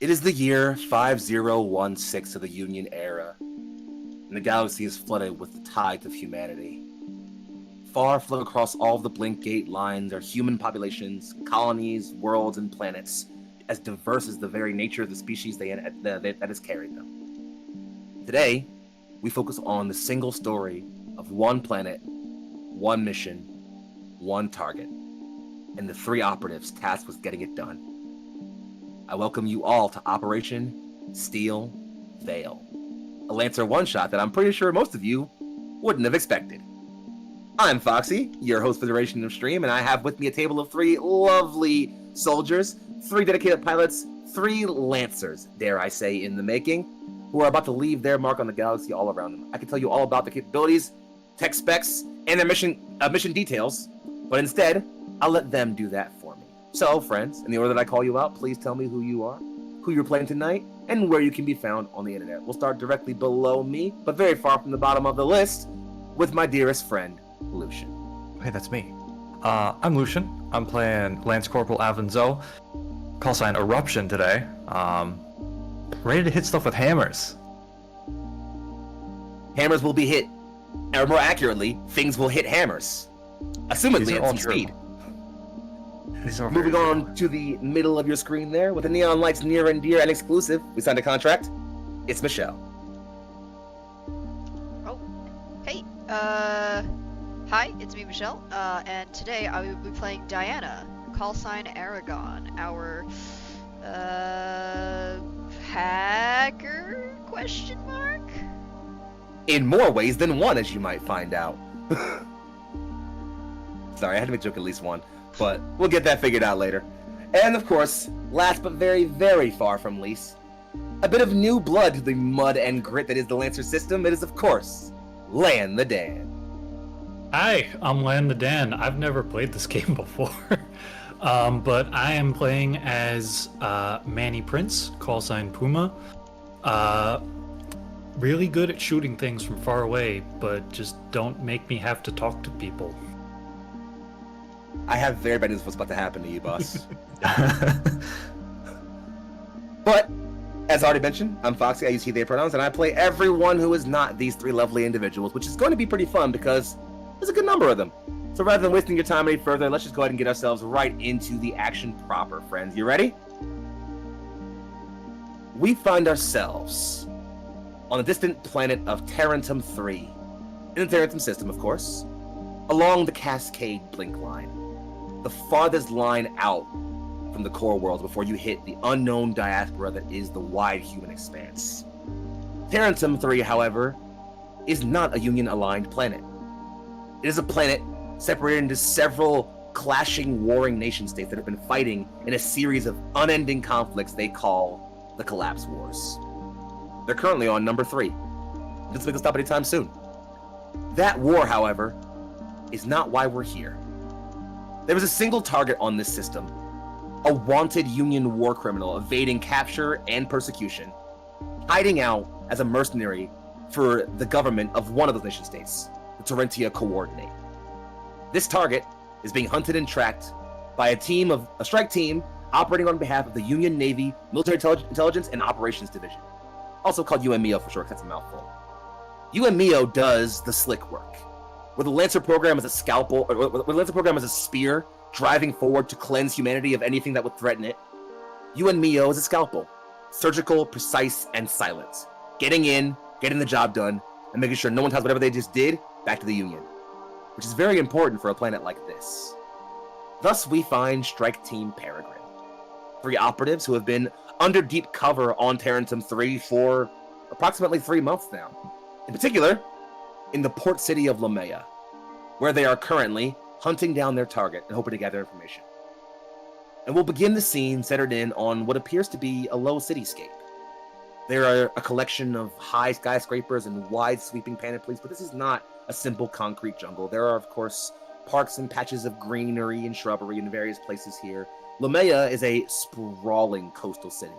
It is the year 5016 of the Union era, and the galaxy is flooded with the tides of humanity. Far flung across all of the blink gate lines are human populations, colonies, worlds, and planets, as diverse as the very nature of the species that has carried them. Today, we focus on the single story of one planet, one mission, one target, and the three operatives tasked with getting it done. I welcome you all to Operation Steel Veil, a Lancer one-shot that I'm pretty sure most of you wouldn't have expected. I'm Foxy, your host for the duration of stream, and I have with me a table of three lovely soldiers, three dedicated pilots, three Lancers, dare I say, in the making, who are about to leave their mark on the galaxy all around them. I can tell you all about their capabilities, tech specs, and their mission details, but instead, I'll let them do that for me. So, friends, in the order that I call you out, please tell me who you are, who you're playing tonight, and where you can be found on the internet. We'll start directly below me, but very far from the bottom of the list, with my dearest friend, Lucian. Hey, that's me. I'm Lucian. I'm playing Lance Corporal Avanzo. Call sign Eruption today. Ready to hit stuff with hammers. Hammers will be hit, or more accurately, things will hit hammers. Assumedly at some speed. Moving on to the middle of your screen there, with the neon lights near and dear and exclusive, we signed a contract. It's Michelle. Oh, hey, hi, it's me, Michelle, and today I will be playing Diana, call sign Aragon, our, hacker, question mark? In more ways than one, as you might find out. Sorry, I had to make a joke at least one, but we'll get that figured out later. And of course, last but very, very far from least, a bit of new blood to the mud and grit that is the Lancer system. It is, of course, Lan the Dan. Hi, I'm Lan the Dan. I've never played this game before, but I am playing as Manny Prince, call sign Puma. Really good at shooting things from far away, but just don't make me have to talk to people. I have very bad news of what's about to happen to you, boss. But, as already mentioned, I'm Foxy, I use he, they pronouns, and I play everyone who is not these three lovely individuals, which is going to be pretty fun because there's a good number of them. So rather than wasting your time any further, let's just go ahead and get ourselves right into the action proper, friends. You ready? We find ourselves on the distant planet of Tarentum 3, in the Tarentum system, of course, along the Cascade Blink Line, the farthest line out from the core world before you hit the unknown diaspora that is the wide human expanse. Tarentum 3, however, is not a Union-aligned planet. It is a planet separated into several clashing, warring nation-states that have been fighting in a series of unending conflicts they call the Collapse Wars. They're currently on number 3. It doesn't make us stop anytime soon. That war, however, is not why we're here. There was a single target on this system, a wanted Union war criminal evading capture and persecution, hiding out as a mercenary for the government of one of those nation states, the Tarentia Coordinate. This target is being hunted and tracked by a strike team operating on behalf of the Union Navy Military Intelligence and Operations Division, also called UNMIO for short, because that's a mouthful. UNMIO does the slick work, where the Lancer program is a scalpel, or where the Lancer program is a spear driving forward to cleanse humanity of anything that would threaten it. UNMIO is a scalpel, surgical, precise, and silent, getting in, getting the job done, and making sure no one ties whatever they just did back to the Union, which is very important for a planet like this. Thus, we find Strike Team Peregrine, three operatives who have been under deep cover on Tarentum 3 for approximately 3 months now. In particular, in the port city of UNMIO, where they are currently hunting down their target and hoping to gather information. And we'll begin the scene centered in on what appears to be a low cityscape. There are a collection of high skyscrapers and wide sweeping panoplies, but this is not a simple concrete jungle. There are, of course, parks and patches of greenery and shrubbery in various places here. UNMIO is a sprawling coastal city.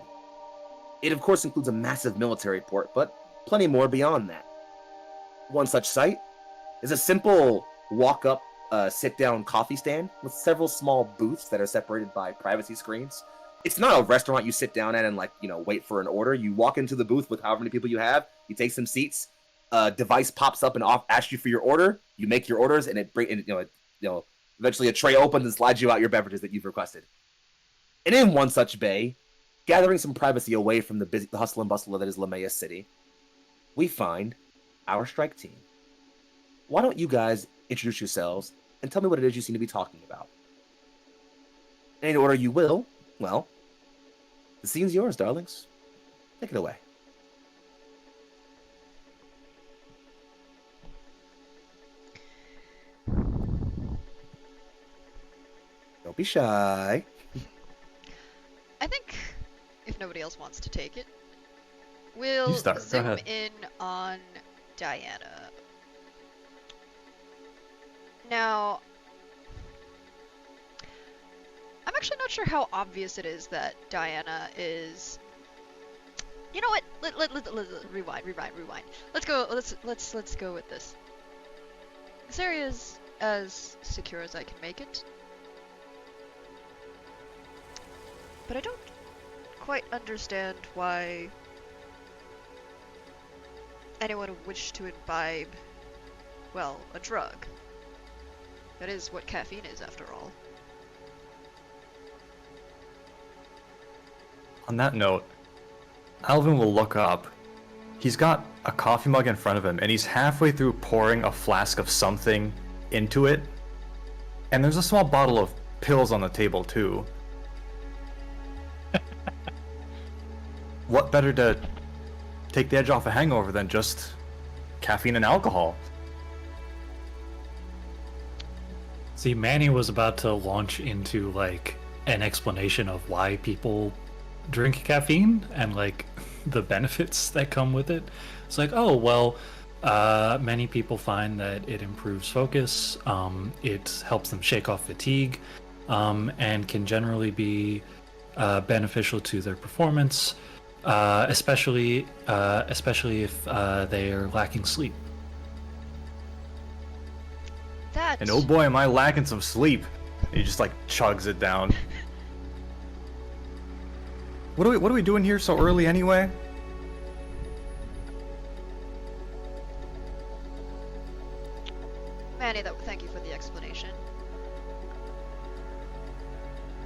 It, of course, includes a massive military port, but plenty more beyond that. One such site is a simple walk-up, sit-down coffee stand with several small booths that are separated by privacy screens. It's not a restaurant you sit down at and like, wait for an order. You walk into the booth with however many people you have. You take some seats. A device pops up and asks you for your order. You make your orders, and eventually a tray opens and slides you out your beverages that you've requested. And in one such bay, gathering some privacy away from the hustle and bustle that is Lamea City, we find our strike team. Why don't you guys introduce yourselves and tell me what it is you seem to be talking about? In any order you will. Well, the scene's yours, darlings. Take it away. Don't be shy. I think if nobody else wants to take it, we'll You start. Go zoom ahead. in on Diana. Now, I'm actually not sure how obvious it is that Diana is. You know what? Let rewind. Let's go. Let's go with this. This area is as secure as I can make it, but I don't quite understand why anyone would wish to imbibe, well, a drug. That is what caffeine is, after all. On that note, Alvin will look up. He's got a coffee mug in front of him, and he's halfway through pouring a flask of something into it. And there's a small bottle of pills on the table, too. What better to take the edge off a hangover than just caffeine and alcohol? See, Manny was about to launch into like an explanation of why people drink caffeine and like the benefits that come with it. It's like, oh well, many people find that it improves focus, it helps them shake off fatigue, and can generally be beneficial to their performance, especially if they are lacking sleep. That. And oh boy, am I lacking some sleep. And he just like chugs it down. What are we doing here so early anyway? Manny, thank you for the explanation.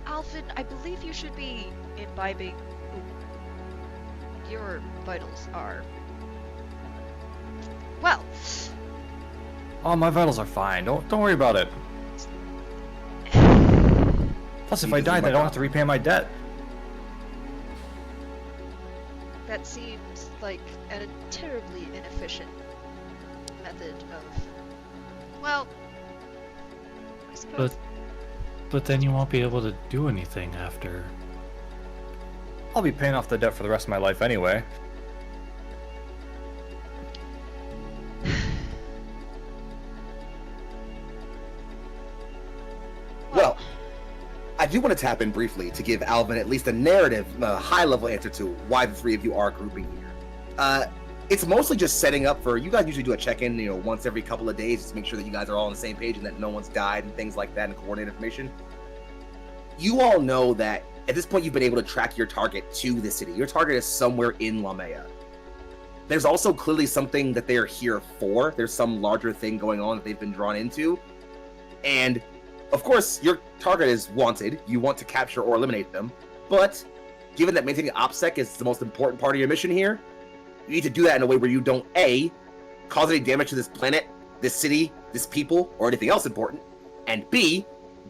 Alvin, I believe you should be imbibing. Your vitals are. Well. Oh, my vitals are fine. Don't worry about it. Plus, if I die, then I don't have to repay my debt. That seems like a terribly inefficient method of. Well, I suppose. But then you won't be able to do anything after. I'll be paying off the debt for the rest of my life anyway. Well, I do want to tap in briefly to give Alvin at least a narrative, a high-level answer to why the three of you are grouping here. It's mostly just setting up for, you guys usually do a check-in, once every couple of days, just to make sure that you guys are all on the same page and that no one's died and things like that and coordinate information. You all know that at this point you've been able to track your target to the city. Your target is somewhere in Lamea. There's also clearly something that they are here for. There's some larger thing going on that they've been drawn into. And of course, your target is wanted. You want to capture or eliminate them. But given that maintaining OPSEC is the most important part of your mission here, you need to do that in a way where you don't, A, cause any damage to this planet, this city, this people, or anything else important, and B,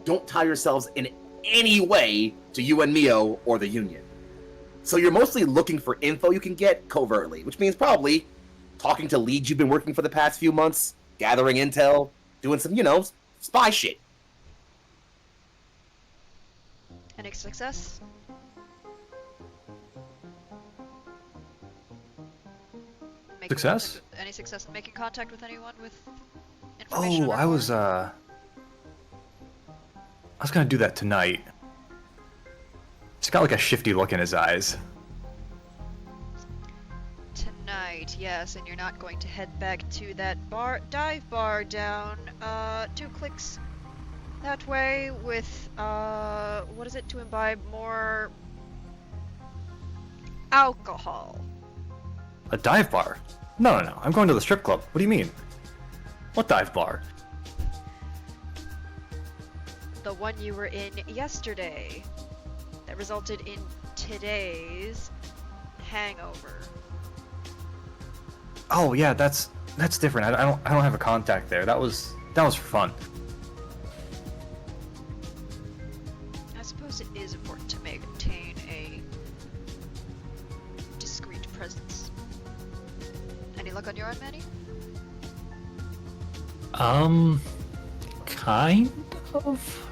don't tie yourselves in any way to UNMIO or the Union. So you're mostly looking for info you can get covertly, which means probably talking to leads you've been working for the past few months, gathering intel, doing some, spy shit. Any success? Success? Any success in making contact with anyone with information? Oh, on I our was gonna do that tonight. He's got like a shifty look in his eyes. Tonight, yes, and you're not going to head back to that dive bar down 2 clicks that way with what is it, to imbibe more alcohol. A dive bar? No, no, no. I'm going to the strip club. What do you mean? What dive bar? The one you were in yesterday that resulted in today's hangover. Oh yeah, that's different. I don't have a contact there. That was for fun. I suppose it is important to maintain a discreet presence. Any luck on your end, Manny? Kind of.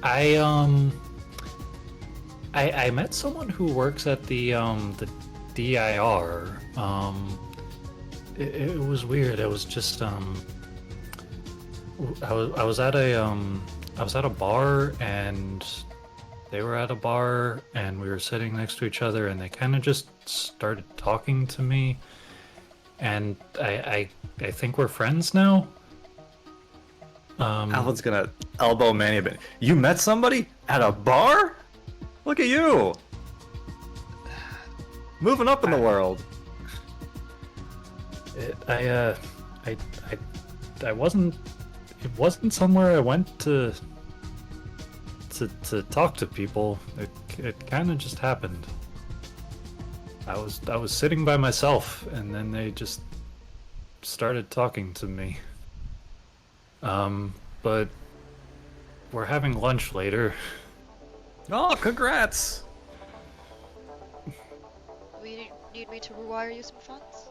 I met someone who works at the DIR. It was weird. It was just I was at a bar, and they were at a bar, and we were sitting next to each other, and they kind of just started talking to me, and I think we're friends now. Alvin's gonna elbow Manny a bit. You met somebody at a bar? Look at you, moving up in the world. I wasn't. It wasn't somewhere I went to talk to people. It kind of just happened. I was sitting by myself, and then they just started talking to me. But we're having lunch later. Oh, congrats! Will you need me to rewire you some funds?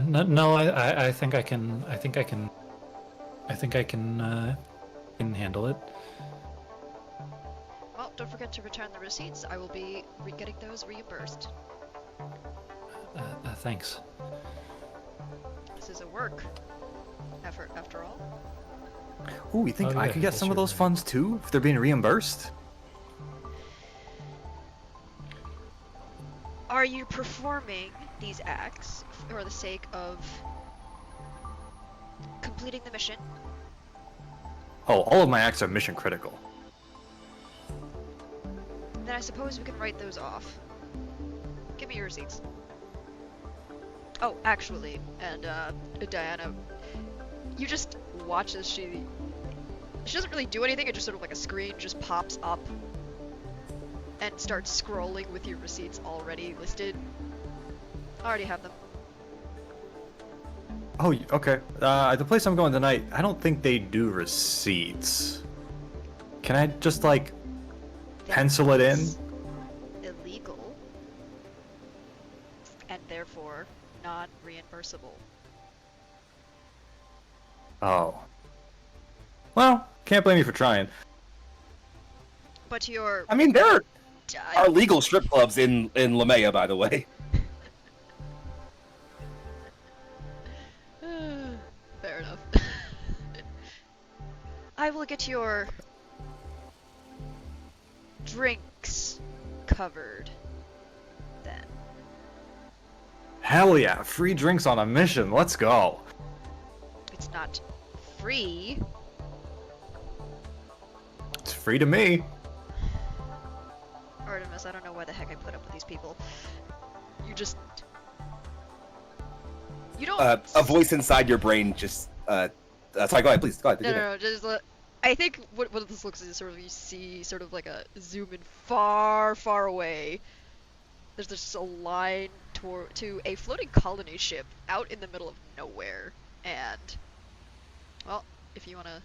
No, I think I can. I think I can handle it. Well, don't forget to return the receipts. I will be getting those reimbursed. Thanks. This is a work effort, after all. Ooh, you think Oh, I yeah, could get yes, some of you're those right. funds too if they're being reimbursed? Are you performing these acts for the sake of completing the mission? Oh, all of my acts are mission critical. Then I suppose we can write those off. Give me your receipts. Oh, actually, and Diana, you just watch as she doesn't really do anything. It just sort of like a screen just pops up and starts scrolling with your receipts already listed. I already have them. Oh, okay. The place I'm going tonight, I don't think they do receipts. Can I just, like, pencil it in? That's illegal, and therefore non-reimbursable. Oh. Well, can't blame you for trying. But your I mean, there are legal strip clubs in UNMIO, by the way. fair enough. I will get your drinks covered then. Hell yeah, free drinks on a mission. Let's go. It's not free. It's free to me. Artemis, I don't know why the heck I put up with these people. You don't. A voice inside your brain just. Sorry, go ahead, please. Go ahead. No. Just. I think what this looks is sort of you see sort of like a zoom in far, far away. There's just a line to a floating colony ship out in the middle of nowhere, and well, if you want to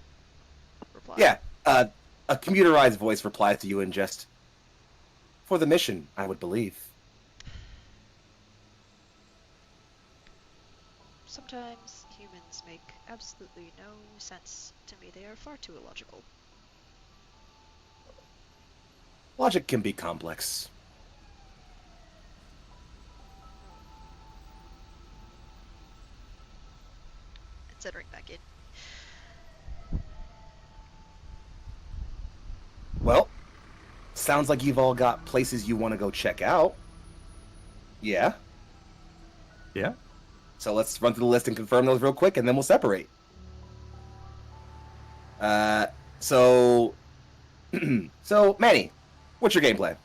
reply. Yeah. A computerized voice replies to you in just. For the mission, I would believe. Sometimes humans make absolutely no sense to me. They are far too illogical. Logic can be complex. It's entering back in. Well, sounds like you've all got places you want to go check out. Yeah? Yeah? So let's run through the list and confirm those real quick, and then we'll separate. So, Manny, what's your game plan?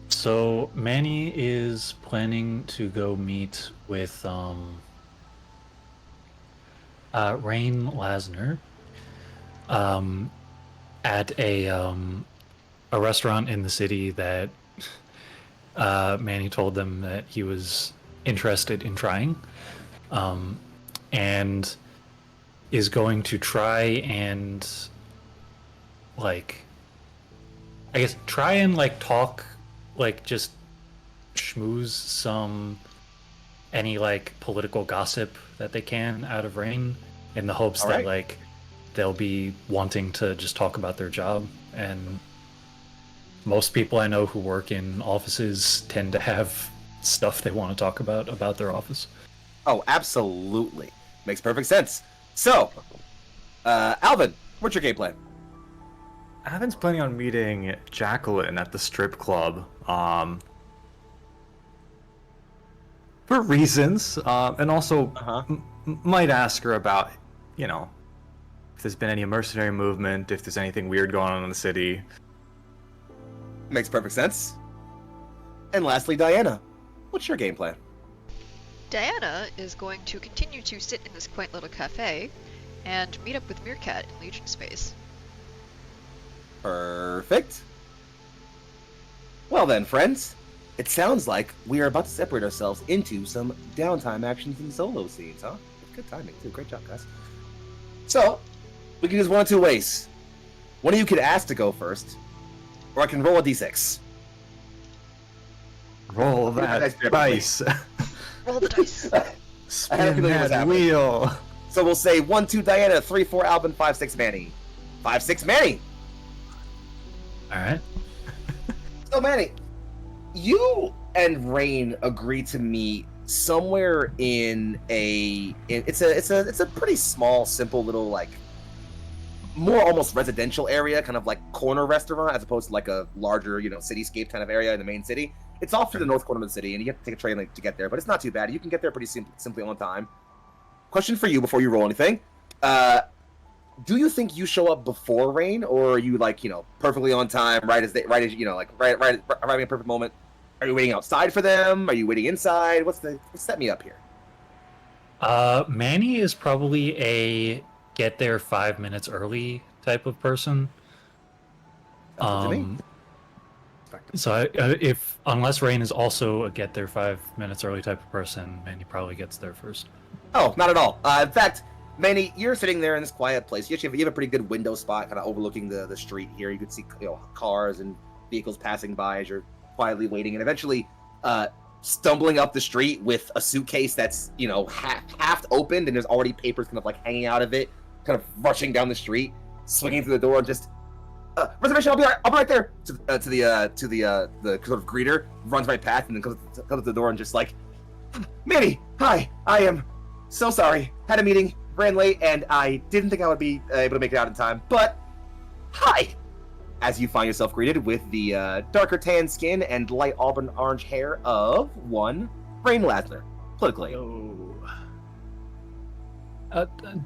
So Manny is planning to go meet with Rain Lasner at a restaurant in the city that Manny told them that he was interested in trying, and is going to try and like, I guess, try and like talk, like just schmooze any like political gossip that they can out of Rain, in the hopes All that right. like they'll be wanting to just talk about their job. And most people I know who work in offices tend to have stuff they want to talk about their office. Oh, absolutely. Makes perfect sense. So, Alvin, what's your game plan? Alvin's planning on meeting Jacqueline at the strip club. For reasons, and also might ask her about, you know, if there's been any mercenary movement, if there's anything weird going on in the city. Makes perfect sense. And lastly, Diana, what's your game plan? Diana is going to continue to sit in this quaint little cafe and meet up with Meerkat in Legion space. Perfect. Well then, friends, it sounds like we are about to separate ourselves into some downtime actions and solo scenes, huh? Good timing, too. Great job, guys. So, we can use one of two ways. One of you could ask to go first, or I can roll a d6. Roll that dice. Roll the dice. I had a Spin feeling it was that happening. wheel. So we'll say 1, 2 Diana, 3, 4 Alvin, 5, 6 Manny. 5, 6 Manny! All right. So Manny, you and Rain agreed to meet somewhere in it's a pretty small, simple little, like, more almost residential area, kind of like corner restaurant, as opposed to like a larger, you know, cityscape kind of area in the main city. It's off to the north corner of the city, and you have to take a train like, to get there, but it's not too bad. You can get there pretty simply on time. Question for you before you roll anything. Do you think you show up before Rain, or are you, like, you know, perfectly on time, right as you know, like right arriving at a perfect moment? Are you waiting outside for them? Are you waiting inside? Set me up here. Manny is probably a get there 5 minutes early type of person. Sounds good to me. So if unless Rain is also a get there 5 minutes early type of person, Manny probably gets there first. Oh, not at all. In fact, Manny, you're sitting there in this quiet place. You have a pretty good window spot, kind of overlooking the street here. You can see, you know, cars and vehicles passing by as you're quietly waiting, and eventually stumbling up the street with a suitcase that's, you know, half opened, and there's already papers kind of like hanging out of it, kind of rushing down the street, swinging through the door, and just reservation. I'll be right there. To the sort of greeter, runs right past, and then comes to the door and just like, Manny, hi, I am so sorry. Had a meeting, ran late, and I didn't think I would be able to make it out in time. But hi, as you find yourself greeted with the darker tan skin and light auburn orange hair of one Rain Lasner, politically.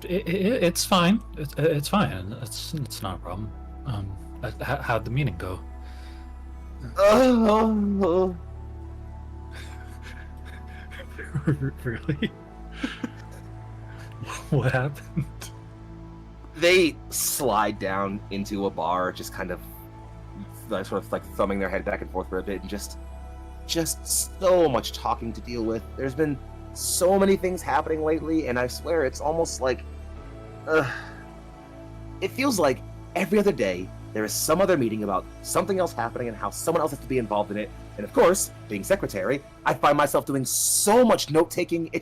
It's fine. It's fine. It's not a problem. How'd the meeting go? Really? What happened? They slide down into a bar, just kind of like, sort of like thumbing their head back and forth for a bit, and just so much talking to deal with. There's been so many things happening lately, and I swear it's almost like it feels like every other day there is some other meeting about something else happening and how someone else has to be involved in it. And of course, being secretary, I find myself doing so much note-taking, I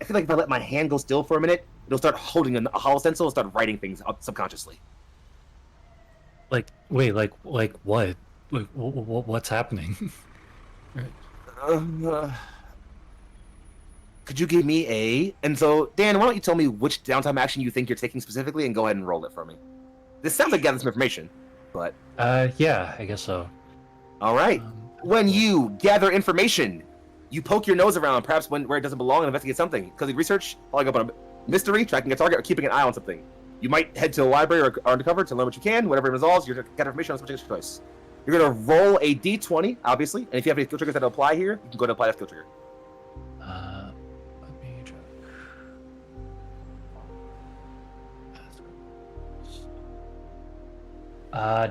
feel like if I let my hand go still for a minute, it'll start holding a hollow stencil and start writing things up subconsciously. Like, wait, like what? Like, what's happening? Could you give me a... And so, Dan, why don't you tell me which downtime action you think you're taking specifically, and go ahead and roll it for me. This sounds like gathering some information, but... Yeah, I guess so. All right. When you gather information, you poke your nose around, perhaps where it doesn't belong, and investigate something. Because research, following up on a mystery, tracking a target, or keeping an eye on something. You might head to a library or undercover to learn what you can. Whatever resolves, you get information on subject of choice. You're gonna roll a d20, obviously, and if you have any skill triggers that apply here, you can go to apply that skill trigger. Let me check.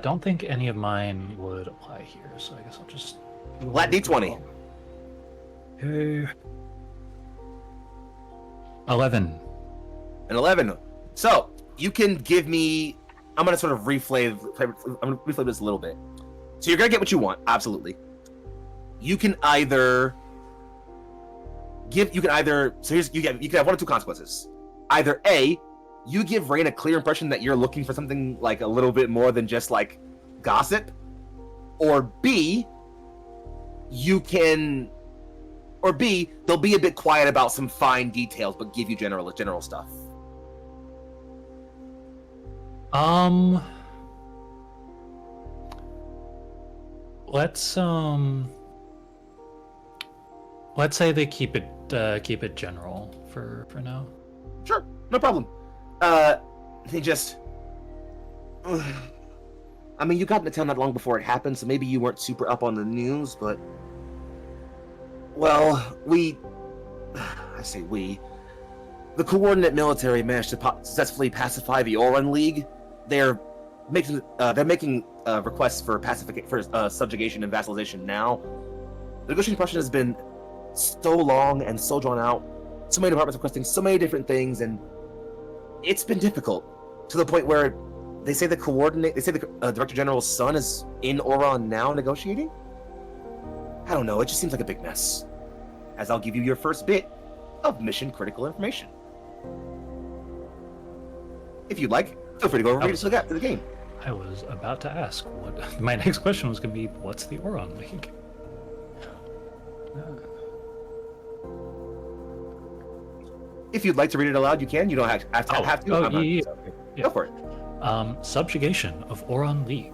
Don't think any of mine would apply here, so I guess I'll just Flat d20. Okay. 11. An 11. So you can give me. I'm gonna sort of reflave this a little bit. So you're gonna get what you want, absolutely. You can either give. You can either. So here's you can have one of two consequences. Either A, you give Rain a clear impression that you're looking for something like a little bit more than just like gossip, or B, you can. Or B, they'll be a bit quiet about some fine details, but give you general stuff. Let's say they keep it general for now. Sure, no problem. They just. I mean, you got into town not long before it happened, so maybe you weren't super up on the news, but. Well, I say we. The Coordinate military managed to successfully pacify the Oran League. They're making requests for subjugation and vassalization now. The negotiation process has been so long and so drawn out. So many departments requesting so many different things, and it's been difficult to the point where they say the Director General's son is in Oran now negotiating. I don't know. It just seems like a big mess. As I'll give you your first bit of mission critical information. If you'd like, feel free to go over to the game. I was about to ask what my next question was going to be. What's the Oran League? If you'd like to read it aloud, you can. You don't have to. Yeah. Go for it. Subjugation of Oran League.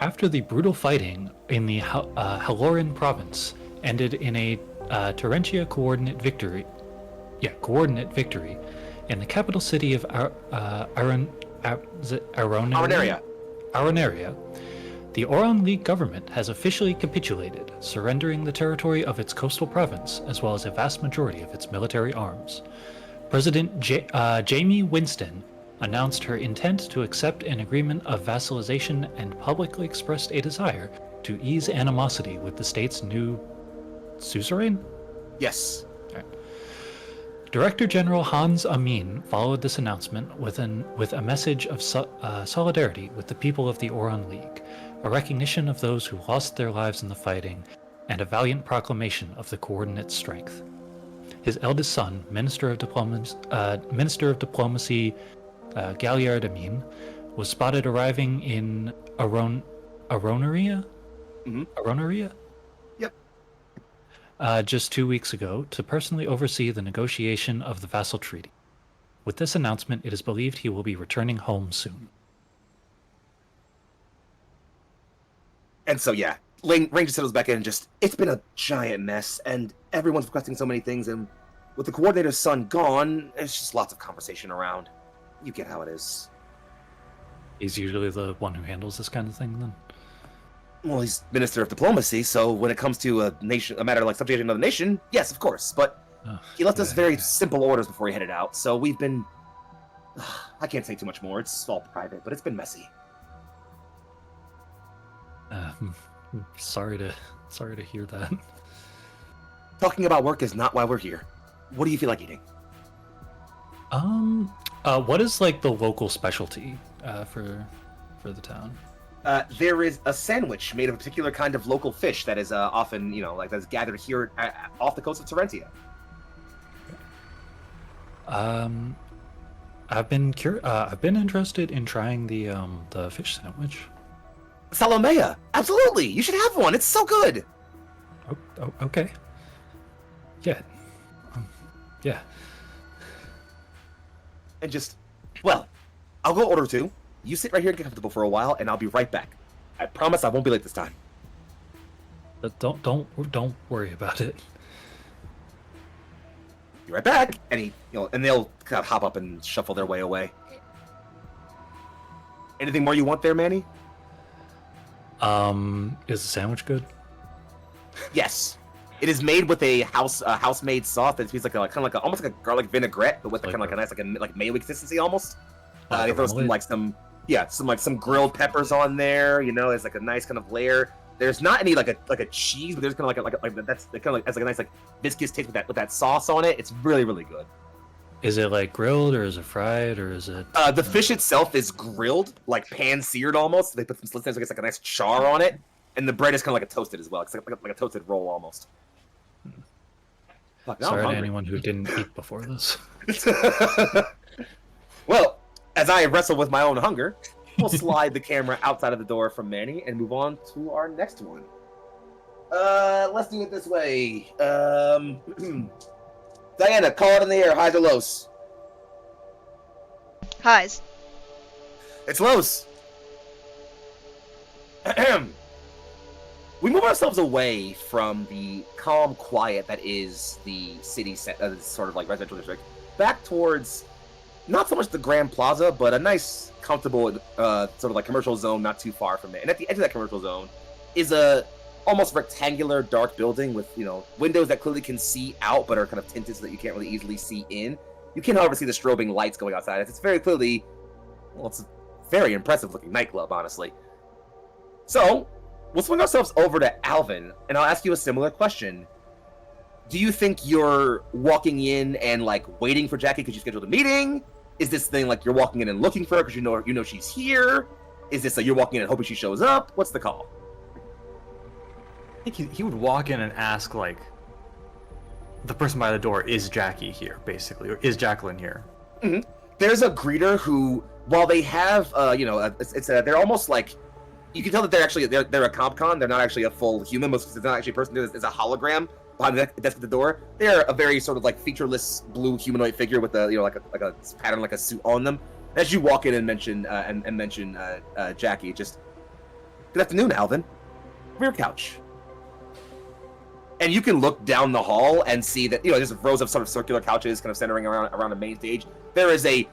After the brutal fighting in the Haloran province ended in a Terentia coordinate victory in the capital city of Aronaria, the Oran League government has officially capitulated, surrendering the territory of its coastal province as well as a vast majority of its military arms. President Jamie Winston announced her intent to accept an agreement of vassalization and publicly expressed a desire to ease animosity with the state's new suzerain? Yes. Right. Director General Hans Amin followed this announcement with a message of solidarity with the people of the Oran League, a recognition of those who lost their lives in the fighting, and a valiant proclamation of the Coordinate's strength. His eldest son, Minister of Diplomacy Galliard Amin, was spotted arriving in Aronaria? Mm-hmm. Aronaria? Yep. Just 2 weeks ago to personally oversee the negotiation of the vassal treaty. With this announcement, it is believed he will be returning home soon. And so, yeah, Ranger settles back in and it's been a giant mess, and everyone's requesting so many things, and with the coordinator's son gone, there's just lots of conversation around. You get how it is. He's usually the one who handles this kind of thing, then? Well, he's Minister of Diplomacy, so when it comes to a matter like subjugating another nation, yes, of course, but he left us very simple orders before he headed out, so we've been... I can't say too much more, it's all private, but it's been messy. Sorry to hear that. Talking about work is not why we're here. What do you feel like eating? What is like the local specialty for the town? There is a sandwich made of a particular kind of local fish that is often, that's gathered here off the coast of Tarentia. I've been interested in trying the fish sandwich. Salomea, absolutely. You should have one. It's so good. Oh, okay. Yeah. Yeah. And I'll go order two. You sit right here and get comfortable for a while, and I'll be right back. I promise I won't be late this time. Don't worry about it. Be right back. And and they'll kind of hop up and shuffle their way away. Anything more you want there, Manny? Is the sandwich good? Yes. It is made with a house-made sauce that tastes like a kind of like almost like a garlic vinaigrette, but with kind of like a nice like mayo consistency almost. They throw some grilled peppers on there. You know, it's like a nice kind of layer. There's not any like a cheese, but there's kind of like that's kind of like has like a nice like viscous taste with that sauce on it. It's really really good. Is it like grilled or is it fried or is it? The fish itself is grilled, like pan seared almost. They put some slits, so it gets like a nice char on it, and the bread is kind of like a toasted as well. It's like a toasted roll almost. Fuck, now I'm Sorry to hungry. anyone who didn't eat before this. Well, as I wrestle with my own hunger, we'll slide the camera outside of the door from Manny and move on to our next one. Let's do it this way. Diana, call it in the air, highs or lows? Highs. It's lows. We move ourselves away from the calm quiet that is the city set, sort of like residential district, back towards not so much the Grand Plaza, but a nice, comfortable, sort of like commercial zone not too far from it. And at the edge of that commercial zone is a almost rectangular dark building with, you know, windows that clearly can see out but are kind of tinted so that you can't really easily see in. You can, however, see the strobing lights going outside. It's very clearly, well, it's a very impressive looking nightclub, honestly. So, we'll swing ourselves over to Alvin, and I'll ask you a similar question. Do you think you're walking in and, like, waiting for Jackie because you scheduled a meeting? Is this thing like you're walking in and looking for her because you know she's here? Is this like you're walking in and hoping she shows up? What's the call? I think he would walk in and ask, like, the person by the door, is Jackie here, basically, or is Jacqueline here? Mm-hmm. There's a greeter who, while they have, they're almost like, you can tell that they're a CompCon. They're not actually a full human. Most it's not actually a person. There's a hologram behind the desk at the door. They're a very sort of like featureless blue humanoid figure with a like a pattern like a suit on them. As you walk in and mention Jackie, just good afternoon, Alvin. Rear couch. And you can look down the hall and see that, you know, there's rows of sort of circular couches kind of centering around a main stage. There is a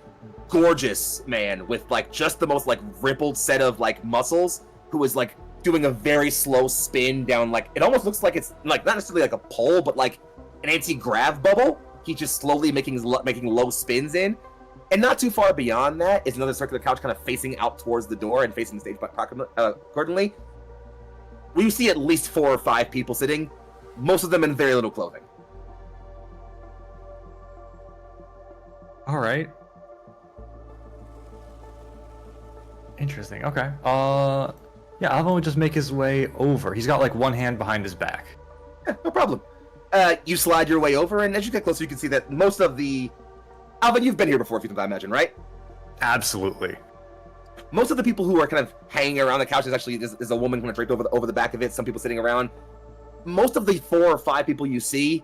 gorgeous man with like just the most like rippled set of like muscles who is like doing a very slow spin down, like it almost looks like it's like not necessarily like a pole, but like an anti-grav bubble. He's just slowly making low spins in. And not too far beyond that is another circular couch kind of facing out towards the door and facing the stage accordingly. We see at least 4 or 5 people sitting, most of them in very little clothing. All right. Interesting. Okay. Yeah, Alvin would just make his way over. He's got like one hand behind his back. Yeah, no problem. You slide your way over, and as you get closer, you can see that most of the... Alvin, you've been here before a few times, I imagine, right? Absolutely. Most of the people who are kind of hanging around the couch is actually there's a woman kind of draped over the back of it. Some people sitting around. Most of the 4 or 5 people you see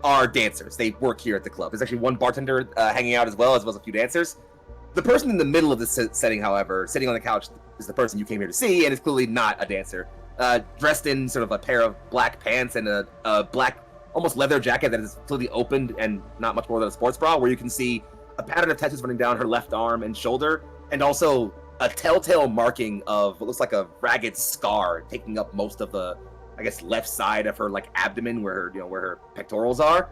are dancers. They work here at the club. There's actually one bartender hanging out as well as a few dancers. The person in the middle of this setting, however, sitting on the couch, is the person you came here to see, and is clearly not a dancer. Dressed in sort of a pair of black pants and a black, almost leather jacket that is clearly opened and not much more than a sports bra, where you can see a pattern of tattoos running down her left arm and shoulder, and also a telltale marking of what looks like a ragged scar taking up most of the, I guess, left side of her like abdomen, where her pectorals are.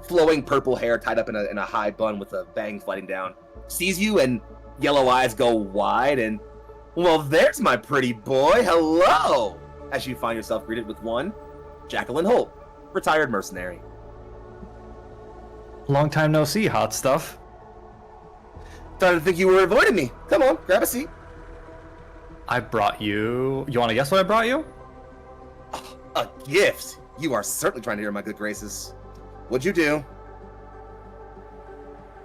Flowing purple hair tied up in a high bun with a bang sliding down. Sees you and yellow eyes go wide and, well, there's my pretty boy. Hello! As you find yourself greeted with one, Jacqueline Holt, retired mercenary. Long time no see, hot stuff. Started to think you were avoiding me. Come on, grab a seat. I brought you... You want to guess what I brought you? A gift. You are certainly trying to hear my good graces. What'd you do?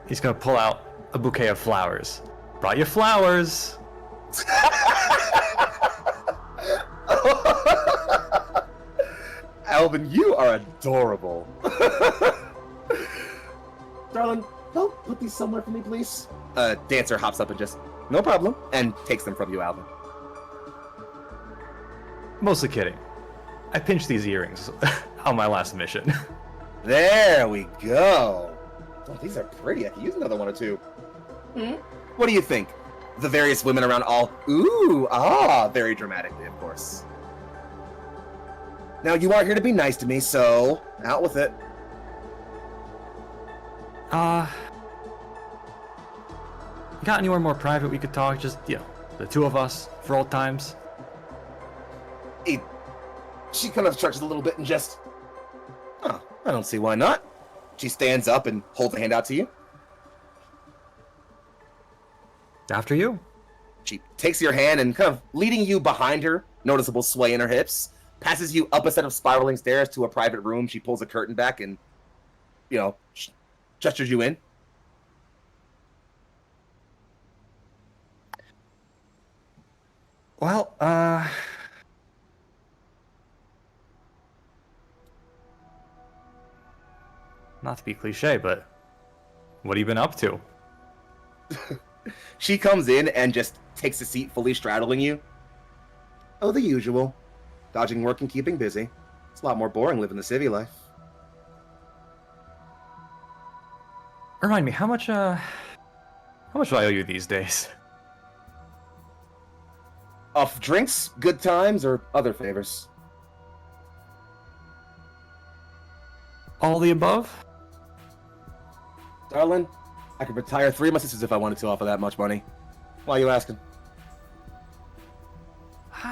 He's gonna pull out a bouquet of flowers. Brought you flowers. Alvin, you are adorable. Darling, help put these somewhere for me, please. Dancer hops up and just, no problem, and takes them from you, Alvin. Mostly kidding. I pinched these earrings on my last mission. There we go. Oh, these are pretty. I could use another one or two. What do you think? The various women around all very dramatically, of course. Now, you are here to be nice to me, so out with it. You got anywhere more private we could talk? Just, the two of us for old times? She kind of stretches a little bit and just, I don't see why not. She stands up and holds a hand out to you. After you. She takes your hand and kind of leading you behind her, noticeable sway in her hips, passes you up a set of spiraling stairs to a private room. She pulls a curtain back and, gestures you in. Well, not to be cliche, but what have you been up to? She comes in and just takes a seat fully straddling you. Oh, the usual. Dodging work and keeping busy. It's a lot more boring living the civvy life. Remind me, how much do I owe you these days? Off drinks, good times, or other favors? All the above? Darling, I could retire 3 of my sisters if I wanted to off of that much money. Why are you asking?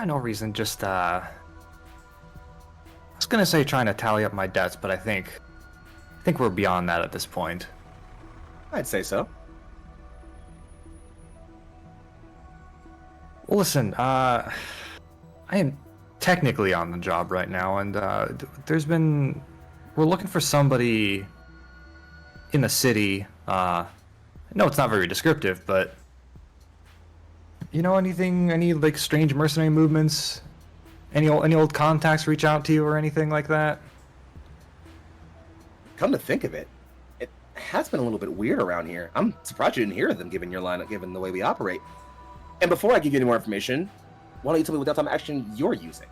No reason, just, I was gonna say trying to tally up my debts, but I think we're beyond that at this point. I'd say so. Well, listen, I am technically on the job right now, and, we're looking for somebody in the city. No, it's not very descriptive, but any like strange mercenary movements? Any old contacts reach out to you or anything like that? Come to think of it, it has been a little bit weird around here. I'm surprised you didn't hear of them given the way we operate. And before I give you any more information, why don't you tell me what downtime action you're using?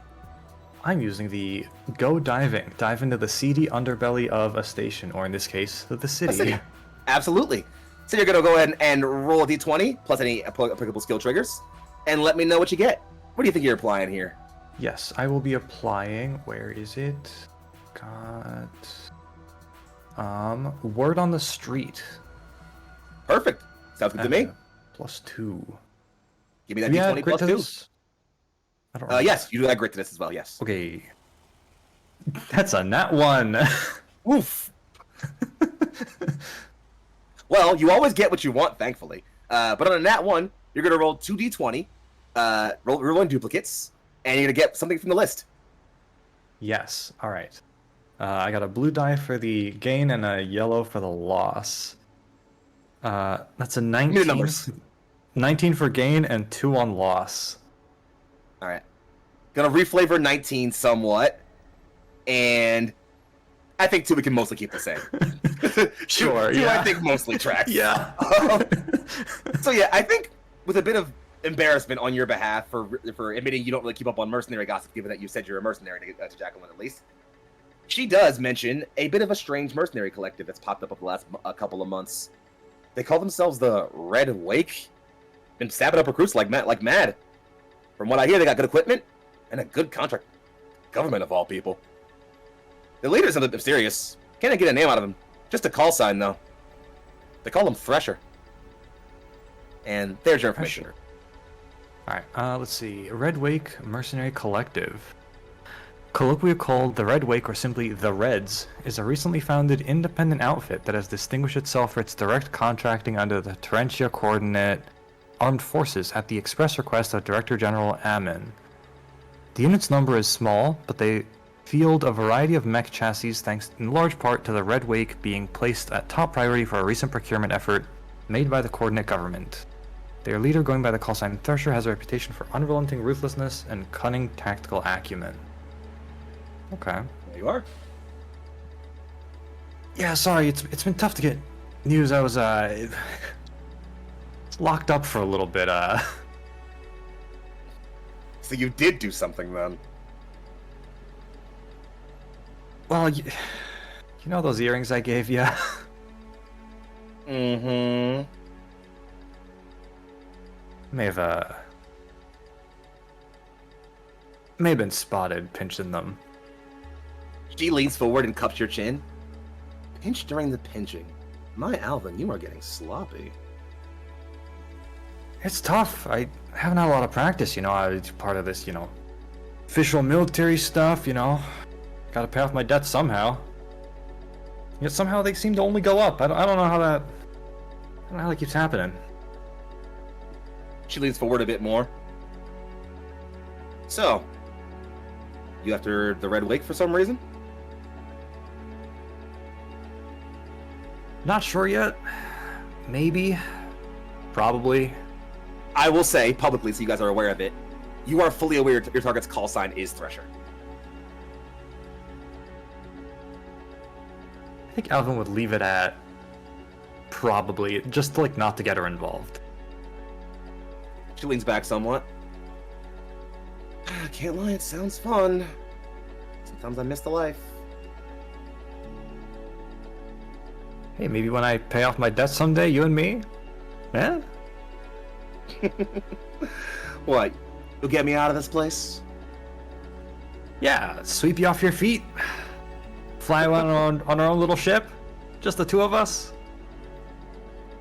I'm using the go diving. Dive into the seedy underbelly of a station, or in this case, the city. Absolutely. So you're going to go ahead and roll a d20, plus any applicable skill triggers, and let me know what you get. What do you think you're applying here? Yes, I will be applying. Where is it? Got word on the street. Perfect. Sounds good to me. +2. Give me that d20 plus 2. This? I don't remember. Yes, you do that grit to this as well, yes. Okay. That's a nat 1. Oof. Well, you always get what you want, thankfully. But on a nat 1, you're going to roll 2d20, rolling duplicates, and you're going to get something from the list. Yes, alright. I got a blue die for the gain and a yellow for the loss. That's a 19. Give me the numbers. 19 for gain and 2 on loss. Alright. Gonna reflavor 19 somewhat, and I think 2 we can mostly keep the same. Sure, two, yeah. I think mostly tracks. Yeah. So yeah, I think with a bit of embarrassment on your behalf for admitting you don't really keep up on mercenary gossip, given that you said you're a mercenary to Jacqueline at least, she does mention a bit of a strange mercenary collective that's popped up over the last couple of months. They call themselves the Red Wake. Been stabbing up recruits like mad. From what I hear, they got good equipment and a good contract. Government of all people. The leader's something mysterious. Can't get a name out of him. Just a call sign, though. They call him Thresher. And there's your information. Alright, let's see. Red Wake Mercenary Collective. Colloquially called the Red Wake or simply the Reds, is a recently founded independent outfit that has distinguished itself for its direct contracting under the Tarentum Coordinate Armed Forces at the express request of Director General Ammon. The unit's number is small, but they field a variety of mech chassis thanks in large part to the Red Wake being placed at top priority for a recent procurement effort made by the Coordinate government. Their leader, going by the call sign Thresher, has a reputation for unrelenting ruthlessness and cunning tactical acumen. Okay. There you are. Yeah, sorry, it's been tough to get news. I was locked up for a little bit. So you did do something then. Well, you know those earrings I gave you? Mm-hmm. May have been spotted pinching them. She leans forward and cups your chin. Pinch during the pinching. My Alvin, you are getting sloppy. It's tough. I haven't had a lot of practice, you know. I was part of this, official military stuff, Gotta pay off my debts somehow. Yet somehow they seem to only go up. I don't know how that keeps happening. She leans forward a bit more. So, you after the Red Wake for some reason? Not sure yet. Maybe. Probably. I will say, publicly, so you guys are aware of it, you are fully aware your target's call sign is Thresher. I think Alvin would leave it at probably, just not to get her involved. She leans back somewhat. Can't lie, it sounds fun. Sometimes I miss the life. Hey, maybe when I pay off my debts someday, you and me? Yeah? What? You'll get me out of this place? Yeah, sweep you off your feet. Fly on our own little ship. Just the two of us.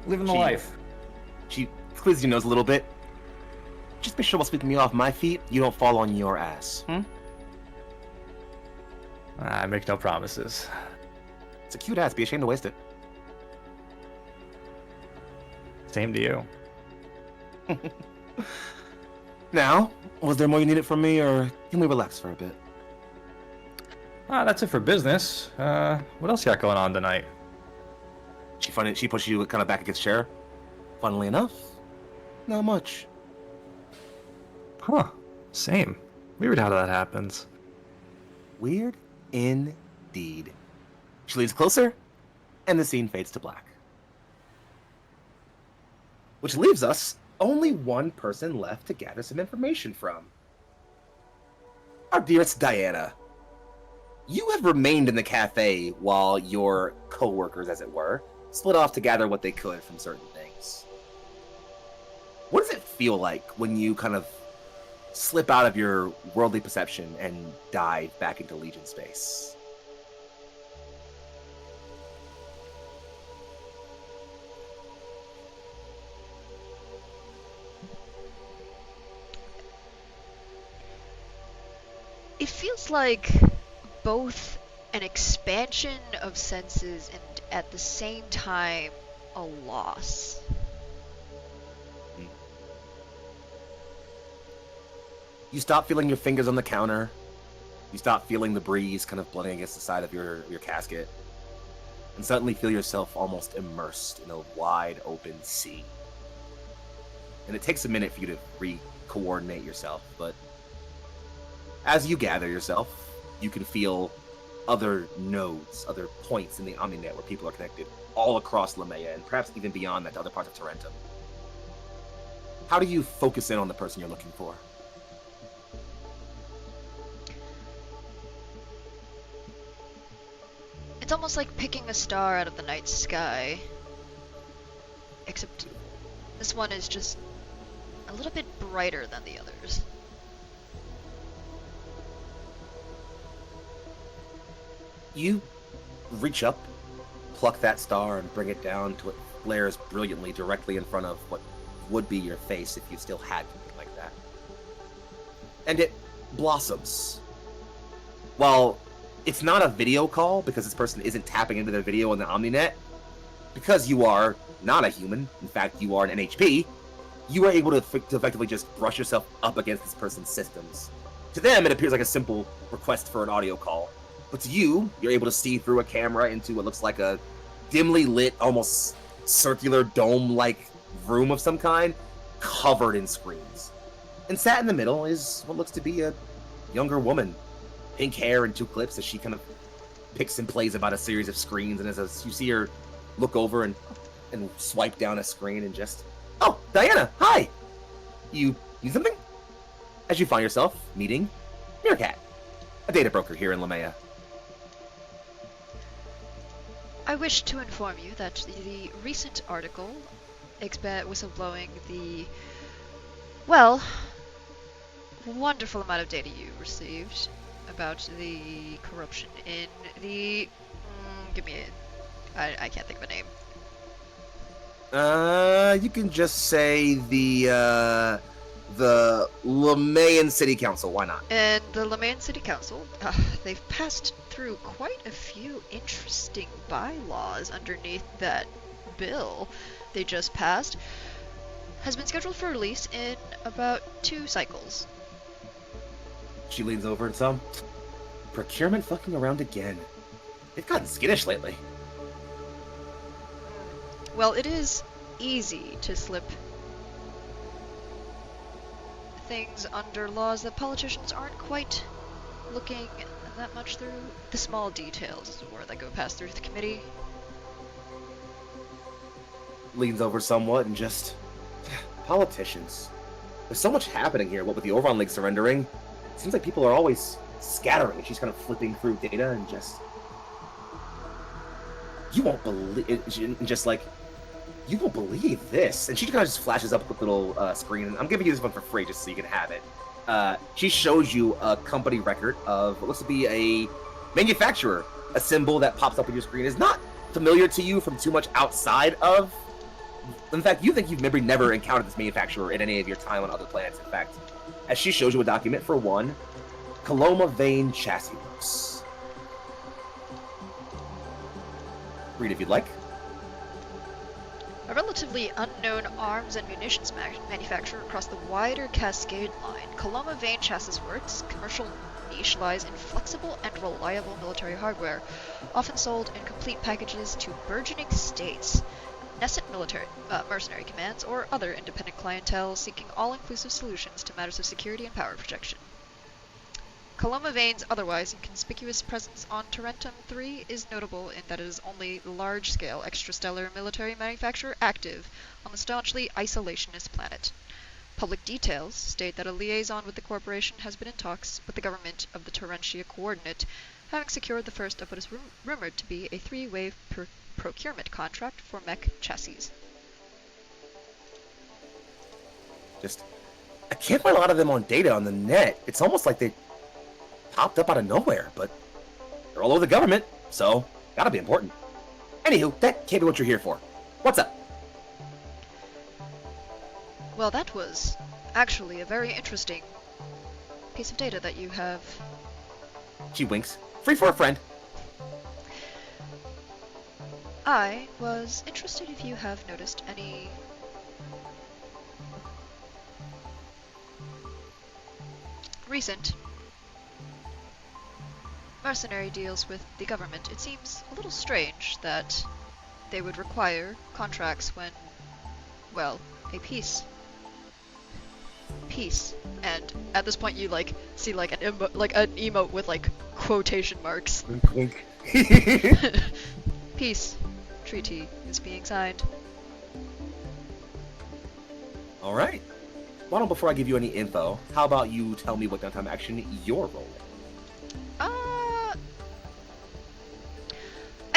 Living the life. She squeezes your nose a little bit. Just make sure while sweeping me off my feet, you don't fall on your ass. I make no promises. It's a cute ass. Be ashamed to waste it. Same to you. Now, was there more you needed from me, or can we relax for a bit? That's it for business. What else you got going on tonight? She pushes you kind of back against chair. Funnily enough, not much. Huh. Same. Weird how that happens. Weird indeed. She leans closer, and the scene fades to black. Which leaves us only one person left to gather some information from. Our dearest Diana. You have remained in the cafe while your co-workers, as it were, split off to gather what they could from certain things. What does it feel like when you kind of slip out of your worldly perception and dive back into Legion space? It feels like both an expansion of senses and at the same time a loss. You stop feeling your fingers on the counter. You stop feeling the breeze kind of blowing against the side of your casket. And suddenly feel yourself almost immersed in a wide open sea. And it takes a minute for you to re-coordinate yourself, but as you gather yourself, you can feel other nodes, other points in the OmniNet where people are connected all across Lamea and perhaps even beyond that to other parts of Tarentum. How do you focus in on the person you're looking for? It's almost like picking a star out of the night sky. Except this one is just a little bit brighter than the others. You reach up, pluck that star, and bring it down till it flares brilliantly directly in front of what would be your face if you still had something like that. And it blossoms. While it's not a video call, because this person isn't tapping into their video on the OmniNet, because you are not a human, in fact, you are an NHP, you are able to effectively just brush yourself up against this person's systems. To them, it appears like a simple request for an audio call. But to you, you're able to see through a camera into what looks like a dimly lit, almost circular dome-like room of some kind, covered in screens. And sat in the middle is what looks to be a younger woman. Pink hair and two clips as she kind of picks and plays about a series of screens. And as you see her look over and swipe down a screen and just, "Oh, Diana, hi! You need something?" As you find yourself meeting Meerkat, a data broker here in Lamea. I wish to inform you that the recent article whistleblowing the Well, wonderful amount of data you received about the corruption in the... give me a... I can't think of a name. You can just say the Lemayan City Council. Why not? And the Lemayan City Council, they've passed through quite a few interesting bylaws underneath that bill they just passed. Has been scheduled for release in about 2 cycles. She leans over and some procurement fucking around again. They've gotten skittish lately. Well, it is easy to slip things under laws that politicians aren't quite looking that much through. The small details, as it were, that go past through the committee. Leans over somewhat and just... Politicians. There's so much happening here, what with the Orvon League surrendering. It seems like people are always scattering. She's kind of flipping through data and just... You won't believe it. Just like... You won't believe this. And she kind of just flashes up a quick little screen. And I'm giving you this one for free just so you can have it. She shows you a company record of what looks to be a manufacturer. A symbol that pops up on your screen is not familiar to you from too much outside of... In fact, you think you've maybe never encountered this manufacturer in any of your time on other planets. In fact, as she shows you a document for one, Coloma Vein Chassis Works. Read if you'd like. A relatively unknown arms and munitions manufacturer across the wider Cascade Line, Coloma Vein Chassis Works' commercial niche lies in flexible and reliable military hardware, often sold in complete packages to burgeoning states, nascent mercenary commands, or other independent clientele seeking all-inclusive solutions to matters of security and power projection. Coloma Vein's otherwise inconspicuous presence on Tarentum 3 is notable in that it is only the large-scale extrastellar military manufacturer active on the staunchly isolationist planet. Public details state that a liaison with the corporation has been in talks with the government of the Tarentia Coordinate, having secured the first of what is rumored to be a 3-wave procurement contract for mech chassis. I can't find a lot of them on data on the net. It's almost like they popped up out of nowhere, but they're all over the government, so gotta be important. Anywho, that can't be what you're here for. What's up? Well, that was actually a very interesting piece of data that you have. She winks. Free for a friend. I was interested if you have noticed any recent mercenary deals with the government. It seems a little strange that they would require contracts when, well, a peace. And at this point you like see like an emote with like quotation marks. Wink, wink. Peace treaty is being signed. All right. Why don't, before I give you any info, how about you tell me what downtime action you're rolling? I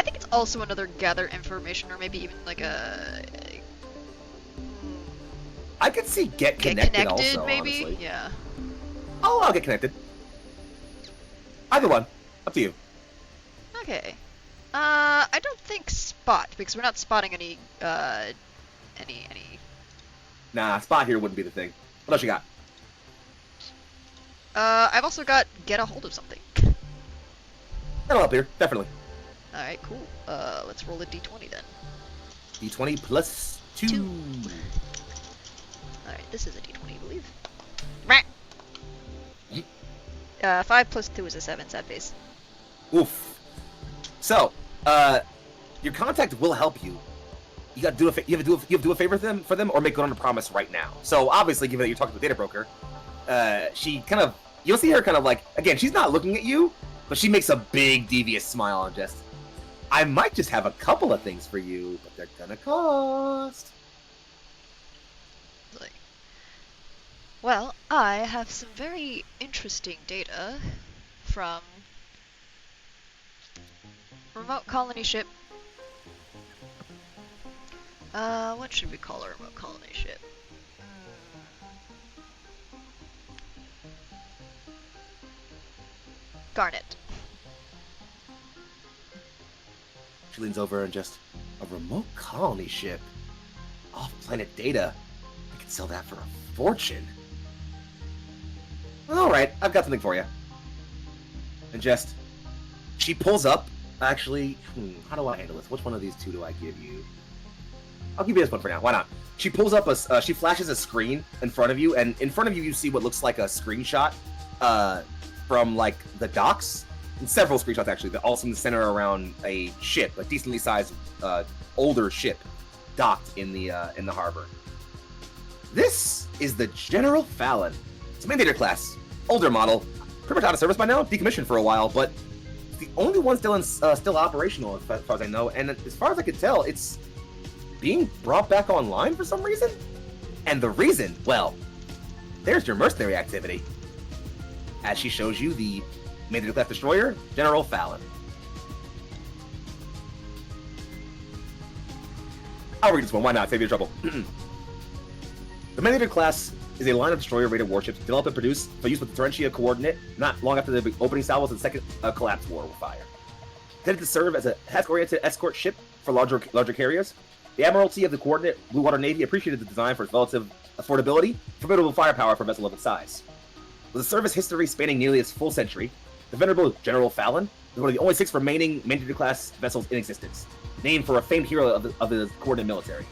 think it's also another gather information, or maybe even like a... I could see get connected also, maybe? honestly. Yeah. I'll get connected. Either one. Up to you. Okay. I don't think spot, because we're not spotting any. Nah, spot here wouldn't be the thing. What else you got? I've also got get a hold of something. That'll help here, definitely. Alright, cool. Let's roll a d20 then. D20 plus 2. Alright, this is a d20, I believe. 5 plus 2 is a 7, sad face. Oof. So, your contact will help you. You have to do a favor for them, or make good on a promise right now. So obviously, given that you're talking to the data broker, she kind of, you'll see her kind of like, again, she's not looking at you, but she makes a big devious smile and just, I might just have a couple of things for you, but they're gonna cost. Like, well, I have some very interesting data from remote colony ship. What should we call a remote colony ship? Garnet. She leans over and just, a remote colony ship. Off-planet data. I could sell that for a fortune. Alright, I've got something for you. And just, she pulls up. Actually, how do I handle this? Which one of these two do I give you? I'll give you this one for now. Why not? She pulls up she flashes a screen in front of you, and in front of you, you see what looks like a screenshot, from like the docks, and several screenshots actually, that all seem to center around a ship, a decently sized, older ship, docked in the harbor. This is the General Fallon. It's a Mandator class, older model, pretty much out of service by now, decommissioned for a while, but it's the only one still operational as far as I know, and as far as I can tell, it's being brought back online for some reason. And the reason, well, there's your mercenary activity. As she shows you the Mandator class destroyer, General Fallon. I'll read this one, why not? Save your trouble. The Mandator class is a line of destroyer-rated warships developed and produced for use with the Tarentum coordinate not long after the opening salvos of the second collapse war were fired. Intended to serve as a task-oriented escort ship for larger carriers, the Admiralty of the Coordinate Blue Water Navy appreciated the design for its relative affordability, formidable firepower for a vessel of its size. With a service history spanning nearly its full century, the venerable General Fallon is one of the only 6 remaining Mandator-class vessels in existence, named for a famed hero of the Coordinate military.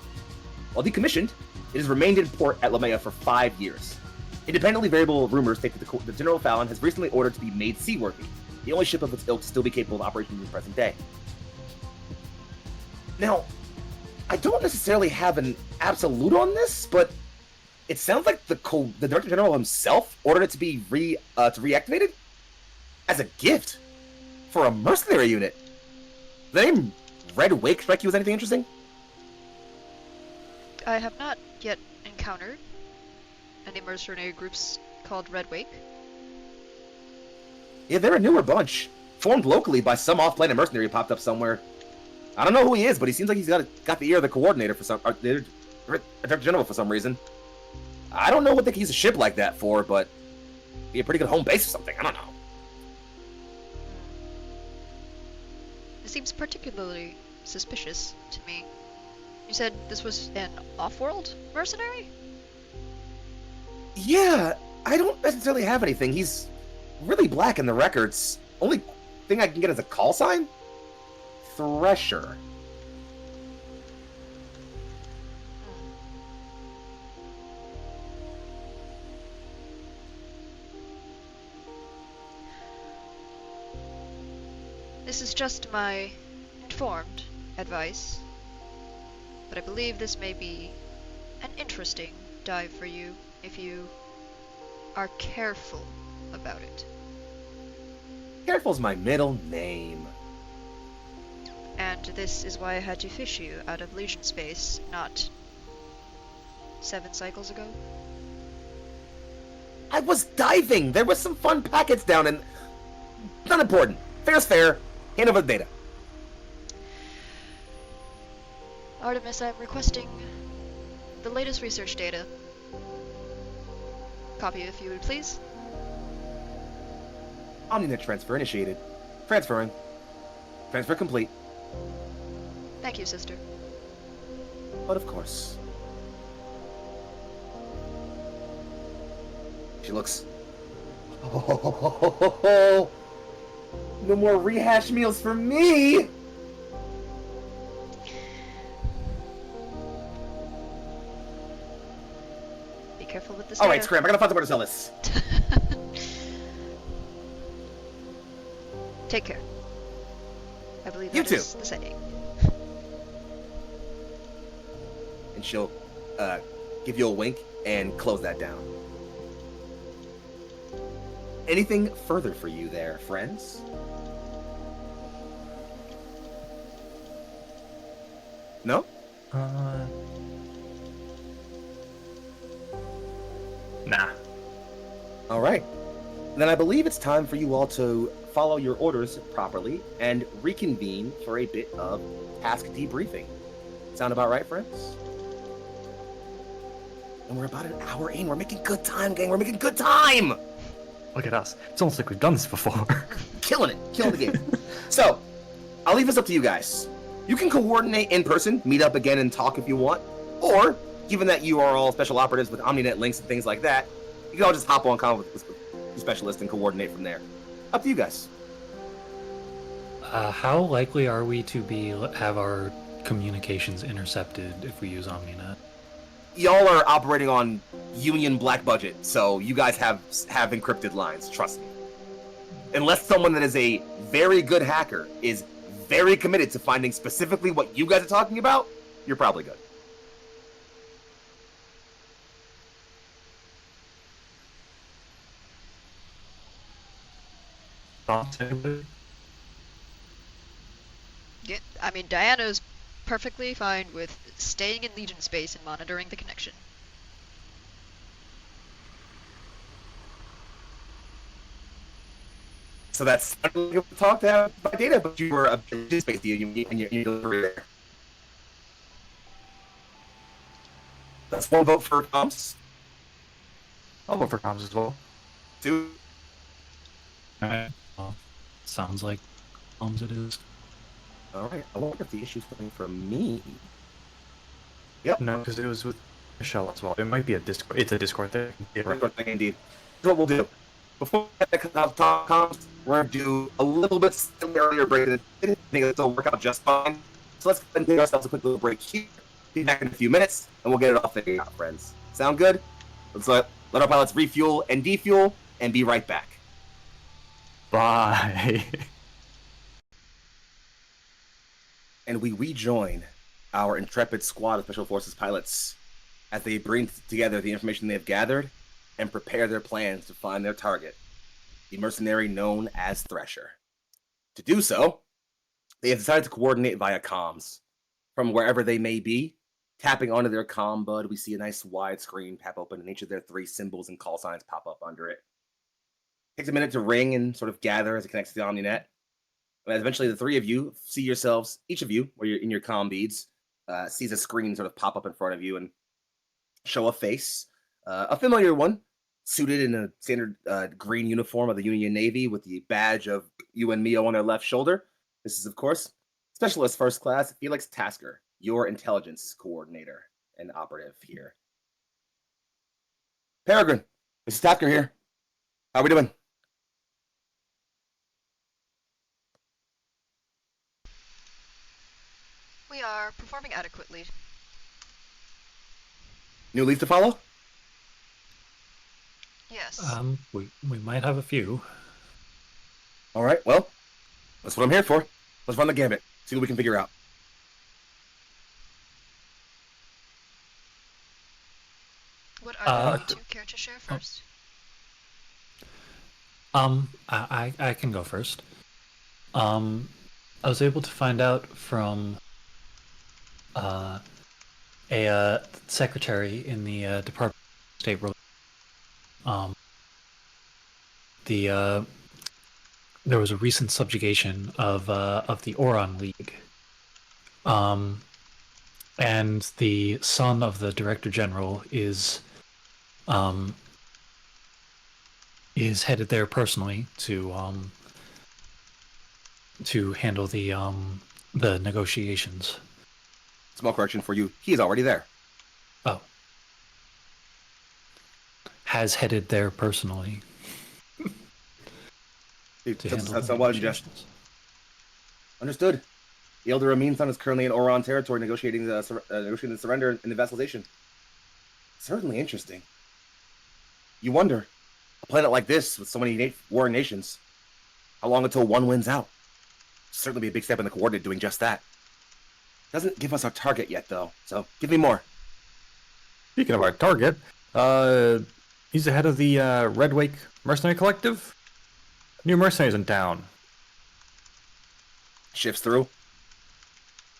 While decommissioned, it has remained in port at Lamea for 5 years. Independently variable rumors state that the General Fallon has recently ordered to be made seaworthy, the only ship of its ilk to still be capable of operation in the present day. Now, I don't necessarily have an absolute on this, but it sounds like the Director General himself ordered it to be reactivated as a gift for a mercenary unit. The name Red Wake strike you as anything interesting? I have not yet encountered any mercenary groups called Red Wake. Yeah, they're a newer bunch, formed locally by some off-planet mercenary who popped up somewhere. I don't know who he is, but he seems like he's got the ear of the coordinator for some, the Director General for some reason. I don't know what they can use a ship like that for, but it'd be a pretty good home base or something. I don't know. It seems particularly suspicious to me. You said this was an off-world mercenary? Yeah, I don't necessarily have anything. He's really black in the records. Only thing I can get is a call sign? Thresher. This is just my informed advice, but I believe this may be an interesting dive for you if you are careful about it. Careful's my middle name. And this is why I had to fish you out of Legion space, not 7 cycles ago. I was diving! There was some fun packets down and... Not important. Fair's fair. Hand over the data. Artemis, I'm requesting the latest research data. Copy if you would please. Omninet transfer initiated. Transferring. Transfer complete. Thank you, sister. But of course. She looks... Oh, no more rehash meals for me! Be careful with this. Alright, scram, I gotta find somewhere to sell this. Take care. I believe You that too. is the saying. And she'll give you a wink and close that down. Anything further for you there, friends? No? Nah. Alright. Then I believe it's time for you all to follow your orders properly and reconvene for a bit of task debriefing. Sound about right, friends? And we're about an hour in. We're making good time, gang. We're making good time! Look at us. It's almost like we've done this before. Killing the game. So, I'll leave this up to you guys. You can coordinate in person, meet up again and talk if you want, or, given that you are all special operatives with OmniNet links and things like that, you can all just hop on call with the specialist and coordinate from there. Up to you guys. How likely are we to have our communications intercepted if we use OmniNet? Y'all are operating on Union black budget, so you guys have encrypted lines, trust me. Unless someone that is a very good hacker is very committed to finding specifically what you guys are talking about, you're probably good. Thoughts, anybody? Yeah, I mean, Diana's perfectly fine with staying in Legion space and monitoring the connection. So that's talked about by data, but you were a space and you delivery there. That's one vote for comms. I'll vote for comms as well. 2. Alright. Well, sounds like comms it is. All right. I wonder if the issue's coming from me. No, because it was with Michelle as well. It might be a Discord. It's a Discord thing. Yeah, right. Right. Indeed. Here's what we'll do. Before I talk comms, we're going to do a little bit earlier break. I think it'll work out just fine. So let's go ahead and take ourselves a quick little break here. Be back in a few minutes, and we'll get it all figured out, friends. Sound good? Let's let our pilots refuel and defuel, and be right back. Bye. And we rejoin our intrepid squad of Special Forces pilots as they bring together the information they have gathered and prepare their plans to find their target, the mercenary known as Thresher. To do so, they have decided to coordinate via comms. From wherever they may be, tapping onto their comm bud, we see a nice wide screen pop open and each of their 3 symbols and call signs pop up under it. Takes a minute to ring and sort of gather as it connects to the OmniNet. And eventually the 3 of you see yourselves, each of you, where you're in your comm beads, sees a screen sort of pop up in front of you and show a face. A familiar one, suited in a standard green uniform of the Union Navy with the badge of UNMIO on their left shoulder. This is, of course, Specialist First Class Felix Tasker, your intelligence coordinator and operative here. Peregrine, this is Tasker here. How are we doing? We are performing adequately. New leaf to follow? Yes. We might have a few. All right, well, that's what I'm here for. Let's run the gambit, see what we can figure out. What are the 2 care to share first? I can go first. I was able to find out from a secretary in the Department of State Relations. There was a recent subjugation of the Oron League, and the son of the Director General is headed there personally to handle the negotiations. Small correction for you. He is already there. Oh. Has headed there personally. That's what just understood. The Elder Amin's son is currently in Oron territory negotiating the surrender and the vassalization. Certainly interesting. You wonder, a planet like this with so many warring nations, how long until one wins out? Certainly be a big step in the coordinate doing just that. Doesn't give us our target yet, though, so give me more. Speaking of our target, he's the head of the Red Wake Mercenary Collective. New mercenaries in town. Shifts through.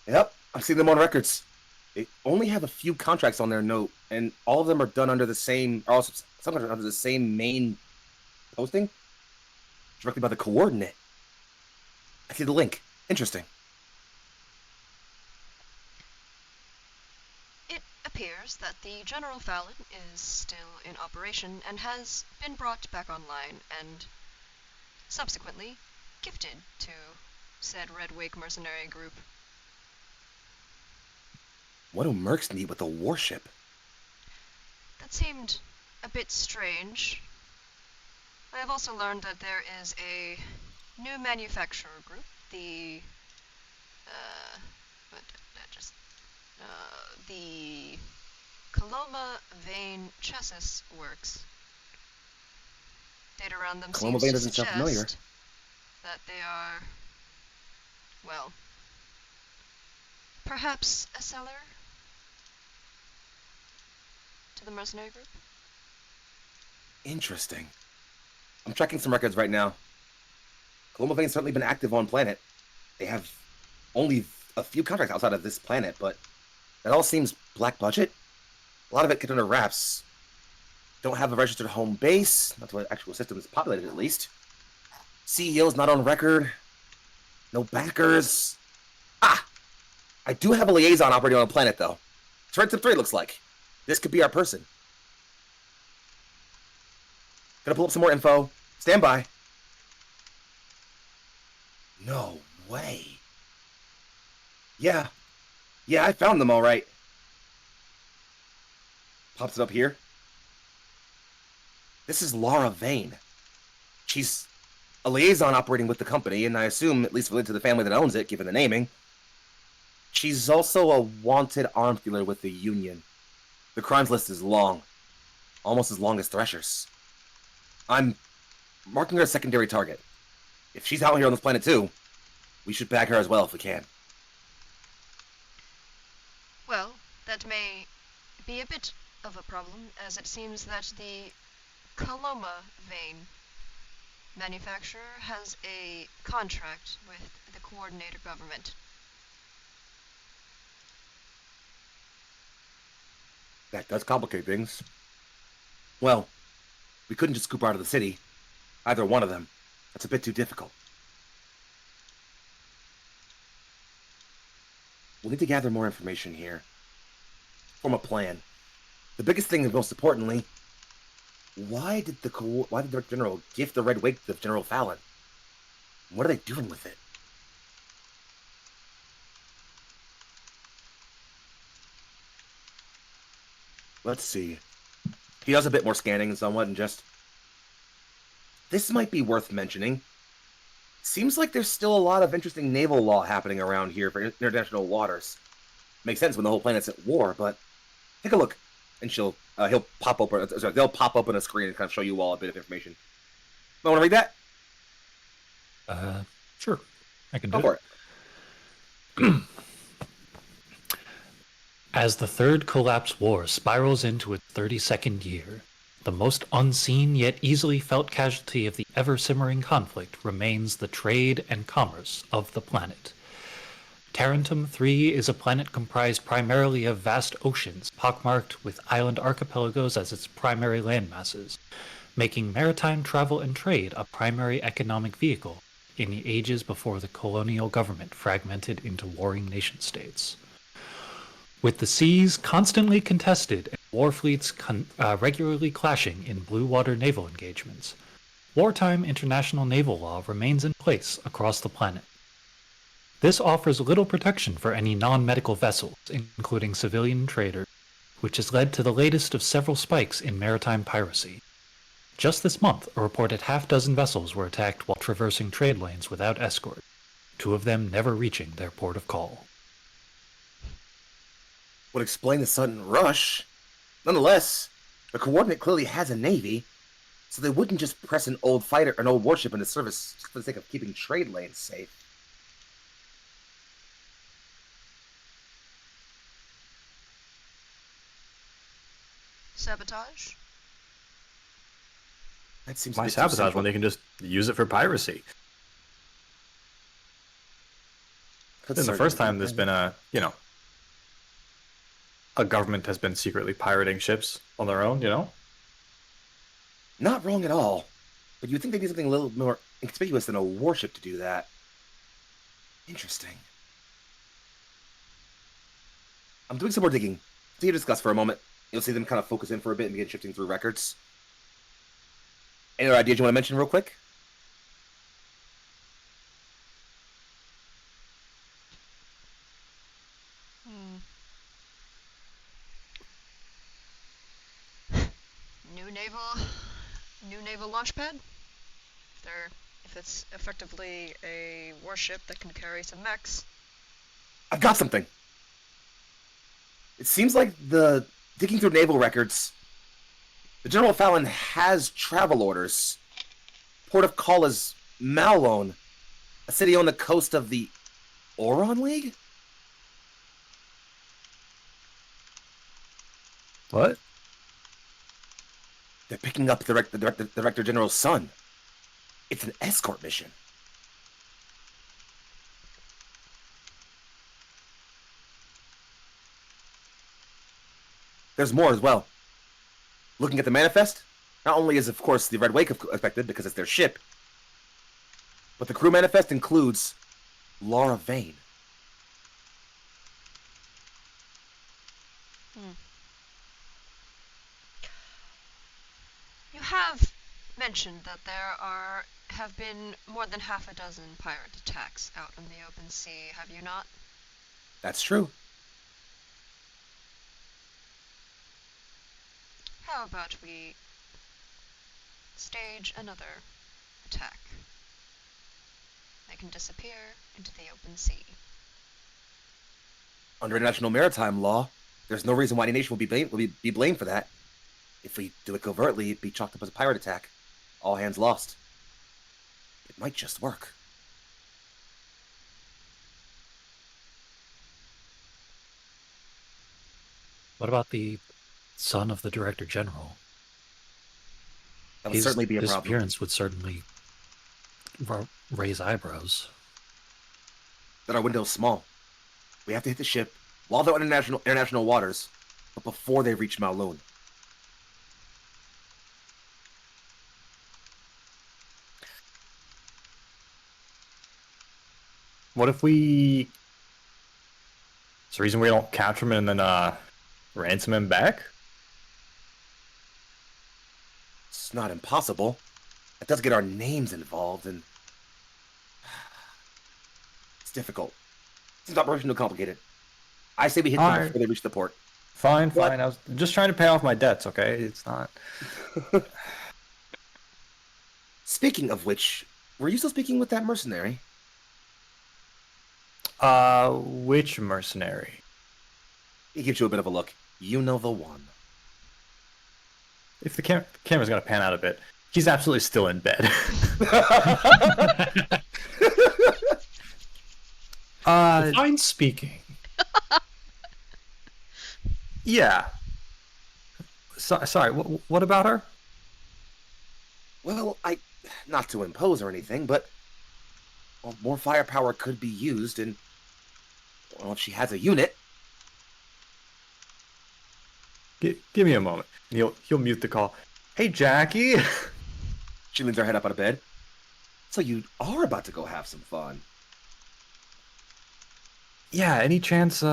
Yep, I've seen them on records. They only have a few contracts on their note, and all of them are done under the same, or also sometimes under the same main posting, directly by the coordinate. I see the link. Interesting. It appears that the General Fallon is still in operation and has been brought back online and subsequently gifted to said Red Wake mercenary group. What do mercs need with a warship? That seemed a bit strange. I have also learned that there is a new manufacturer group, the the Coloma Vein Chassis Works. Data around them Coloma seems Vein to doesn't sound familiar. suggest that they are, well, perhaps a seller to the mercenary group. Interesting. I'm checking some records right now. Coloma Vein's certainly been active on planet. They have only a few contracts outside of this planet, but that all seems black budget. A lot of it kept under wraps. Don't have a registered home base. Not the actual system is populated, at least. CEO's not on record. No backers. Ah! I do have a liaison operating on a planet, though. Tarentum 3 looks like. This could be our person. Gonna pull up some more info. Stand by. No way. Yeah, I found them all right. Pops it up here. This is Laura Vane. She's a liaison operating with the company, and I assume at least related to the family that owns it, given the naming. She's also a wanted arms dealer with the Union. The crimes list is long. Almost as long as Thresher's. I'm marking her a secondary target. If she's out here on this planet too, we should bag her as well if we can. Well, that may be a bit of a problem, as it seems that the Coloma Vein manufacturer has a contract with the coordinator government. That does complicate things. Well, we couldn't just scoop her out of the city. Either one of them. That's a bit too difficult. We'll need to gather more information here. Form a plan. The biggest thing, and most importantly, why did the General gift the Red Wake to General Fallon? What are they doing with it? Let's see. He does a bit more scanning and somewhat, and just... This might be worth mentioning. Seems like there's still a lot of interesting naval law happening around here for international waters. Makes sense when the whole planet's at war, but take a look. And they'll pop open a screen and kind of show you all a bit of information. Want to read that? Sure. I can Go do for it. it. As the Third Collapse War spirals into its 32nd year, the most unseen yet easily felt casualty of the ever-simmering conflict remains the trade and commerce of the planet. Tarentum 3 is a planet comprised primarily of vast oceans, pockmarked with island archipelagos as its primary landmasses, making maritime travel and trade a primary economic vehicle in the ages before the colonial government fragmented into warring nation-states. With the seas constantly contested and war fleets regularly clashing in blue water naval engagements, wartime international naval law remains in place across the planet. This offers little protection for any non-medical vessels, including civilian traders, which has led to the latest of several spikes in maritime piracy. Just this month, a reported half-dozen vessels were attacked while traversing trade lanes without escort, 2 of them never reaching their port of call. Would explain the sudden rush. Nonetheless, the coordinate clearly has a navy, so they wouldn't just press an old warship into service just for the sake of keeping trade lanes safe. Sabotage? That seems Why a bit too sabotage simple. when they can just use it for piracy? Could This is the certainly first time be. there's been a government has been secretly pirating ships on their own, Not wrong at all. But you'd think they'd need something a little more inconspicuous than a warship to do that. Interesting. I'm doing some more digging. So you discuss for a moment. You'll see them kind of focus in for a bit and begin shifting through records. Any other ideas you want to mention real quick? Hmm. New naval launch pad. If it's effectively a warship that can carry some mechs. I've got something. It seems like digging through naval records, the General Fallon has travel orders. Port of call is Malone, a city on the coast of the Oron League? What? They're picking up the Director General's son. It's an escort mission. There's more as well. Looking at the manifest, not only is, of course, the Red Wake affected because it's their ship, but the crew manifest includes Laura Vane. You have mentioned that have been more than half a dozen pirate attacks out on the open sea, have you not? That's true. How about we stage another attack? They can disappear into the open sea. Under international maritime law, there's no reason why any nation would be blamed for that. If we do it covertly, it'd be chalked up as a pirate attack. All hands lost. It might just work. What about the son of the Director General? That would His certainly be a problem. disappearance would certainly raise eyebrows. That our window's small. We have to hit the ship while they're on international waters, but before they reach Malone. What if we... Is the reason we don't capture him and then ransom him back? It's not impossible. It does get our names involved, and it's difficult. It's not too complicated. I say we hit them Alright. before they reach the port. Fine, What? fine. I was just trying to pay off my debts, okay? It's not... Speaking of which, were you still speaking with that mercenary? Which mercenary? He gives you a bit of a look. You know the one. If the camera's gonna pan out a bit, he's absolutely still in bed. Fine speaking. Yeah. Sorry, what about her? Well, not to impose or anything, but well, more firepower could be used, and well, if she has a unit, Give me a moment. He'll mute the call. Hey, Jackie. she leans her head up out of bed. So you are about to go have some fun. Yeah, any chance you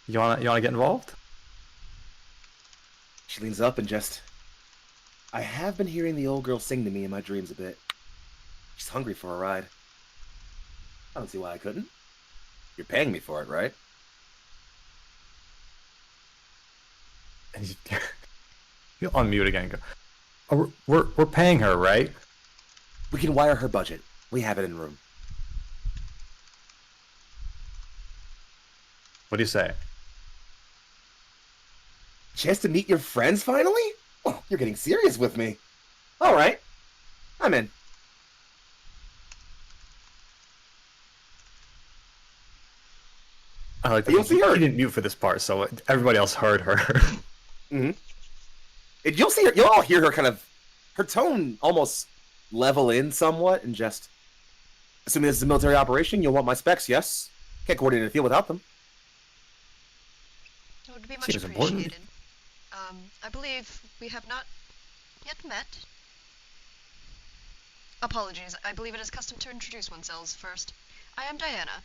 wanna get involved? She leans up and I have been hearing the old girl sing to me in my dreams a bit. She's hungry for a ride. I don't see why I couldn't. You're paying me for it, right? And he'll unmute again and go, oh, we're paying her, right? We can wire her budget. We have it in room. What do you say? Chance to meet your friends finally? Oh, you're getting serious with me. All right. I'm in. I like that. You'll see her. He didn't mute for this part, so everybody else heard her. Mm-hmm. You'll see her. You'll all hear her her tone almost level in somewhat, and assuming this is a military operation, you'll want my specs, yes? Can't coordinate a field without them. It would be much Seems important. appreciated. I believe we have not yet met. Apologies, I believe it is custom to introduce oneself first. I am Diana.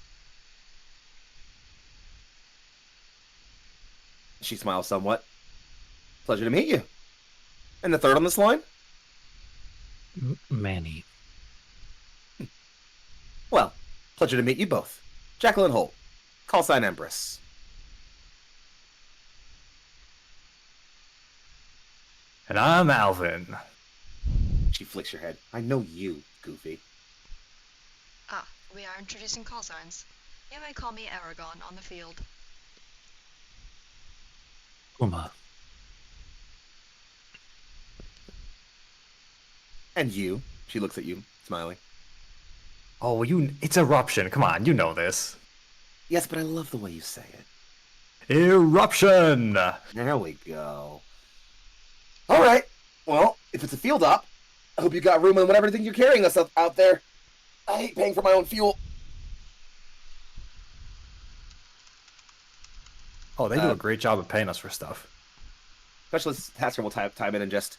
She smiles somewhat. Pleasure to meet you. And the third on this line? Manny. Well, pleasure to meet you both. Jacqueline Holt. Call sign Empress. And I'm Alvin. She flicks her head. I know you, Goofy. Ah, we are introducing call signs. You may call me Aragon on the field. Uma. And you. She looks at you, smiling. Oh, it's Eruption. Come on, you know this. Yes, but I love the way you say it. Eruption! There we go. All right. Well, if it's a field op, I hope you got room on whatever thing you're carrying us out there. I hate paying for my own fuel. Oh, they do a great job of paying us for stuff. Specialist Tasker will type in and just,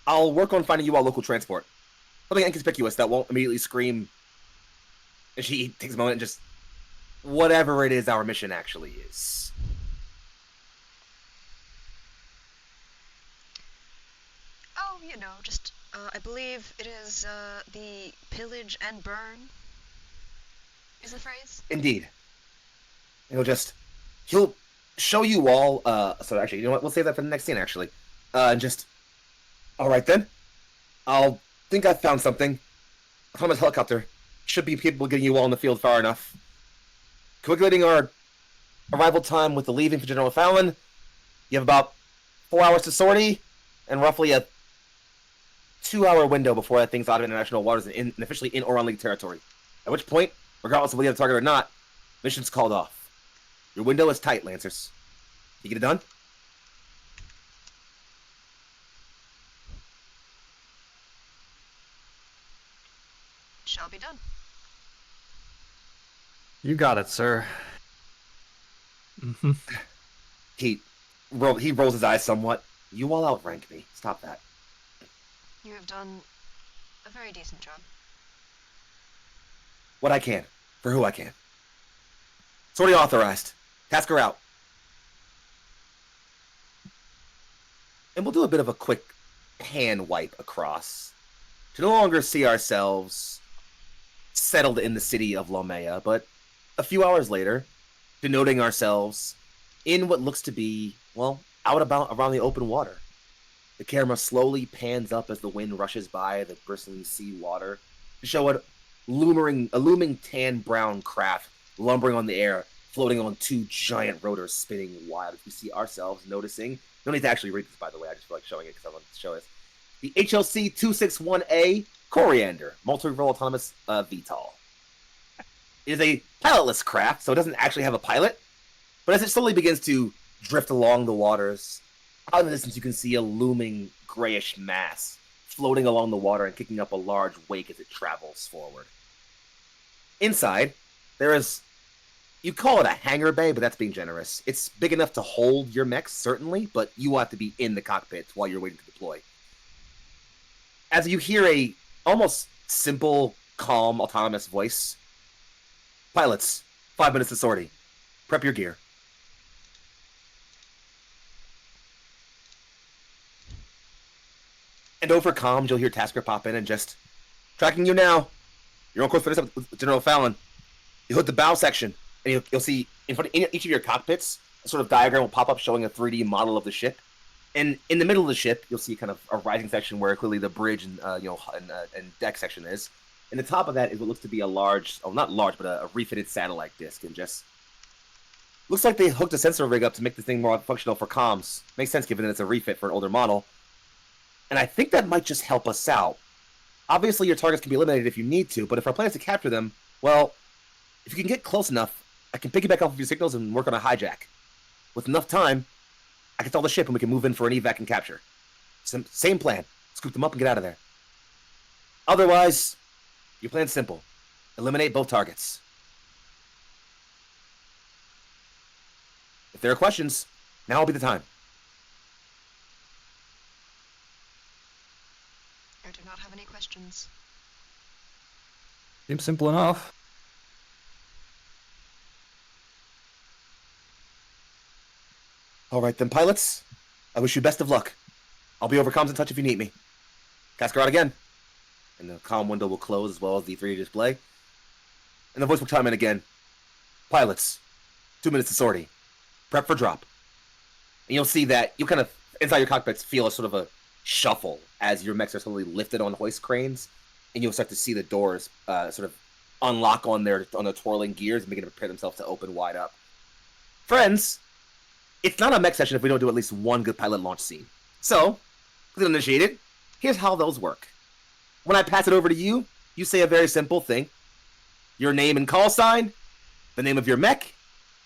I'll work on finding you all local transport. Something inconspicuous that won't immediately scream. And she takes a moment and just, whatever it is our mission actually is. Oh, just, I believe it is, the pillage and burn is the phrase? Indeed. He'll show you all, so actually, you know what, we'll save that for the next scene, actually. Alright then. Think I found something. Autonomous helicopter. Should be capable of getting you all in the field far enough. Calculating our arrival time with the leaving for General Fallon, you have about 4 hours to sortie, and roughly a 2-hour window before that thing's out of international waters and officially in or on League territory. At which point, regardless of whether you have a target or not, mission's called off. Your window is tight, Lancers. You get it done? Shall be done. You got it, sir. Mm-hmm. He rolls his eyes somewhat. You all outrank me. Stop that. You have done a very decent job. What I can. For who I can. Sortie authorized. Tasker out. And we'll do a bit of a quick hand wipe across to no longer see ourselves settled in the city of Lomea, but a few hours later, denoting ourselves in what looks to be, well, out about around the open water. The camera slowly pans up as the wind rushes by the bristling sea water to show a looming tan-brown craft lumbering on the air, floating on 2 giant rotors spinning wild. As we see ourselves noticing, no need to actually read this, by the way, I just feel like showing it because I want to show it. The HLC 261A Coriander, multi-role autonomous VTOL. It is a pilotless craft, so it doesn't actually have a pilot, but as it slowly begins to drift along the waters, out in the distance you can see a looming grayish mass floating along the water and kicking up a large wake as it travels forward. Inside, there is, you call it a hangar bay, but that's being generous. It's big enough to hold your mechs, certainly, but you want to be in the cockpit while you're waiting to deploy. As you hear a almost simple, calm, autonomous voice, pilots, 5 minutes to sortie. Prep your gear. And over comms, you'll hear Tasker pop in and just, tracking you now. You're on course for this up with General Fallon. You hit the bow section, and you'll see in front of each of your cockpits, a sort of diagram will pop up showing a 3D model of the ship. And in the middle of the ship, you'll see kind of a rising section where clearly the bridge and deck section is. And the top of that is what looks to be a large, oh, not large, but a refitted satellite disk, and just looks like they hooked a sensor rig up to make the thing more functional for comms. Makes sense given that it's a refit for an older model. And I think that might just help us out. Obviously, your targets can be eliminated if you need to, but if our plan is to capture them, well, if you can get close enough, I can piggyback off of your signals and work on a hijack. With enough time, I can stall the ship and we can move in for an evac and capture. Same plan. Scoop them up and get out of there. Otherwise, your plan's simple. Eliminate both targets. If there are questions, now will be the time. I do not have any questions. Seems simple enough. All right then, pilots. I wish you best of luck. I'll be over comms in touch if you need me. Cascade Line again. And the comm window will close as well as the 3D display. And the voice will chime in again. Pilots, 2 minutes to sortie. Prep for drop. And you'll see that you kind of, inside your cockpits, feel a sort of a shuffle as your mechs are slowly lifted on hoist cranes. And you'll start to see the doors sort of unlock on their twirling gears and begin to prepare themselves to open wide up. Friends, it's not a mech session if we don't do at least one good pilot launch scene. So, to initiate it, here's how those work. When I pass it over to you, you say a very simple thing. Your name and call sign, the name of your mech,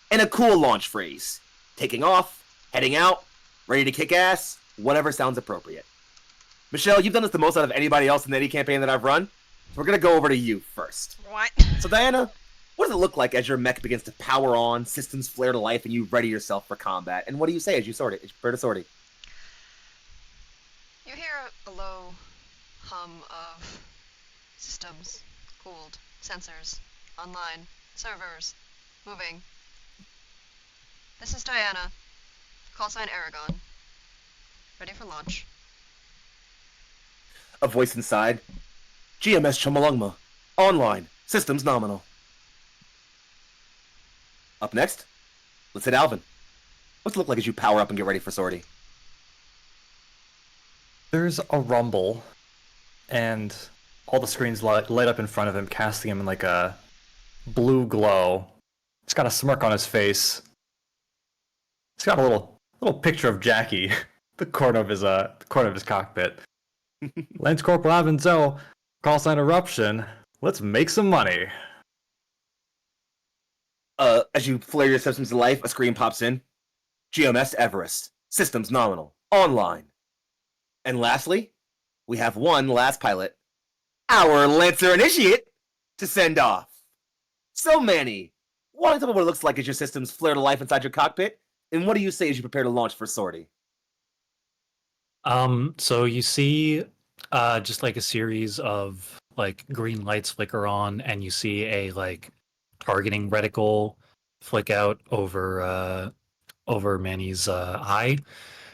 and a cool launch phrase. Taking off, heading out, ready to kick ass, whatever sounds appropriate. Michelle, you've done this the most out of anybody else in any campaign that I've run. So we're going to go over to you first. What? So Diana, what does it look like as your mech begins to power on, systems flare to life, and you ready yourself for combat? And what do you say as you sort it? As you prepare to sortie? You hear a low hum of systems, cooled, sensors, online, servers, moving. This is Diana. Call sign Aragon. Ready for launch. A voice inside. GMS Chumalungma. Online. Systems nominal. Up next, let's hit Alvin. What's it look like as you power up and get ready for sortie? There's a rumble, and all the screens light up in front of him, casting him in like a blue glow. He's got a smirk on his face. He's got a little picture of Jackie, the corner of his cockpit. Lance Corporal Avenzo, call sign eruption. Let's make some money. As you flare your systems to life, a screen pops in. GMS Everest. Systems nominal. Online. And lastly, we have one last pilot, our Lancer Initiate, to send off. So Manny, why don't you tell me what it looks like as your systems flare to life inside your cockpit? And what do you say as you prepare to launch for sortie? So you see just like a series of like green lights flicker on, and you see a like targeting reticle flick out over Manny's eye.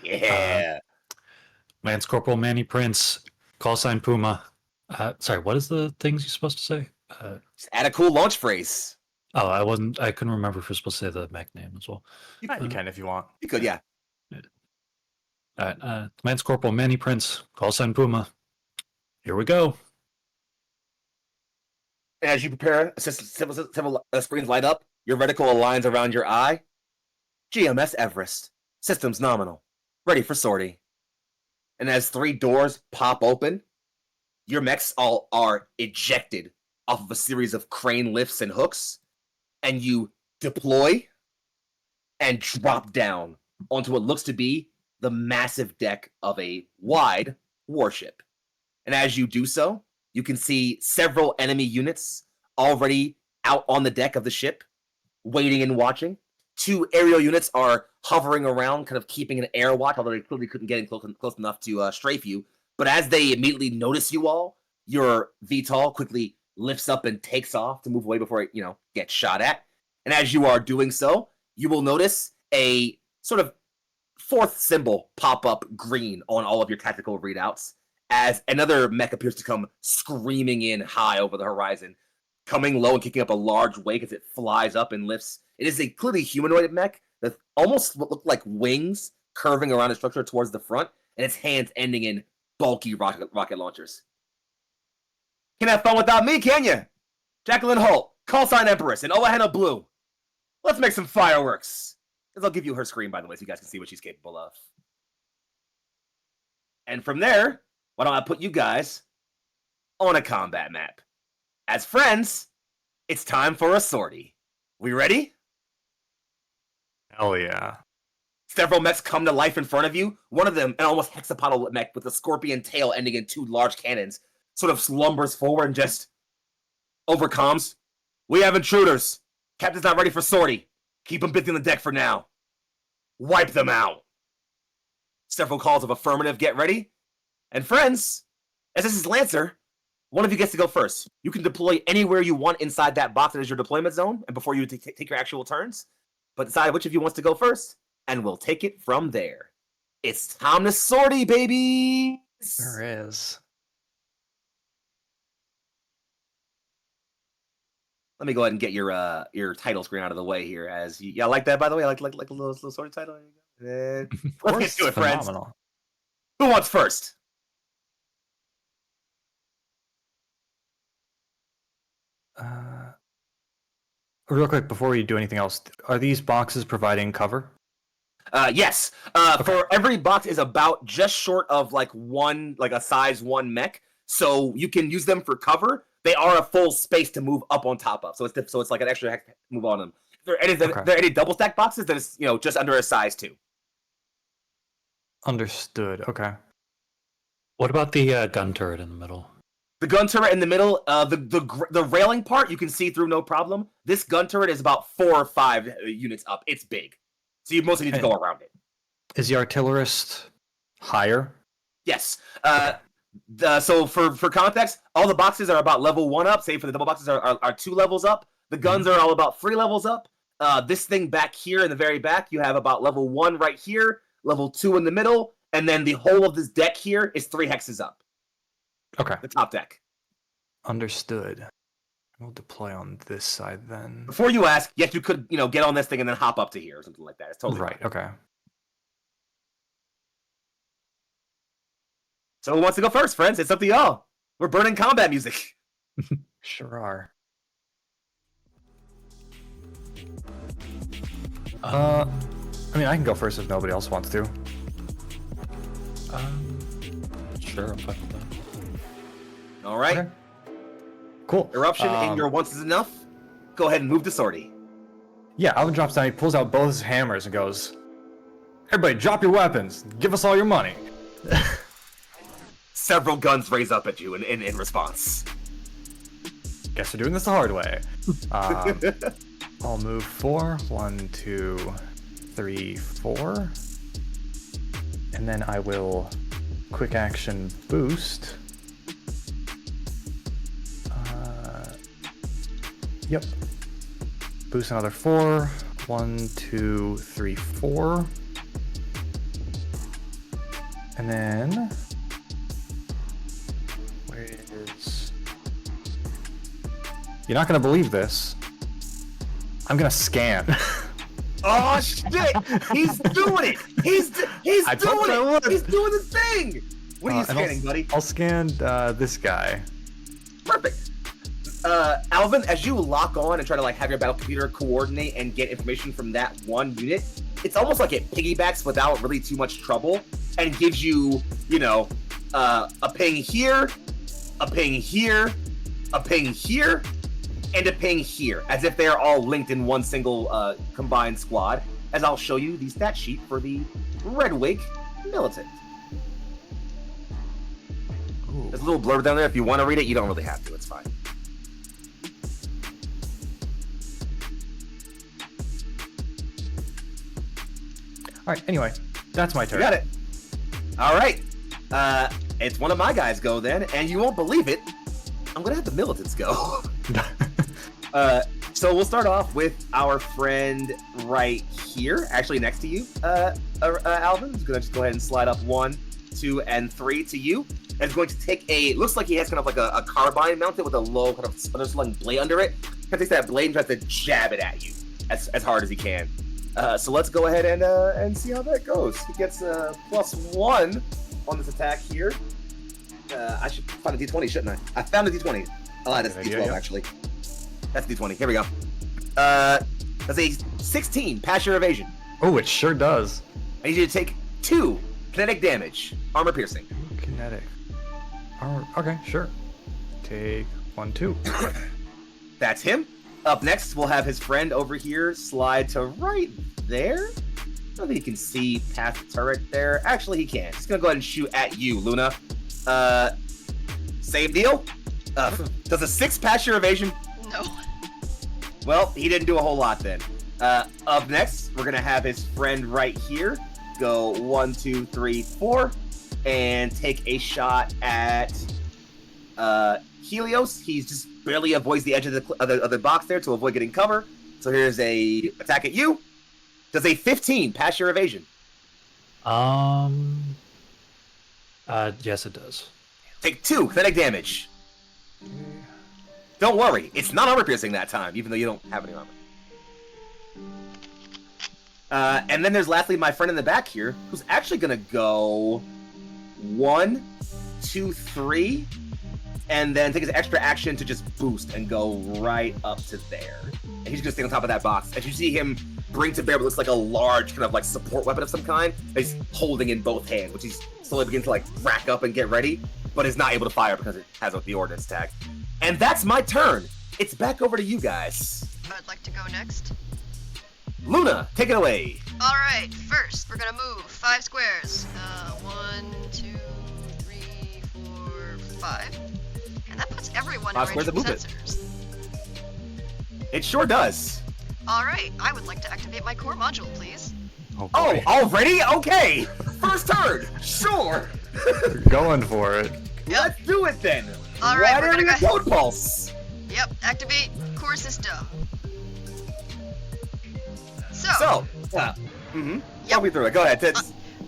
Yeah. Lance Corporal Manny Prince, call sign Puma. Sorry, what is the things you're supposed to say? Just add a cool launch phrase. Oh, I couldn't remember if you're supposed to say the mech name as well. You can if you want. You could, yeah. Alright, Lance Corporal Manny Prince, call sign Puma. Here we go. As you prepare, several screens light up, your reticle aligns around your eye. GMS Everest. Systems nominal. Ready for sortie. And as 3 doors pop open, your mechs all are ejected off of a series of crane lifts and hooks, and you deploy and drop down onto what looks to be the massive deck of a wide warship. And as you do so, you can see several enemy units already out on the deck of the ship, waiting and watching. 2 aerial units are hovering around, kind of keeping an air watch, although they clearly couldn't get in close enough to strafe you. But as they immediately notice you all, your VTOL quickly lifts up and takes off to move away before it, gets shot at. And as you are doing so, you will notice a sort of 4th symbol pop up green on all of your tactical readouts as another mech appears to come screaming in high over the horizon, coming low and kicking up a large wake as it flies up and lifts. It is a clearly humanoid mech that almost what look like wings curving around its structure towards the front, and its hands ending in bulky rocket launchers. Can't have fun without me, can you? Jacqueline Holt, call sign Empress, and Oahana Blue. Let's make some fireworks. Because I'll give you her screen, by the way, so you guys can see what she's capable of. And from there, why don't I put you guys on a combat map? As friends, it's time for a sortie. We ready? Hell yeah. Several mechs come to life in front of you. One of them, an almost hexapodal mech with a scorpion tail ending in 2 large cannons, sort of slumbers forward and just overcomes. We have intruders. Captain's not ready for sortie. Keep them busy on the deck for now. Wipe them out. Several calls of affirmative, get ready. And friends, as this is Lancer, one of you gets to go first. You can deploy anywhere you want inside that box that is your deployment zone, and before you take your actual turns. But decide which of you wants to go first. and we'll take it from there. It's time to sortie, baby. There is. Let me go ahead and get your title screen out of the way here. As you, yeah, I like that, by the way. I like a little sortie title. Let's get to it, friends. Phenomenal. Who wants first? Real quick, before we do anything else, are these boxes providing cover? Yes. For every box is about just short of like a size 1 mech, so you can use them for cover. They are a full space to move up on top of, so it's like an extra hex to move on them. If there are any double stack boxes, then it's just under a size 2. Understood. Okay. What about the gun turret in the middle? The gun turret in the middle, the railing part you can see through no problem. This gun turret is about 4 or 5 units up. It's big, so you mostly need to go around it. Is the artillerist higher? Yes. So for context, all the boxes are about level 1 up. Save for the double boxes are 2 levels up. The guns are all about 3 levels up. This thing back here in the very back, you have about level 1 right here, level 2 in the middle, and then the whole of this deck here is 3 hexes up. Okay. The top deck. Understood. We'll deploy on this side then. Before you ask, yes, you could get on this thing and then hop up to here or something like that. It's totally right. fine. Okay. So who wants to go first, friends? It's up to y'all. We're burning combat music. Sure are. I mean, I can go first if nobody else wants to. Sure, I'm fine with that. All right. Okay. Cool. Eruption in your once is enough. Go ahead and move to sortie. Yeah, Alvin drops down, he pulls out both his hammers and goes, "Everybody, drop your weapons. Give us all your money." Several guns raise up at you in response. Guess we're doing this the hard way. I'll move 4. 1, 2, 3, 4. And then I will quick action boost. Yep. Boost another 4. 1, 2, 3, 4. And then where is... You're not gonna believe this. I'm gonna scan. Oh shit! He's doing it! He's doing it! He's doing the thing! What are you scanning, buddy? I'll scan this guy. Perfect. Alvin, as you lock on and try to have your battle computer coordinate and get information from that one unit, it's almost like it piggybacks without really too much trouble and gives you, a ping here, a ping here, a ping here, and a ping here, as if they are all linked in one single combined squad, as I'll show you the stat sheet for the Redwig Militant. Ooh. There's a little blurb down there. If you want to read it, you don't really have to. It's fine. Alright, anyway, that's my turn. You got it. All right. It's one of my guys go then, and you won't believe it. I'm going to have the Militants go. So we'll start off with our friend right here, actually next to you, Alvin. He's going to just go ahead and slide up 1, 2, and 3 to you. And it's going to take looks like he has kind of like a carbine mounted with a low kind of slung blade under it. Kind of takes that blade and tries to jab it at you as hard as he can. So let's go ahead and see how that goes. He gets +1 on this attack here. I should find a d20, shouldn't I? I found a d20. Oh, that's a d12 actually. That's a d20. Here we go. That's a 16. Pass your evasion. Oh, it sure does. I need you to take 2 kinetic damage, armor piercing. Kinetic. Okay, sure. Take 1, 2. That's him. Up next, we'll have his friend over here slide to right there. I don't think he can see past the turret there. Actually, he can. He's gonna go ahead and shoot at you, Luna. Same deal. Does a 6 pass your evasion? No. Well, he didn't do a whole lot then. Up next, we're gonna have his friend right here go 1, 2, 3, 4, and take a shot at Helios. He's just barely avoids the edge of the box there to avoid getting cover. So here's a attack at you. Does a 15 pass your evasion? Yes, it does. Take 2 kinetic damage. Don't worry, it's not armor piercing that time, even though you don't have any armor. And then there's lastly my friend in the back here, who's actually gonna go 1, 2, 3, and then take his extra action to just boost and go right up to there. And he's gonna stay on top of that box. As you see him bring to bear what looks like a large kind of like support weapon of some kind that he's holding in both hands, which he's slowly beginning to like rack up and get ready, but is not able to fire because it has the ordnance tag. And that's my turn. It's back over to you guys. I'd like to go next. Luna, take it away. Alright, first, we're gonna move 5 squares. 1, 2, 3, 4, 5. And that puts everyone in 5 range squares of of movement. sensors. It sure does. Alright, I would like to activate my core module, please. Oh, Oh, boy. already? Okay. First turn. Sure. You're going for it. Let's do it then. All right, Wide we're gonna area go- code pulse. Yep, activate core system. So, walk me through it. Go ahead.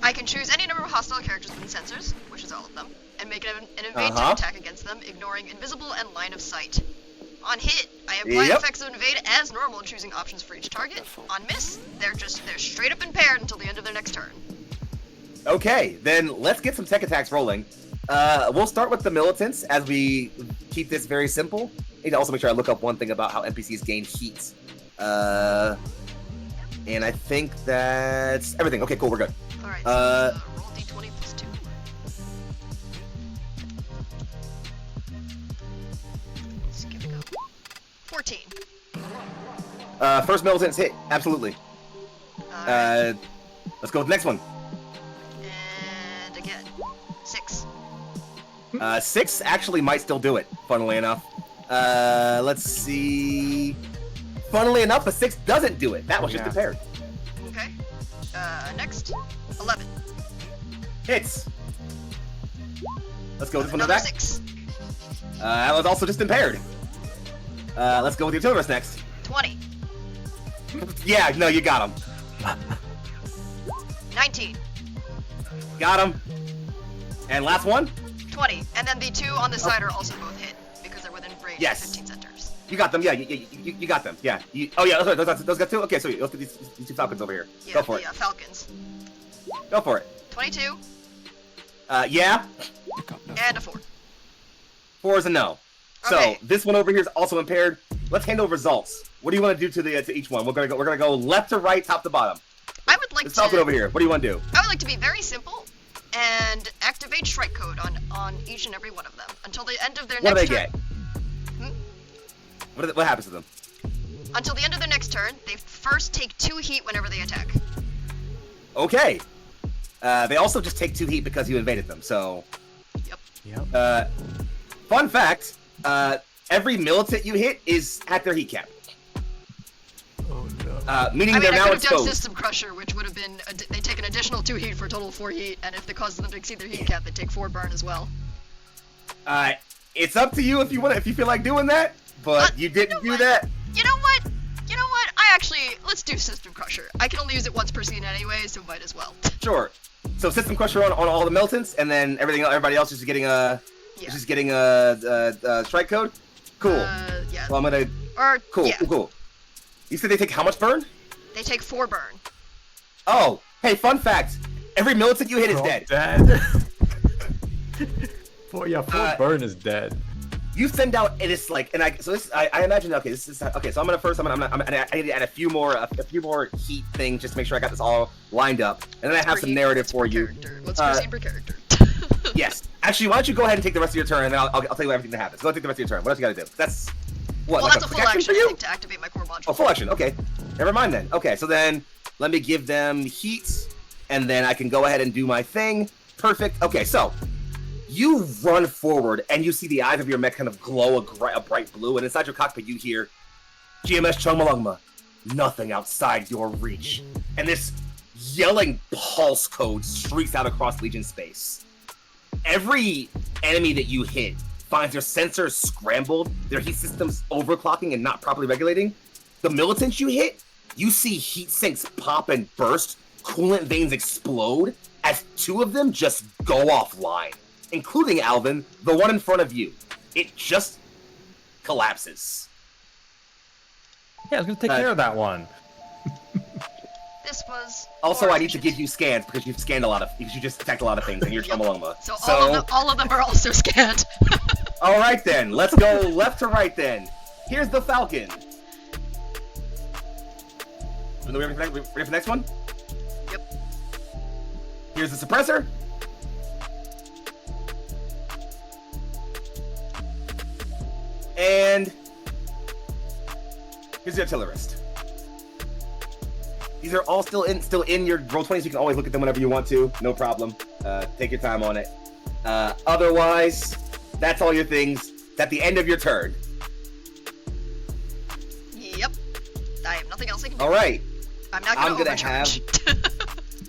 I can choose any number of hostile characters within sensors, which is all of them, and make an invade Uh-huh. attack against them, ignoring invisible and line of sight. On hit, I apply Yep. effects of invade as normal, choosing options for each target. On miss, they're straight up impaired until the end of their next turn. Okay, then let's get some tech attacks rolling. We'll start with the militants as we keep this very simple. I need to also make sure I look up one thing about how NPCs gain heat. And I think that's everything. Okay, cool, we're good. Alright, Uh, so roll d20 plus 2. Let's give it a go. 14. First militants hit, absolutely. Alright, Let's go with the next one. and again. 6. 6 actually might still do it, funnily enough. Let's see. Funnily enough, a 6 doesn't do it. That was just impaired. Okay. Next. 11. Hits. Let's go with this one in the Another back. 6. That was also just impaired. Let's go with the artillerist next. 20. Yeah, no, you got him. 19. Got him. And last one? 20. And then the 2 on the side are also both hit, because they're within range Yes. of 15 centers. You got them. Yeah, you got them. Yeah. Oh, yeah, those got 2? Okay, so let's get these 2 falcons over here. Yeah, Go for the it. Falcons. Go for it. 22. Yeah. And a 4. 4 is a no. So Okay. this one over here is also impaired. Let's handle results. What do you want to do to each one? We're gonna go left to right, top to bottom. I would like This to. falcon over here. What do you want to do? I would like to be very simple and activate strike code on each and every one of them until the end of their What do next they turn. get? What happens to them? Until the end of their next turn, they first take 2 heat whenever they attack. Okay. They also just take 2 heat because you invaded them. So, Yep. fun fact: every militant you hit is at their heat cap, Oh no. meaning I mean, they're I now could have done exposed. System Crusher, which would have been they take an additional 2 heat for a total of 4 heat, and if the cause of them to exceed their heat cap, they take 4 burn as well. It's up to you if you feel like doing that, but you didn't do that. You know what? Let's do System Crusher. I can only use it once per scene anyway, so might as well. Sure. So system crusher on all the militants, and then everybody else is getting a strike code. Cool. Yeah. Well, I'm gonna. Or Cool. yeah, Cool. You said they take how much burn? they take 4 burn. Oh, hey, fun fact: every militant you hit is Oh, dead. Dead. Boy, yeah, full burn is dead. You send out it is like, and I imagine okay, this is okay. So I'm gonna I need to add a few more heat things just to make sure I got this all lined up, and then I have some narrative for you. What's per scene per character? Yes. Actually, why don't you go ahead and take the rest of your turn, and then I'll tell you everything that happens. Go ahead and take the rest of your turn. What else you gotta do? That's what? Well, like that's a full protection action for I you? think, to activate my core module. Oh, full action. Okay. Never mind then. Okay, so then let me give them heat, and then I can go ahead and do my thing. Perfect. Okay, so you run forward, and you see the eyes of your mech kind of glow a bright blue, and inside your cockpit you hear, GMS Chungmalungma, nothing outside your reach. And this yelling pulse code streaks out across Legion space. Every enemy that you hit finds their sensors scrambled, their heat systems overclocking and not properly regulating. The militants you hit you see heat sinks pop and burst, coolant veins explode, as 2 of them just go offline, including Alvin, the one in front of you. It just collapses. Yeah, I was gonna take care of that one. This was. Also, more I need to efficient. give you scans because you've scanned because you just attacked a lot of things and you're Chomaloma. So all of them are also scanned. All right then, let's go left to right then. Here's the Falcon. Are we ready for the next one? Yep. Here's the suppressor. And here's the artillerist. These are all still in your roll 20s. You can always look at them whenever you want to. No problem. Take your time on it. Otherwise, that's all your things. It's at the end of your turn. Yep. I have nothing else I can do. All right. I'm not gonna gonna overcharge.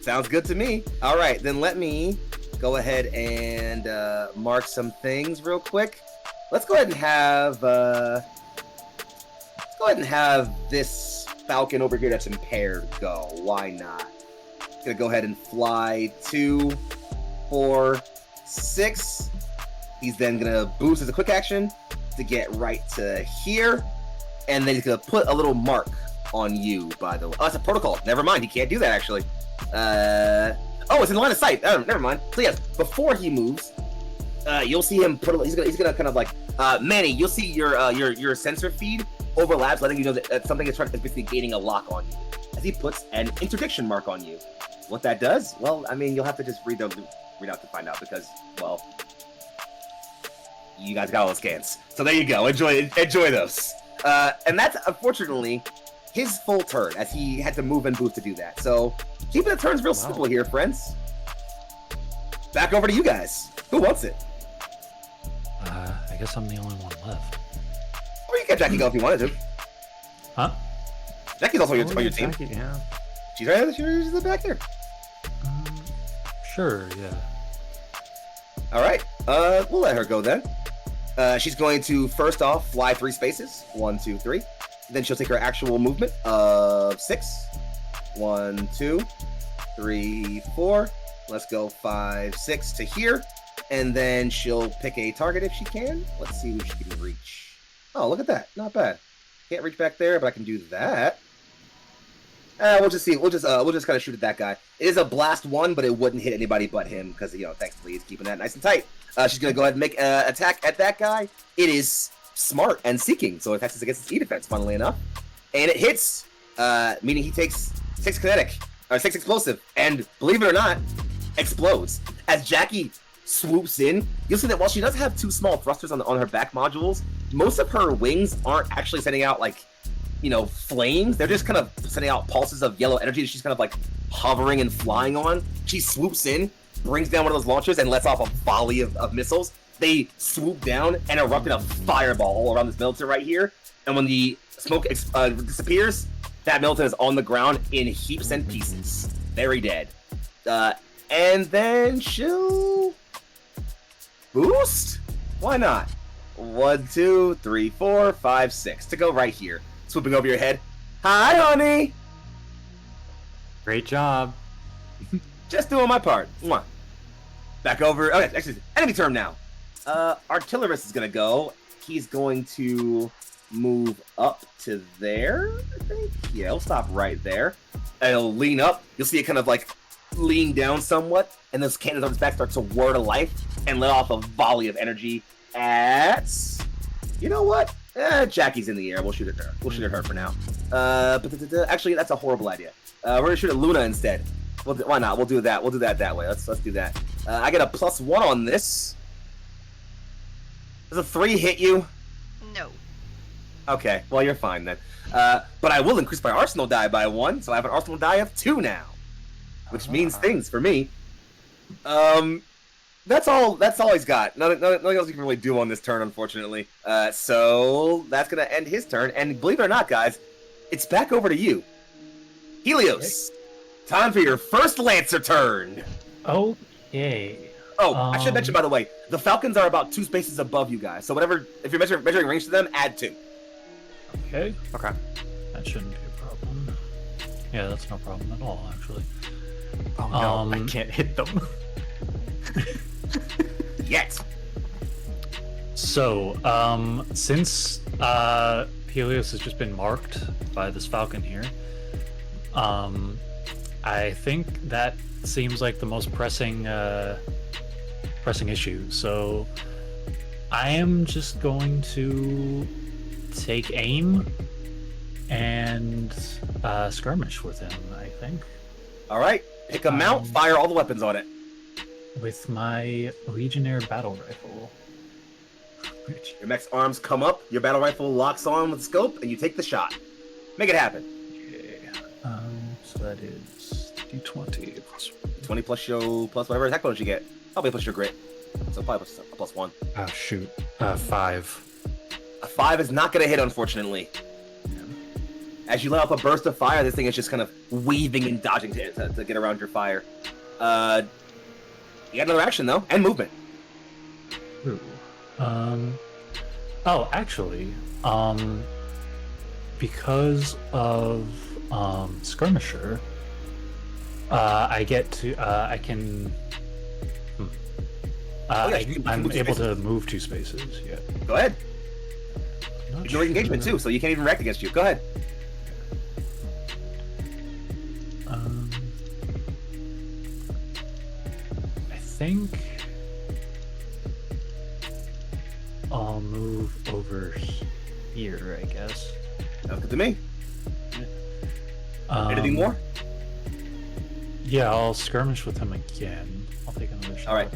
Sounds good to me. All right, then let me go ahead and mark some things real quick. Let's go ahead and have this Falcon over here that's impaired go. Why not? Gonna go ahead and fly 2, 4, 6. He's then gonna boost as a quick action to get right to here, and then he's gonna put a little mark on you. By the way, oh, that's a protocol. Never mind. He can't do that actually. Oh, it's in the line of sight. Oh, never mind. So yes, before he moves, you'll see him put. He's gonna kind of like Manny. You'll see your sensor feed overlaps, letting you know that something is basically gaining a lock on you. As he puts an interdiction mark on you. What that does? Well, I mean, you'll have to just read out to find out because, well, you guys got all the scans. So there you go. Enjoy those. And that's unfortunately his full turn, as he had to move and boost to do that. So keeping the turns real simple here, friends. Back over to you guys. Who wants it? I guess I'm the only one left. Or you can Jackie go if you wanted to. Huh? Jackie's also on your team. Jackie, yeah. She's right there. She's back here. Sure, yeah. All right. We'll let her go then. She's going to first off fly 3 spaces. 1, 2, 3. Then she'll take her actual movement of 6. 1, 2, 3, 4. Let's go 5, 6 to here. And then she'll pick a target if she can. Let's see who she can reach. Oh, look at that. Not bad. Can't reach back there, but I can do that. We'll just see. We'll just kind of shoot at that guy. It is a blast 1, but it wouldn't hit anybody but him because, thankfully he's keeping that nice and tight. She's going to go ahead and make an attack at that guy. It is smart and seeking, so it attacks against his E defense, funnily enough. And it hits, meaning he takes 6 kinetic, or 6 explosive, and believe it or not, explodes. As Jackie swoops in, you'll see that while she does have 2 small thrusters on her back modules, most of her wings aren't actually sending out, flames. They're just kind of sending out pulses of yellow energy that she's kind of, hovering and flying on. She swoops in, brings down one of those launchers, and lets off a volley of missiles. They swoop down and erupt in a fireball all around this militant right here. And when the smoke disappears, that militant is on the ground in heaps and pieces. Very dead. And then she'll boost? Why not? 1, 2, 3, 4, 5, 6 to go right here. Swooping over your head. Hi, honey! Great job. Just doing my part. Mwah. Back over. Okay, actually, enemy turn now. Artillerist is gonna go. He's going to move up to there, I think. Yeah, he'll stop right there. And he'll lean up. You'll see it kind of lean down somewhat, and those cannons on his back start to whir to life and let off a volley of energy at. You know what? Jackie's in the air. We'll shoot at her. We'll shoot at her for now. Actually, that's a horrible idea. We're gonna shoot at Luna instead. Why not? We'll do that. We'll do that way. Let's do that. I get a +1 on this. Does a 3 hit you? No. Okay, well you're fine then. But I will increase my arsenal die by 1, so I have an arsenal die of 2 now, which means things for me. That's all he's got. Nothing else he can really do on this turn, unfortunately. So that's gonna end his turn. And believe it or not, guys, it's back over to you, Helios. Time for your first Lancer turn. Okay. Oh, I should mention, by the way, the Falcons are about 2 spaces above you guys. So if you're measuring range to them, add 2. Okay. Okay. That shouldn't be a problem. Yeah, that's no problem at all, actually. Oh no, I Um, can't hit them. Yet. So, since Helios has just been marked by this falcon here, I think that seems like the most pressing issue. So, I am just going to take aim and skirmish with him, I think, All right. Pick a mount. Fire all the weapons on it. with my Legionnaire battle rifle. Which, Your mech's arms come up. Your battle rifle locks on with the scope, and you take the shot. Make it happen. okay, so that is D20 plus 20 plus your plus whatever attack bonus you get. Probably plus your grit. So probably plus 1. oh shoot, 5. A 5 is not going to hit, unfortunately. As you let off a burst of fire, this thing is just kind of weaving and dodging to get around your fire. You got another action, though, and movement. Ooh. Oh, actually, because of skirmisher, I get to I can. yeah, you can I'm move 2 able spaces. to move 2 spaces. Yeah. Go ahead. Not Ignore engagement, sure. too, so you can't even react against you. Go ahead. I think I'll move over here, I guess. Sounds good to me. Anything more? Yeah, I'll skirmish with him again. I'll take another shot. All right.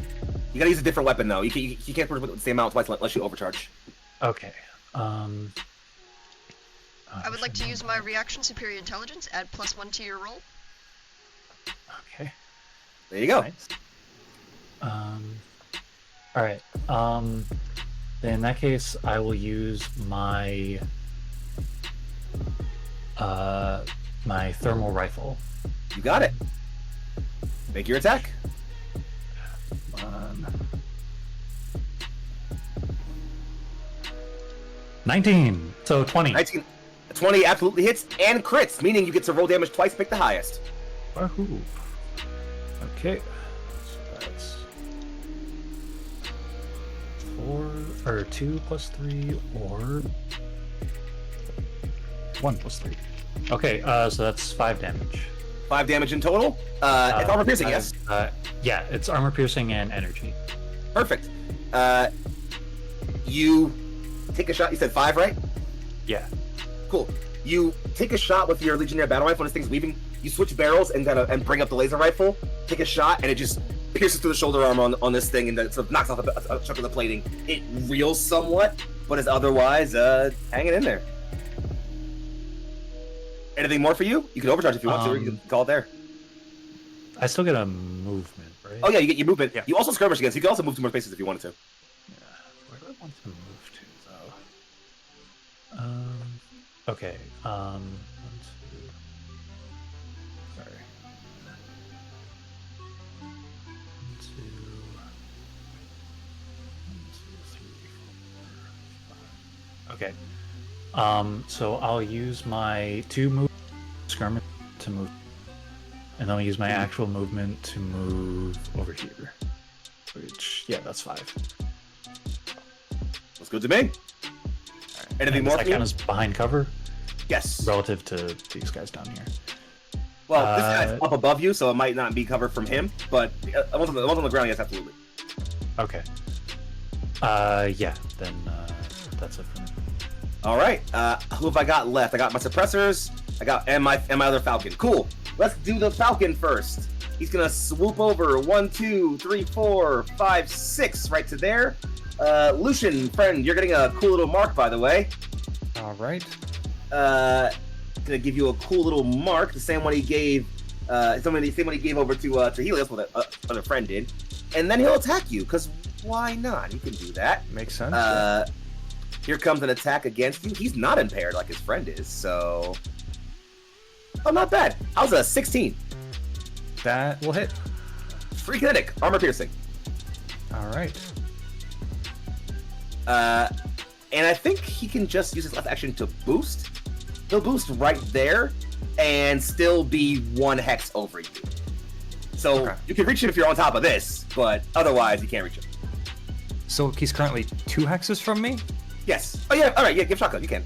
You gotta use a different weapon, though. You can't put the same amount twice unless you overcharge. Okay. I would like to use my reaction superior intelligence, add +1 to your roll. Okay. There you go. Nice. All right. Then in that case, I will use my my thermal rifle. You got it. Make your attack. 19. So 20. 19. 20 absolutely hits and crits, meaning you get to roll damage twice, pick the highest. Wahoo. Okay. So that's 2 plus 3 or 1 plus 3. Okay, so that's 5 damage. 5 damage in total. It's armor piercing, yes? Yeah, it's armor piercing and energy. Perfect. You take a shot. You said 5, right? Yeah. Cool. You take a shot with your Legionnaire battle rifle, and this thing's weaving. You switch barrels and bring up the laser rifle. Take a shot, and it just pierces through the shoulder armor on this thing, and then sort of knocks off a chunk of the plating. It reels somewhat, but is otherwise hanging in there. Anything more for you? You can overcharge if you want to. Or you can call it there. I still get a movement, right? Oh yeah, you get your movement. Yeah. You also skirmish again, so you can also move 2 more spaces if you wanted to. Yeah. Where do I want to move to, though? Okay. 1, 2. Sorry. 1, 2. 1, 2, 3, 4, 5. Okay. So I'll use my 2 move skirmish to move, and then I'll use my actual movement to move over here. Which, yeah, that's 5. Looks good to me. Anything And more does that for you? count as behind cover Yes. relative to these guys down here? Well, this guy's up above you, so it might not be covered from him, but the ones on the ground, yes, absolutely. Okay. Yeah, then that's it for me. All right. Who have I got left? I got my suppressors. And my other Falcon. Cool. Let's do the Falcon first. He's gonna swoop over 1, 2, 3, 4, 5, 6, right to there. Lucian, friend, you're getting a cool little mark, by the way. All right. Gonna give you a cool little mark, the same one he gave, same one he gave over to Helios, what other friend did, and then he'll attack you. Cause why not? You can do that. Makes sense. Here comes an attack against you. He's not impaired like his friend is, so. Oh, not bad. How's a 16? That will hit. Free kinetic, armor piercing. All right. And I think he can just use his left action to boost. He'll boost right there, and still be 1 hex over you. So Okay. you can reach him if you're on top of this, but otherwise you can't reach him. So he's currently 2 hexes from me? Yes. Oh yeah. All right. Yeah. Give shotgun. You can.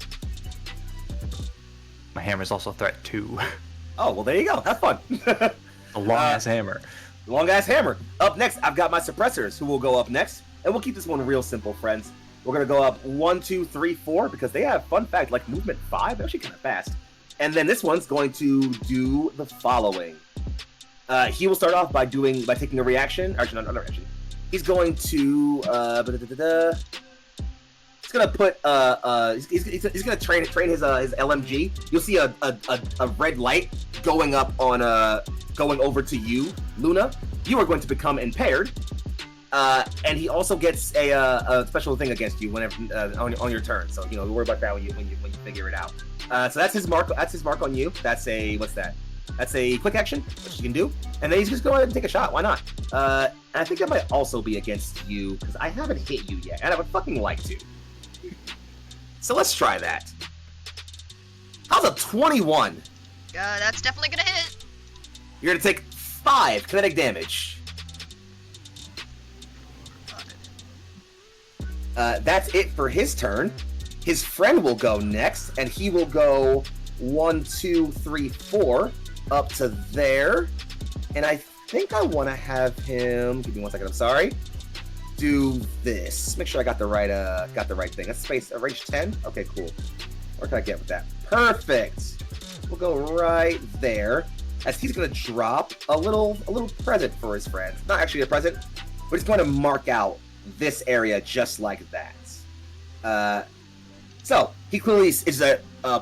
My hammer's also threat 2. Oh well, there you go. Have fun. A long-ass hammer. Long ass hammer. Up next, I've got my suppressors, who will go up next, and we'll keep this one real simple, friends. We're gonna go up 1, 2, 3, 4 because they have fun fact like movement 5. They're actually kind of fast. And then this one's going to do the following. He will start off by taking a reaction. Actually, not a reaction. He's going to he's gonna put he's gonna train his LMG. You'll see a red light going up on going over to you, Luna. You are going to become impaired. And he also gets a special thing against you whenever on your turn. So don't worry about that when you figure it out. So that's his mark. That's his mark on you. That's a what's that? That's a quick action, which you can do. And then he's just go ahead and take a shot. Why not? And I think that might also be against you because I haven't hit you yet, and I would fucking like to. So let's try that. How's a 21? That's definitely gonna hit. You're gonna take 5 kinetic damage. That's it for his turn. His friend will go next, and he will go 1, 2, 3, 4 up to there. And I think I want to have him. Give me 1 second. I'm sorry. Do this. Make sure I got the right thing. That's space. Range 10. Okay, cool. Where can I get with that? Perfect. We'll go right there. As he's gonna drop a little present for his friend. Not actually a present, but he's going to mark out this area just like that. So he clearly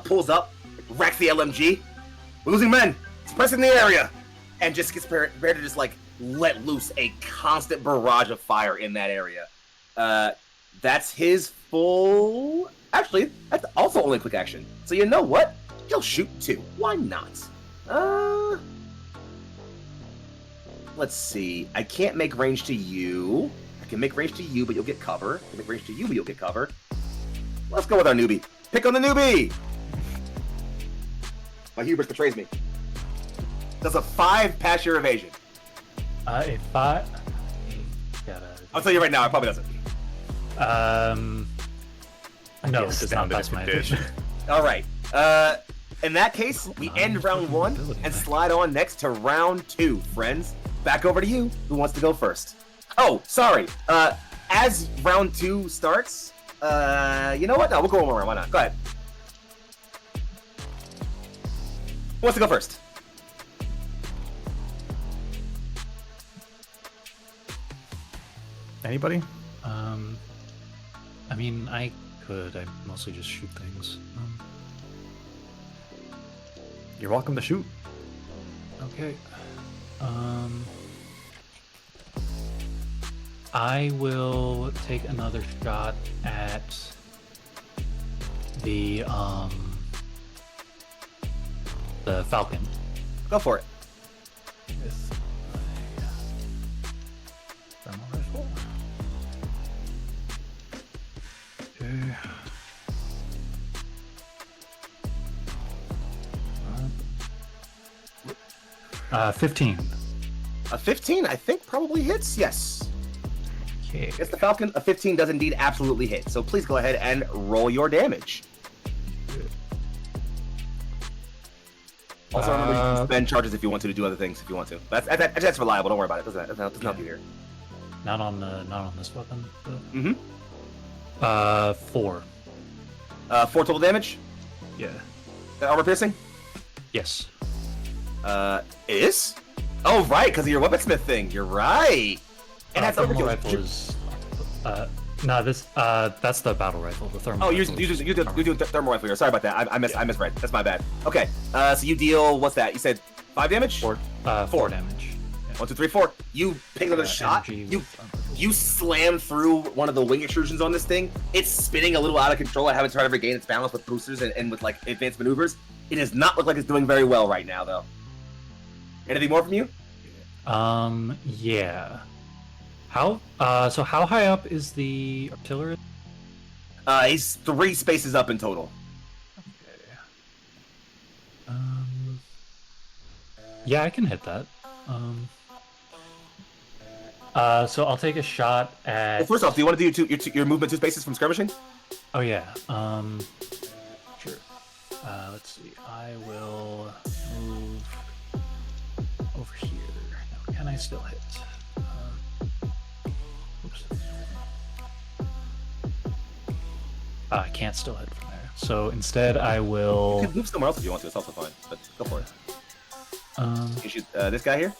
pulls up, racks the LMG. We're losing men. Suppressing the area, and just gets prepared to just like let loose a constant barrage of fire in that area. That's his full. Actually, that's also only quick action. So you know what? He'll shoot 2. Why not? Let's see. I can't make range to you. I can make range to you, but you'll get cover. I can make range to you, but you'll get cover. Let's go with our newbie. Pick on the newbie! My hubris betrays me. Does a 5 pass your evasion? A 5. I'll tell you right now, it probably doesn't. No, it does not pass my evasion. All right. In that case, we end round 1 and slide on next to round 2, friends. Back over to you. Who wants to go first? Oh, sorry. As round 2 starts, you know what? No, we'll go one more round. Why not? Go ahead. Who wants to go first? Anybody? I mean, I could. I mostly just shoot things. You're welcome to shoot. Okay. I will take another shot at the Falcon. Go for it. With my thermal rifle. Okay. 15. A 15, I think, probably hits. Yes. Okay. Yes, the Falcon, a 15 does indeed absolutely hit. So please go ahead and roll your damage. Also, remember you can spend charges if you want to do other things if you want to. That's reliable. Don't worry about it. Doesn't help you here. Not on this weapon. But... Mm-hmm. 4. 4 total damage. Yeah. Armor piercing. Yes. It is? Oh, right, because of your weaponsmith thing. You're right. And that's thermal overkill. rifle is. No, that's the battle rifle. The thermal. Oh, you rifle do thermal rifle here. Sorry about that. I misread. That's my bad. Okay. So you deal. What's that? You said 5 damage. 4 damage. Yeah. 1, 2, 3, 4. You pick another shot. You slam through one of the wing extrusions on this thing. It's spinning a little out of control. I haven't tried to regain its balance with boosters and with like advanced maneuvers. It does not look like it's doing very well right now, though. Anything more from you? Yeah. How high up is the artillery? He's 3 spaces up in total. Okay. Yeah, I can hit that. So I'll take a shot at. Well, first off, do you want to do your movement 2 spaces from skirmishing? Oh yeah. Sure. Let's see. I will move over here. Now, can I still hit? Oops. I can't still hit from there. So instead, I will. You can move somewhere else if you want to. It's also fine, but go for it. You shoot this guy here.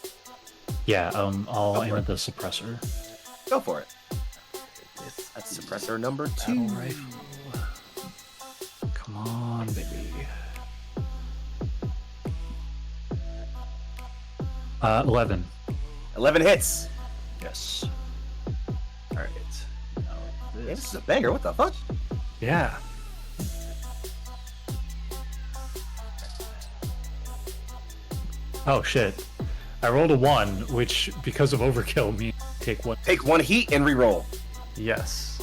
Yeah. I'll Go aim for it. at the suppressor. Go for it. That's suppressor number 2. Battle rifle. Come on, baby. 11. 11 hits. Yes. All right. Now Damn, this. this is a banger. What the fuck? Yeah. Oh shit! I rolled a 1, which, because of overkill, means take 1. Take 1 heat and re-roll. Yes.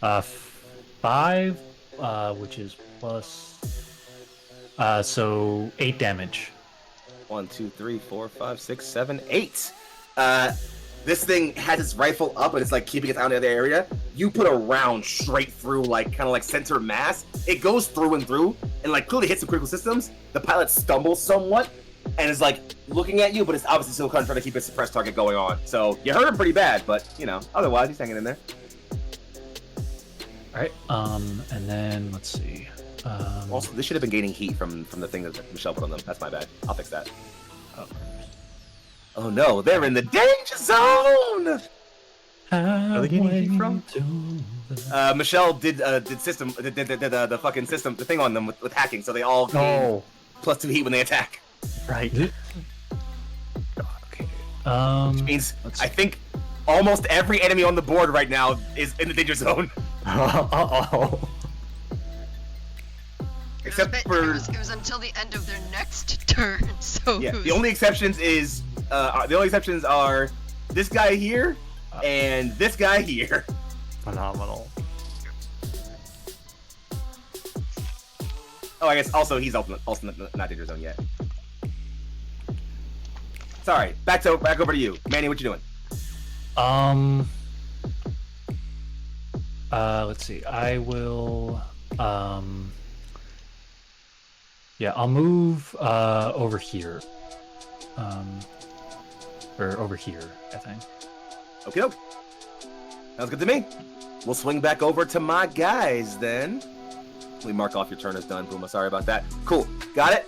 5, which is plus. So 8 damage. 1, 2, 3, 4, 5, 6, 7, 8. This thing has its rifle up and it's like keeping it out in the other area. You put a round straight through, like kind of like center mass. It goes through and through, and like clearly hits some critical systems. The pilot stumbles somewhat and is like looking at you, but it's obviously still trying to keep his suppressed target going on. So you hurt him pretty bad, but you know, otherwise he's hanging in there. All right. And then let's see. Also, this should have been gaining heat from the thing that Michelle put on them. That's my bad. I'll fix that. Oh no, they're in the danger zone! Are they getting heat from? Michelle did the fucking system, the thing on them with hacking, so they all gain Oh, +2 heat when they attack. right. Okay. Which means let's I think almost every enemy on the board right now is in the danger zone, Uh-oh. except it for was until the end of their next turn. So yeah. it was- The only exceptions are this guy here and this guy here. Phenomenal. Oh, I guess also he's also not danger zone yet. Sorry, back over to you, Manny. What you doing? Let's see. I will. Yeah, I'll move over here. Or over here, I think. Okay, sounds good to me. We'll swing back over to my guys then. We mark off your turn as done, Puma. Sorry about that. Cool, got it.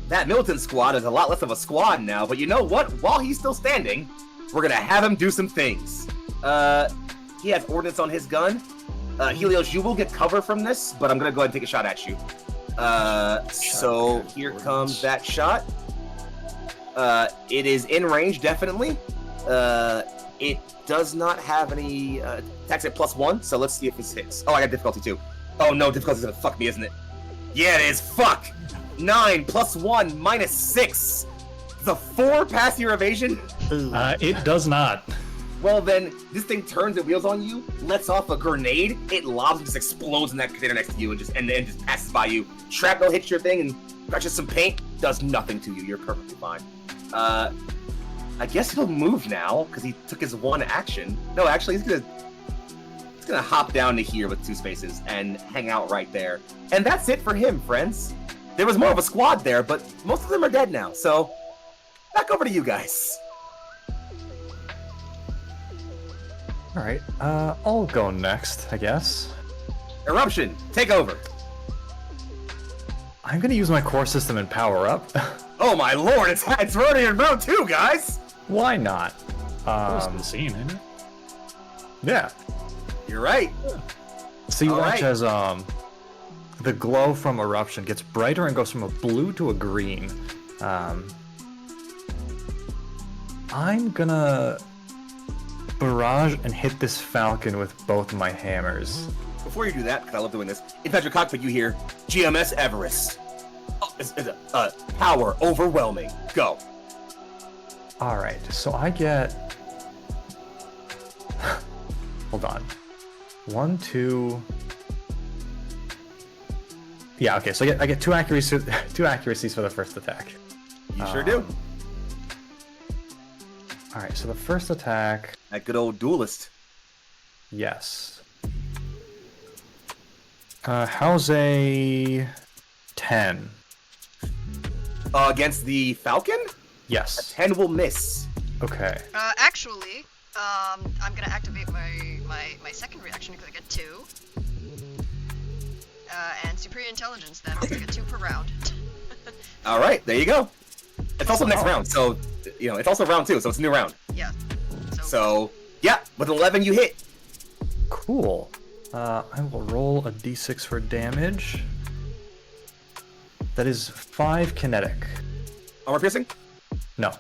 That militant squad is a lot less of a squad now, but you know what? While he's still standing, we're gonna have him do some things. He has ordnance on his gun. Helios, you will get cover from this, but I'm gonna go ahead and take a shot at you. So here comes that shot. It is in range, definitely. It does not have any attacks at +1, so let's see if this hits. Oh, I got difficulty too. Oh no, difficulty's gonna fuck me, isn't it? Yeah, it is. Fuck. 9 +1 -6. The 4 pass your evasion. It does not. Well then, this thing turns and wheels on you, lets off a grenade, it lobs and just explodes in that container next to you and just passes by you. Shrapnel hits your thing and scratches some paint, does nothing to you. You're perfectly fine. I guess he'll move now because he took his 1 action. No, actually, he's gonna hop down to here with 2 spaces and hang out right there. And that's it for him, friends. There was more of a squad there, but most of them are dead now. So back over to you guys. All right. I'll go next, I guess. Eruption, take over. I'm gonna use my core system and power up. Oh my lord, it's already in round 2, guys! Why not? First in the scene, isn't it? Yeah. You're right. So you All watch right. as the glow from eruption gets brighter and goes from a blue to a green. I'm gonna barrage and hit this falcon with both my hammers. Before you do that, because I love doing this, inside your cockpit you hear GMS Everest. Power overwhelming. Go. All right, so I get. Hold on. 1, 2, Yeah, okay, so I get two accuracies, two accuracies for the first attack. You sure do. Alright, so the first attack... That good old duelist. Yes. How's a 10? Against the Falcon? Yes. 10 will miss. Okay. Actually, I'm gonna activate my second reaction because I get 2. And superior intelligence then, I'll get 2 per round. Alright, there you go. It's also next round, so, it's also round 2, so it's a new round. Yeah. So, yeah, with 11 you hit. Cool. I will roll a d6 for damage. That is 5 kinetic. Armor piercing? No.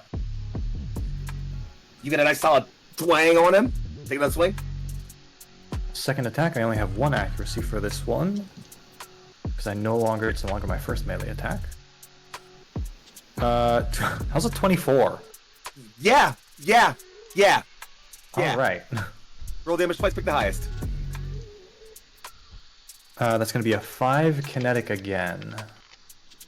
You get a nice solid twang on him. Take another swing. Second attack, I only have 1 accuracy for this one. Because it's no longer my first melee attack. How's a 24? Yeah. Alright. Roll damage twice, pick the highest. That's gonna be a 5 kinetic again.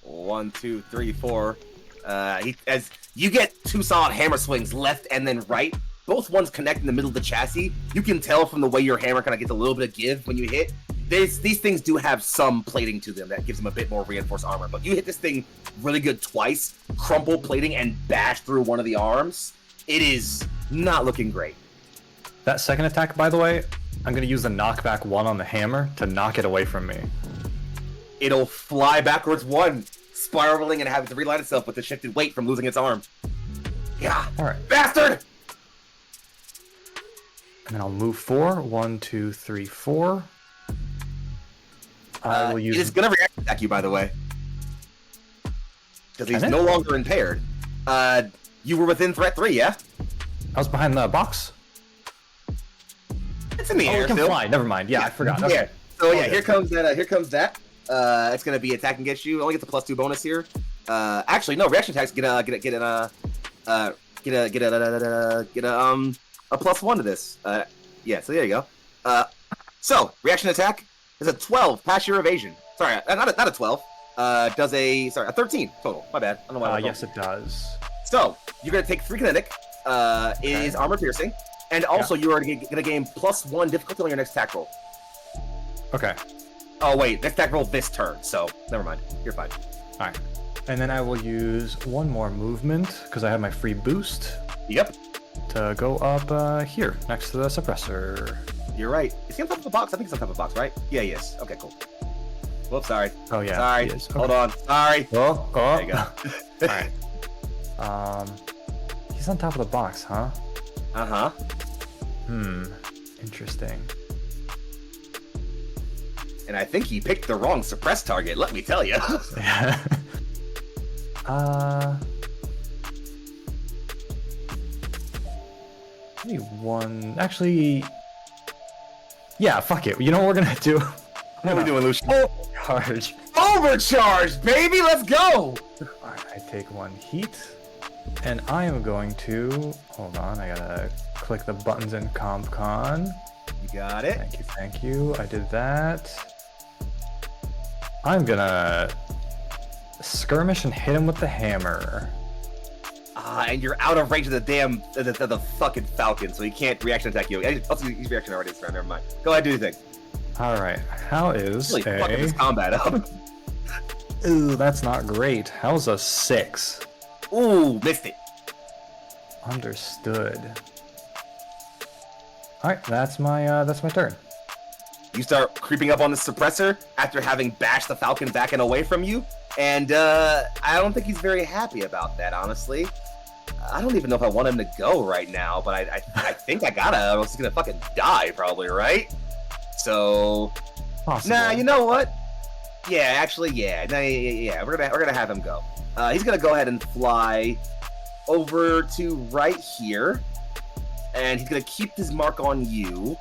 1, 2, 3, 4. As you get 2 solid hammer swings left and then right, both ones connect in the middle of the chassis. You can tell from the way your hammer kind of gets a little bit of give when you hit. These things do have some plating to them that gives them a bit more reinforced armor, but you hit this thing really good twice, crumple plating and bash through one of the arms. It is not looking great. That second attack, by the way, I'm gonna use the knockback 1 on the hammer to knock it away from me. It'll fly backwards 1, spiraling and having to reline itself with the shifted weight from losing its arm. Yeah. Alright. Bastard! And then I'll move 4. 1, 2, 3, 4. I will use... It is gonna react attack you, by the way. Because he's Can it? no longer impaired. You were within threat 3, yeah? I was behind the box. It's in the Oh, air it can still. fly. Never mind. Yeah, I forgot. Yeah. Okay. So yeah, Okay. here comes that. It's gonna be attacking against you. Only gets a +2 bonus here. Actually, no. Reaction attacks get a +1 to this. Yeah. So there you go. So reaction attack is a 12. Pass your evasion. Sorry, not a 12. Does a 13 total. My bad. I don't know why. Yes, it does. So you're gonna take 3 kinetic. Is armor piercing, and also you are gonna gain +1 difficulty on your next attack roll. Okay. Oh wait, next attack roll this turn. So never mind. You're fine. Alright. And then I will use 1 more movement, because I have my free boost, Yep. to go up here, next to the suppressor. You're right. Is he on top of the box? I think he's on top of the box, right? Yeah, he is. Okay, cool. Whoops, sorry. Oh yeah, Sorry. he is. Hold Okay. on. Sorry. Oh, There you go. Alright. He's on top of the box, huh? Uh-huh. Interesting. And I think he picked the wrong suppress target, let me tell you. Yeah. Maybe 1. Actually, yeah. Fuck it. You know what we're gonna do? What are we doing, Lucian? Charge. Overcharged, baby! Let's go! Alright, I take 1 heat, and I am going to. Hold on. I gotta click the buttons in CompCon. You got it. Thank you. I did that. I'm gonna skirmish and hit him with the hammer. And you're out of range of the damn the fucking Falcon, so he can't reaction attack you. Also, he's reaction already this round. Never mind. Go ahead, do your thing. All right. How is Really fucking this combat up. Ooh, that's not great. How's a 6? Ooh, missed it. Understood. All right, that's my turn. You start creeping up on the suppressor after having bashed the Falcon back and away from you, and I don't think he's very happy about that, honestly. I don't even know if I want him to go right now, but I think I gotta, or else he's gonna fucking die, probably, right? So, Possible. nah, you know what? Yeah, actually, yeah, nah, yeah, we're gonna have him go. He's gonna go ahead and fly over to right here, and he's gonna keep his mark on you.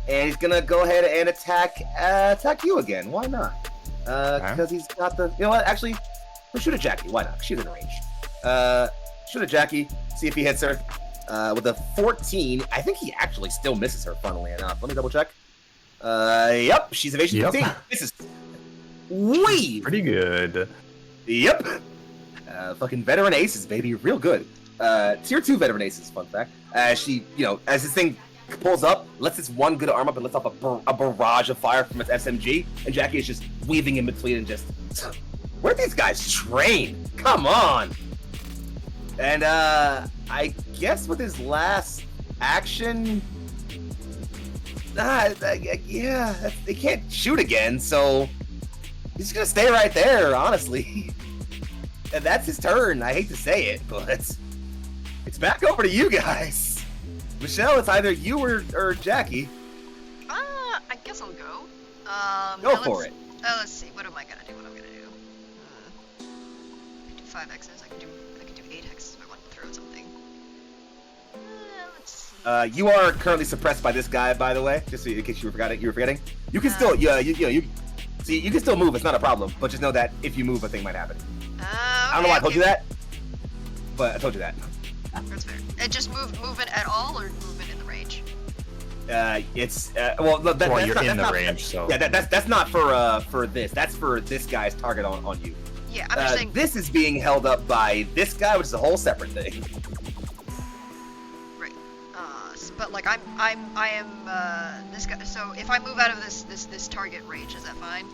And he's gonna go ahead and attack you again. Why not? Because he's got the. You know what? Actually, we'll shoot at Jackie. Why not? She's in range. Shoot at Jackie. See if he hits her. With a 14, I think he actually still misses her. Funnily enough, let me double check. Yep, she's evasion 15. Misses. weave. Pretty good. Yep. Fucking veteran aces, baby, real good. Tier 2 veteran aces, fun fact. She, as this thing pulls up, lets its one good arm up and lets off a barrage of fire from its SMG, and Jackie is just weaving in between and just... Where are these guys trained? Come on! And, I guess with his last action... yeah, they can't shoot again, so... He's gonna stay right there, honestly. And that's his turn. I hate to say it, but it's back over to you guys. Michelle, it's either you or Jackie. I guess I'll go. Go for it. Let's see. What am I gonna do? I can do 5 hexes. I can do 8 hexes if I want to throw something. Let's see. You are currently suppressed by this guy, by the way. Just so in case you were forgetting. You can still, see, you can still move. It's not a problem. But just know that if you move, a thing might happen. I don't know why I told you that, but I told you that. That's fair. It just movement at all, or movement in the range? It's well, no, Well, that's you're not, in that's the not, range, so... Yeah, that's not for this. That's for this guy's target on you. Yeah, I'm just saying. This is being held up by this guy, which is a whole separate thing. Right. But like I am this guy. So if I move out of this target range, is that fine?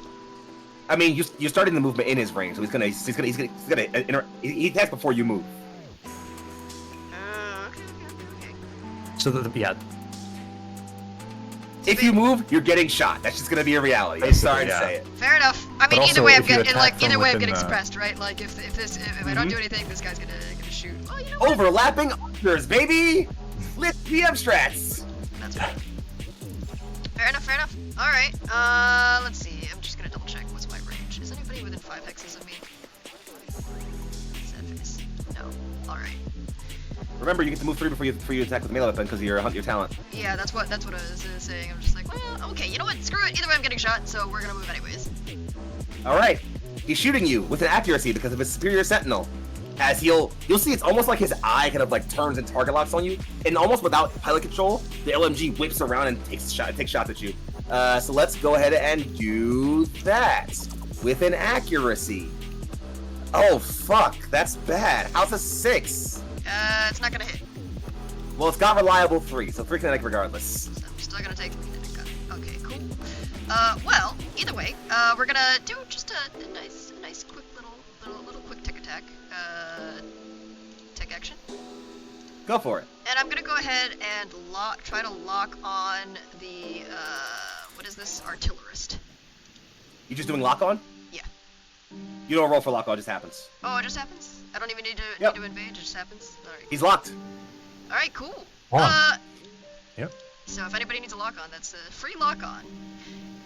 I mean, you're starting the movement in his range, so he attacks before you move. Okay. So, yeah. If you move, you're getting shot. That's just gonna be a reality. I'm Basically, sorry to yeah. say it. Fair enough. I mean, But either also, way, I'm if you getting attack from I'm within getting the- suppressed, right? Like if I don't do anything, this guy's gonna shoot. Oh, you know what? Overlapping archers, baby. Lit PM strats. That's fine. Fair enough. All right. Let's see. I'm just gonna double check. What's my range? Is anybody within 5 hexes of me? No. All right. Remember, you get to move 3 before you attack with a melee weapon because of your talent. Yeah, that's what I was saying. I'm just like, well, okay. You know what? Screw it. Either way, I'm getting shot, so we're gonna move anyways. All right, he's shooting you with an accuracy because of his superior sentinel. As you'll see, it's almost like his eye kind of like turns and target locks on you, and almost without pilot control, the LMG whips around and takes shots at you. So let's go ahead and do that with an accuracy. Oh fuck, that's bad. How's a 6? It's not gonna hit. Well, it's got reliable 3, so 3 kinetic regardless. So I'm still gonna take 3 kinetic cut. Okay, cool. Well, either way, we're gonna do just a nice quick little quick tech attack. Tech action. Go for it. And I'm gonna go ahead and try to lock on the what is this? Artillerist. You just doing lock on? Yeah. You don't roll for lock on, it just happens. Oh, it just happens? I don't even need to Yep. invade, it just happens? Alright. He's locked. Alright, cool. On. Yep. So if anybody needs a lock on, that's a free lock on.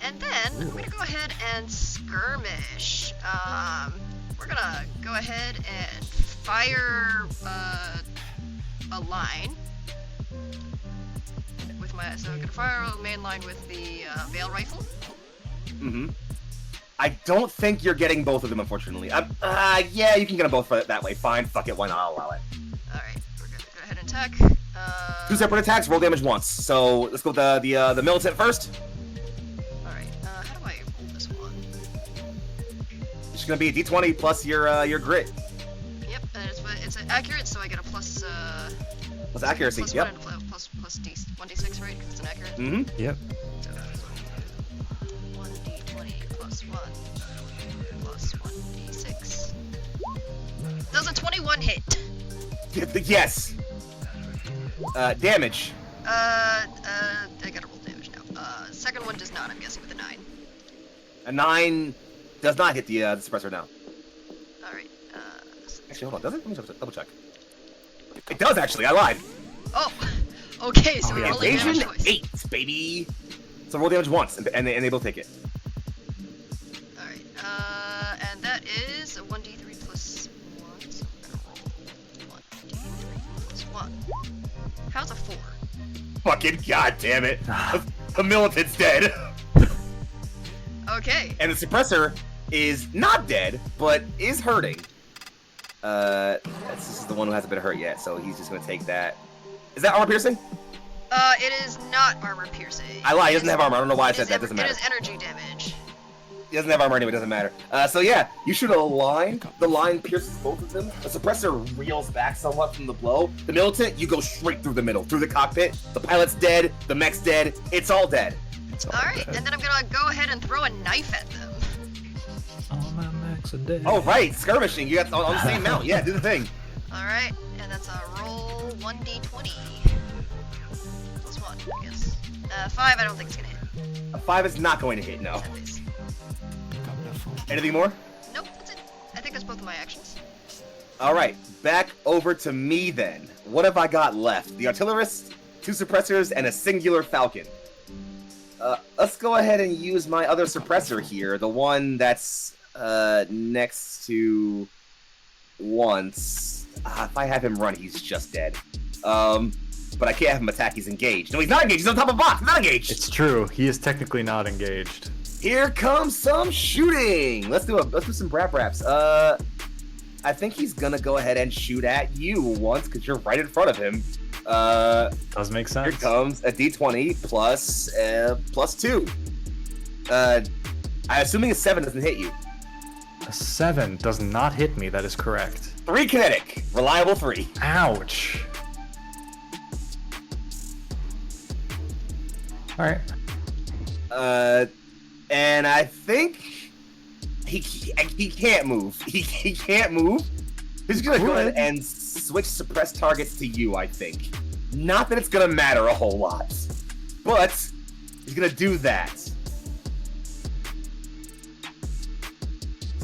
And then I'm gonna go ahead and skirmish. We're gonna go ahead and fire a line with so I'm gonna fire a main line with the Veil rifle. Mm-hmm. I don't think you're getting both of them, unfortunately. Yeah, you can get them both that way. Fine, fuck it, why not? I'll allow it. Alright, we're gonna go ahead and attack. 2 separate attacks, roll damage once. So let's go with the militant first. Alright, how do I roll this one? It's gonna be a d20 plus your grit. Yep, and it's accurate, so I get a plus Plus accuracy, plus yep. 1 and plus 1d6, right? Because it's an accurate. Mm-hmm. Yep. So 1d20 plus 1 plus 1d6. Does a 21 hit? Yes. Damage. I gotta roll damage now. Second one does not, I'm guessing, with a 9. A 9 does not hit the suppressor now. Alright, Actually, hold on. Does it? Let me double check. It does actually. I lied. oh! Okay, so Oh, we're yeah, rolling damage Evasion twice. 8, baby. So roll damage once, and they both take it. Alright, and that is a 1d3 plus 1, so I'm gonna roll 1d3 plus 1. How's a 4? Fucking goddamn it! The militant's dead, Okay. and the suppressor is not dead, but is hurting. This is the one who hasn't been hurt yet, so he's just gonna take that. Is that armor piercing? It is not armor piercing. I lied. He doesn't have armor. I don't know why I said that. Doesn't It matter. is energy damage. He doesn't have armor anyway, doesn't matter. So yeah, you shoot a line, the line pierces both of them, the suppressor reels back somewhat from the blow. The militant, you go straight through the middle, through the cockpit. The pilot's dead, the mech's dead, it's all dead. Alright, and then I'm gonna go ahead and throw a knife at them. All my mechs are dead. Oh right, skirmishing, you got on the same mount, yeah, do the thing. Alright, and that's a roll 1d20. Plus 1, I guess. 5, I don't think it's gonna hit. A 5 is not going to hit, no. That is. Anything more? Nope, that's it. I think that's both of my actions. Alright, back over to me then. What have I got left? The artillerist, 2 suppressors, and a singular falcon. Let's go ahead and use my other suppressor here, the one that's next to once. If I have him run, he's just dead. But I can't have him attack, he's engaged. No, he's not engaged, he's on top of a box, he's not engaged! It's true. He is technically not engaged. Here comes some shooting! Let's do some brap raps. I think he's gonna go ahead and shoot at you once, because you're right in front of him. Does make sense. Here comes a d20 plus 2. I'm assuming a 7 doesn't hit you. A 7 does not hit me, that is correct. 3 kinetic, reliable 3. Ouch. Alright. And I think he can't move. He can't move. He's gonna go ahead and switch suppressed targets to you, I think. Not that it's gonna matter a whole lot, but he's gonna do that.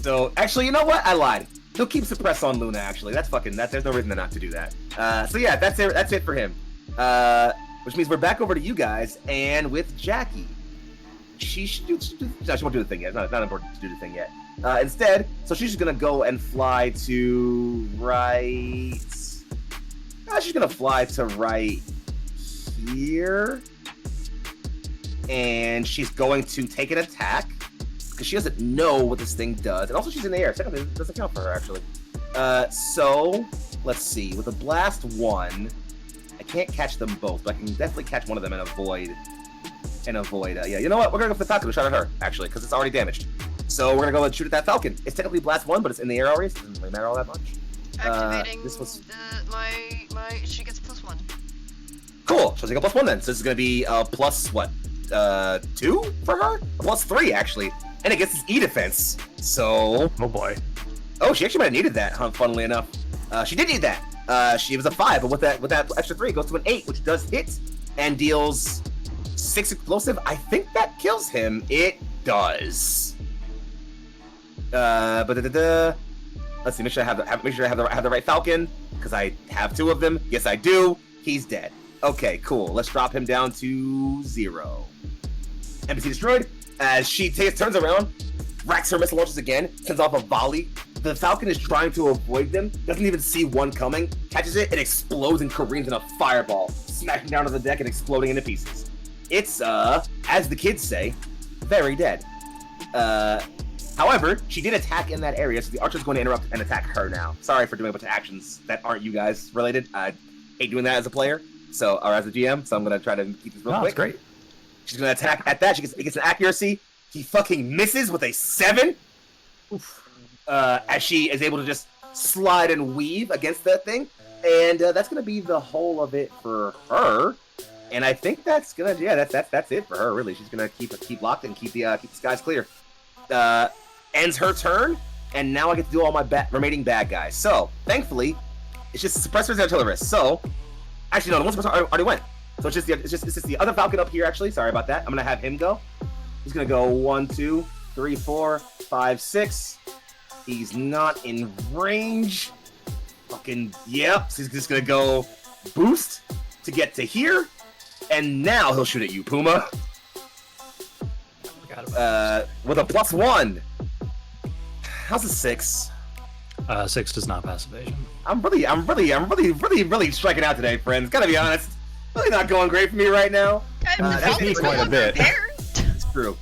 So, actually, you know what? I lied. He'll keep suppress on Luna, actually. That's fucking, there's no reason not to do that. So yeah, that's it for him. Which means we're back over to you guys, and with Jackie. She should do, no, she won't do the thing yet. It's not important to do the thing yet. Instead, so she's just gonna go and fly to right... she's gonna fly to right here. And she's going to take an attack, because she doesn't know what this thing does. And also she's in the air. Technically, it doesn't count for her, actually. So, let's see. With a blast 1, I can't catch them both, but I can definitely catch one of them and avoid... yeah, you know what? We're gonna go for the Falcon. We shot at her, actually, because it's already damaged. So we're gonna go and shoot at that Falcon. It's technically blast 1, but it's in the air already, so it doesn't really matter all that much. Activating this was... she gets +1. Cool. She'll take a +1 then. So this is gonna be plus what? 2 for her? +3 actually, and it gets this E defense. So. Oh boy. Oh, she actually might have needed that, huh? Funnily enough, she did need that. She was a 5, but with that extra 3, it goes to an 8, which does hit and deals 6 explosive. I think that kills him. It does. Let's see. Make sure I have the right Falcon, because I have 2 of them. Yes, I do. He's dead. Okay, cool. Let's drop him down to 0. NPC destroyed. As she turns around, racks her missile launches again, sends off a volley. The Falcon is trying to avoid them, doesn't even see one coming, catches it, and explodes and careens in a fireball, smashing down to the deck and exploding into pieces. It's, as the kids say, very dead. However, she did attack in that area, so the archer's going to interrupt and attack her now. Sorry for doing a bunch of actions that aren't you guys related. I hate doing that as a player, or as a GM, so I'm going to try to keep this real quick. That's great. She's going to attack at that. It gets an accuracy. He fucking misses with a 7. Oof. As she is able to just slide and weave against that thing. And that's going to be the whole of it for her. And I think that's going to, yeah, that's it for her, really. She's going to keep locked and keep the skies clear. Ends her turn, and now I get to do all my remaining bad guys. So, thankfully, it's just suppressors and artillerists. So, actually, no, the one suppressor already went. So it's just the other Falcon up here, actually. Sorry about that. I'm going to have him go. He's going to go 1, 2, 3, 4, 5, 6. He's not in range. Fucking, yep. So he's just going to go boost to get to here. And now he'll shoot at you, Puma. With a +1. How's a 6? 6 does not pass evasion. I'm really striking out today, friends. Gotta be honest. Really not going great for me right now. That's me quite a bit. It's true.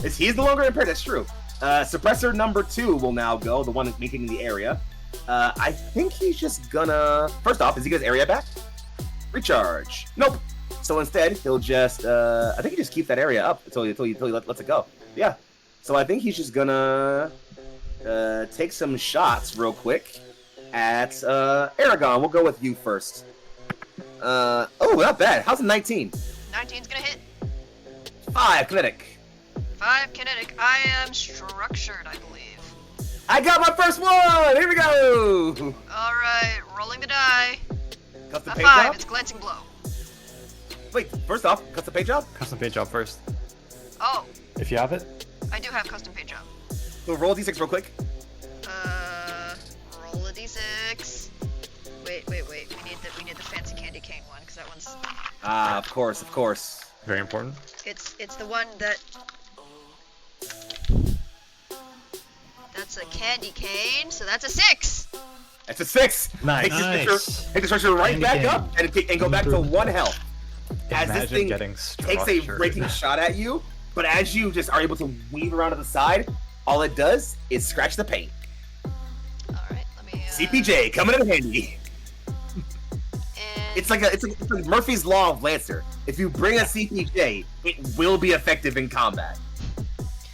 He's no longer impaired, that's true. Suppressor number 2 will now go, the one that's making the area. I think he's just gonna... First off, is he get his area back? Recharge. Nope. So instead, he'll just... I think he just keeps that area up until he lets it go. Yeah. So I think he's just gonna take some shots real quick at Aragon. We'll go with you first. Oh, not bad. How's a 19? 19's gonna hit. 5 kinetic. 5 kinetic. I am structured, I believe. I got my first one! Here we go! Alright, rolling the die. Custom A paint 5, job? it's glancing blow. Wait, first off, custom paint job? Custom paint job first. Oh, If you have it. I do have custom paint job. So roll a d6 real quick. Roll a d6. Wait. We need the fancy candy cane one, because that one's... Ah, of course. Very important. It's the one that... That's a candy cane, so that's a 6! That's a 6! Nice. Take the structure right Candy back cane. up and go back to 1 health. As this Imagine thing getting takes a structured. raking shot at you, but as you just are able to weave around to the side, all it does is scratch the paint. Alright, let me... CPJ, coming in handy. And... It's like Murphy's Law of Lancer. If you bring a CPJ, it will be effective in combat.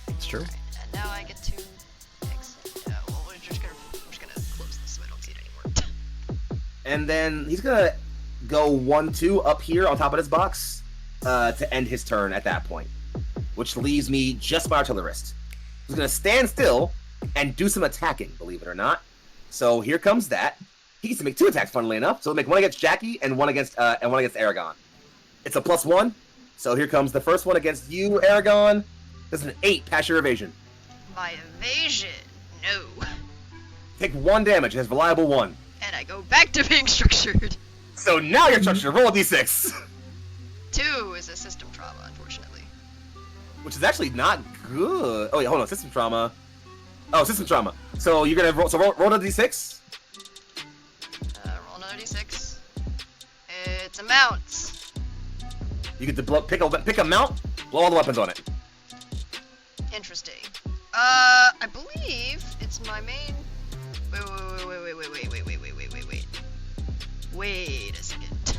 It's true. Alright, and now I get to exit. Well, we're just gonna close this so I don't see it anymore. And then he's gonna go 1-2 up here on top of this box to end his turn at that point, which leaves me just my artillerist. He's gonna stand still and do some attacking, believe it or not. So here comes that. He gets to make 2 attacks, funnily enough. So he'll make 1 against Jackie and one against Aragon. It's a +1. So here comes the first one against you, Aragon. This is an 8, pass your evasion. My evasion, no. Take 1 damage, it has reliable 1. And I go back to being structured. So now you're structured. Roll a d6. 2 is a system trauma, unfortunately. Which is actually not good. Oh, yeah, hold on. System trauma. Oh, system trauma. So you're going to roll. So roll a d6. Roll another d6. It's a mount. You get to pick a mount, blow all the weapons on it. Interesting. I believe it's my main... Wait a second.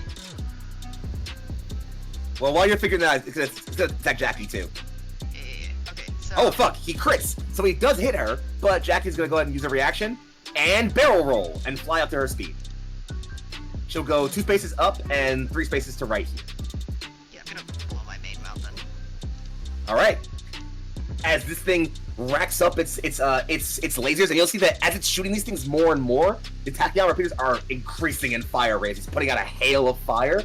Well, while you're figuring that out, it's gonna attack Jackie too. Yeah, okay, so... Oh, fuck. He crits. So he does hit her, but Jackie's going to go ahead and use a reaction and barrel roll and fly up to her speed. She'll go 2 spaces up and 3 spaces to right here. Yeah, I'm gonna blow my main mount then. All right. As this thing racks up its lasers, and you'll see that as it's shooting these things more and more, the tachyon repeaters are increasing in fire rates. It's putting out a hail of fire.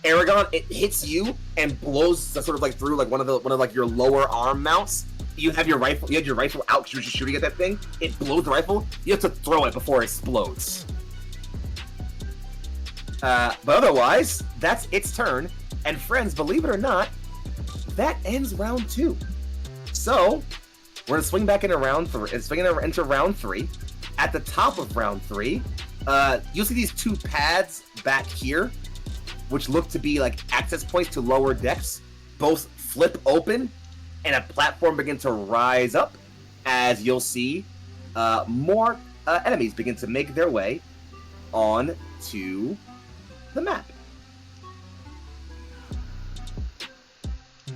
Aragon, it hits you and blows sort of like through like one of your lower arm mounts. You had your rifle out because you're just shooting at that thing. It blows the rifle. You have to throw it before it explodes. But otherwise, that's its turn. And friends, believe it or not, that ends round 2. So we're gonna swing back into round 3. Into round 3. At the top of round 3, you'll see these 2 pads back here, which look to be like access points to lower decks. Both flip open, and a platform begin to rise up. As you'll see, more enemies begin to make their way on to the map.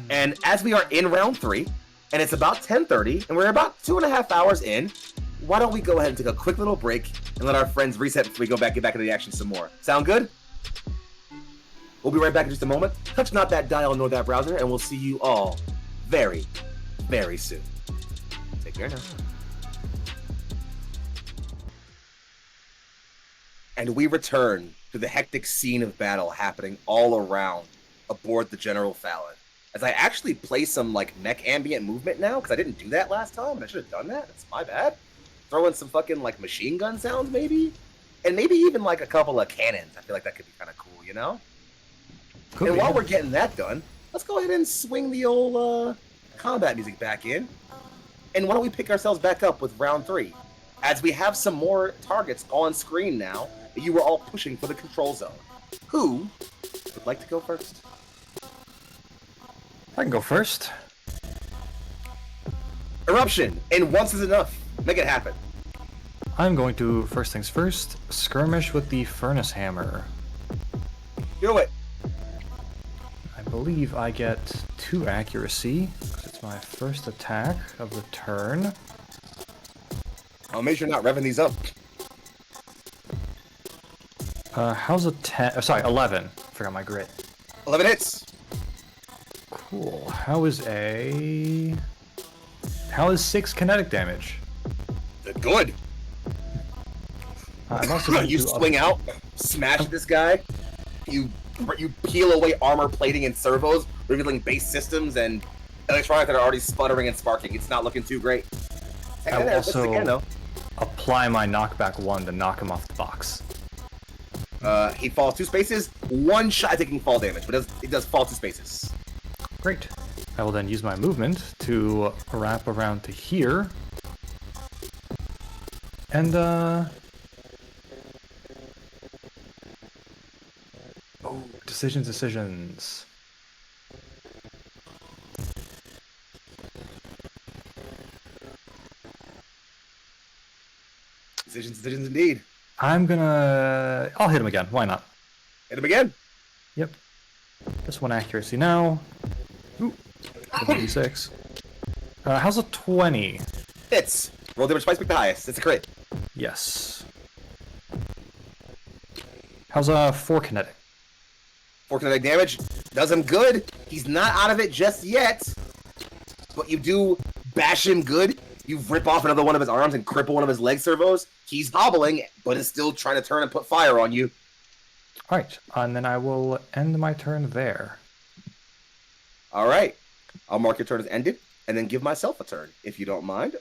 And as we are in round 3, and it's about 10:30, and we're about 2.5 hours in, why don't we go ahead and take a quick little break and let our friends reset before we get back into the action some more. Sound good? We'll be right back in just a moment. Touch not that dial nor that browser, and we'll see you all very, very soon. Take care now. And we return to the hectic scene of battle happening all around aboard the General Fallon. As I actually play some like mech ambient movement now, because I didn't do that last time, and I should have done that. That's my bad. Throw in some fucking like machine gun sounds maybe, and maybe even like a couple of cannons. I feel like that could be kind of cool, you know? And while we're getting that done, let's go ahead and swing the old combat music back in. And why don't we pick ourselves back up with round 3, as we have some more targets on screen now that you were all pushing for the control zone. Who would like to go first? I can go first. Eruption, and once is enough. Make it happen. I'm going to, first things first, skirmish with the furnace hammer. Do it. I believe I get 2 accuracy, because it's That's my first attack of the turn. I'll make sure you're not revving these up. How's a 10? Oh, sorry, 11. Forgot my grit. 11 hits. Cool. How is 6 kinetic damage? Good. I'm also going You to swing out, smash this guy. You peel away armor plating and servos, revealing base systems and electronics that are already sputtering and sparking. It's not looking too great. I will This again, though. apply my knockback 1 to knock him off the box. He falls 2 spaces. 1 shot taking fall damage, but it does fall 2 spaces. Great. I will then use my movement to wrap around to here. And, oh, decisions. Decisions indeed. I'll hit him again. Why not? Hit him again. Yep. Just 1 accuracy now. Ooh. 56. How's a 20? Hits. Roll damage twice, pick the highest. It's a crit. Yes. How's a 4 kinetic? 4 kinetic damage. Does him good. He's not out of it just yet. But you do bash him good. You rip off another one of his arms and cripple one of his leg servos. He's hobbling, but is still trying to turn and put fire on you. Alright, and then I will end my turn there. Alright. I'll mark your turn as ended, and then give myself a turn, if you don't mind.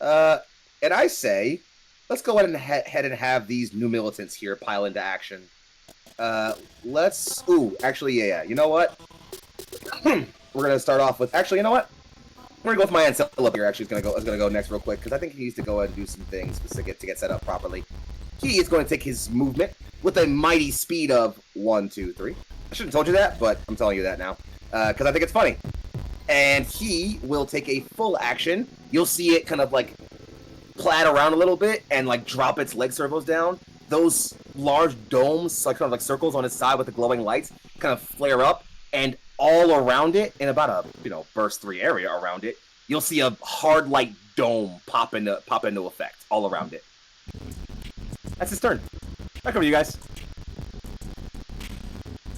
And I say, let's go ahead and have these new militants here pile into action. Yeah. You know what? We're gonna start off with. Actually, you know what? We're gonna go with my Ancilla here. Actually, is gonna go next real quick because I think he needs to go ahead and do some things to get set up properly. He is going to take his movement with a mighty speed of 1, 2, 3. I shouldn't have told you that, but I'm telling you that now because I think it's funny. And he will take a full action. You'll see it kind of like plaid around a little bit and like drop its leg servos down. Those large domes, like kind of like circles on its side with the glowing lights, kind of flare up, and all around it, in about a burst 3 area around it, you'll see a hard light dome pop into effect all around it. That's his turn. Back over to you guys.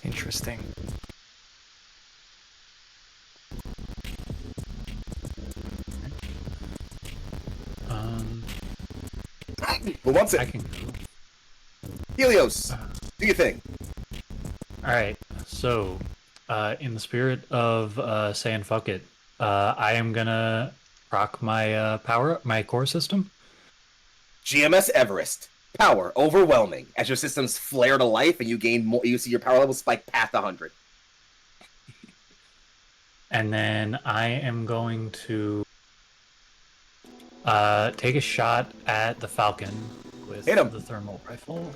Interesting. Who wants I it? can go. Helios, do your thing. Alright, so, in the spirit of saying fuck it, I am gonna proc my my core system. GMS Everest. Power overwhelming. As your systems flare to life and you gain more, you see your power level spike past 100. And then I am going to take a shot at the Falcon with Hit him. the thermal rifle.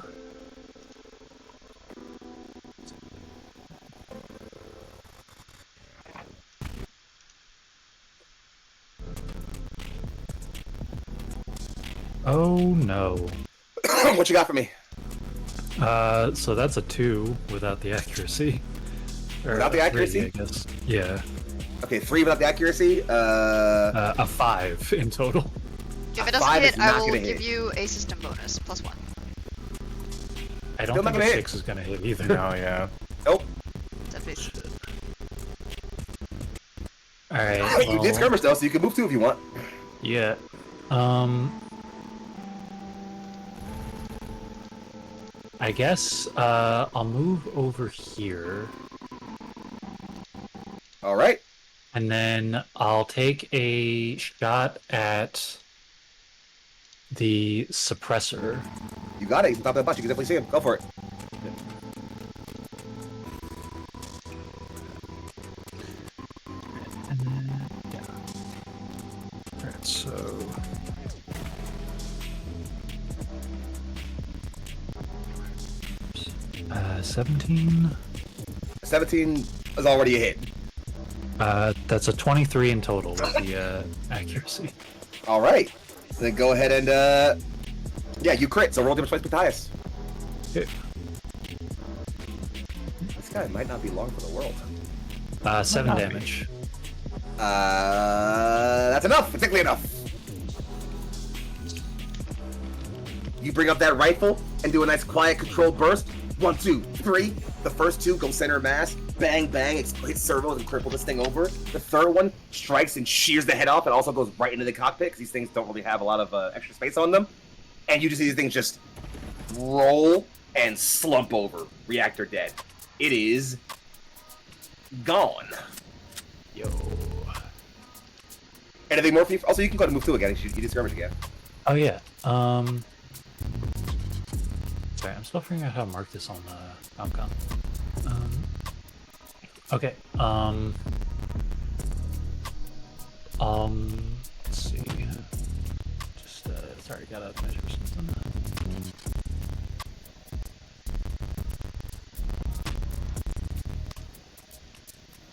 Oh no. What you got for me? So that's a 2 without the accuracy. Or Without the a 3, accuracy? I guess. Yeah. Okay, 3 without the accuracy. A 5 in total. If A it doesn't 5 hit, is not I will gonna give hit. you a system bonus, +1. I don't Still not think a gonna hit. 6 is gonna hit either. Oh, yeah. Nope. That base. Alright. You did skirmish though, so you can move 2 if you want. Yeah. I guess I'll move over here, All right. and then I'll take a shot at the suppressor. You got it. He's on top of that bus. You can definitely see him. Go for it. And then, yeah. Alright, so... 17. 17 is already a hit. That's a 23 in total with the accuracy. All right. Then go ahead and yeah, you crit. So roll damage twice with the highest. Okay. This guy might not be long for the world. 7 not be. damage. That's enough. Exactly enough. You bring up that rifle and do a nice quiet controlled burst. 1, 2, 3. The first two go center mass. Bang, bang. It hits servos and cripple this thing over. The third one strikes and shears the head off. It also goes right into the cockpit because these things don't really have a lot of extra space on them. And you just see these things just roll and slump over. Reactor dead. It is gone. Yo. Anything more for you? Also, you can go ahead and move 2 again. You do skirmish again. Oh yeah. Sorry, I'm still figuring out how to mark this on the Comcom. Okay. Let's see. Just sorry, gotta measure something.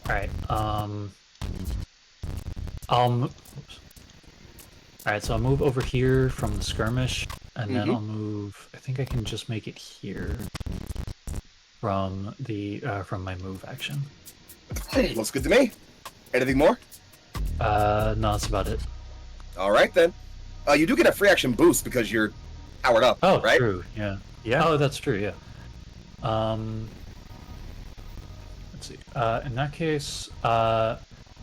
All right. Alright, so I'll move over here from the skirmish, and then I'll move. I think I can just make it here from the from my move action. Looks good to me. Anything more? No, that's about it. All right then. You do get a free action boost because you're powered up. Oh, right? true. Yeah. Yeah. Oh, that's true. Yeah. Let's see. In that case,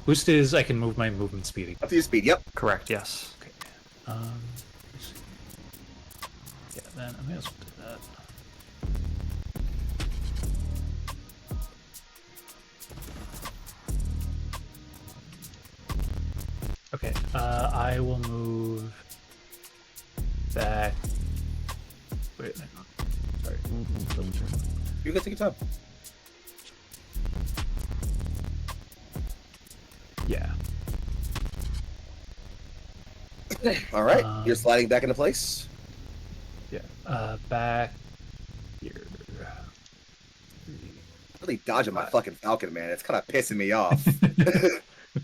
boost is I can move my movement speed. Up to your speed. Yep. Correct, yes. Okay. Let's see. Yeah, then I may as well do that. Okay, I will move back. Wait, hang on. Sorry. Double check. You can take your time. Yeah. All right. You're sliding back into place. Yeah. Back here. Really dodging my fucking Falcon, man. It's kind of pissing me off.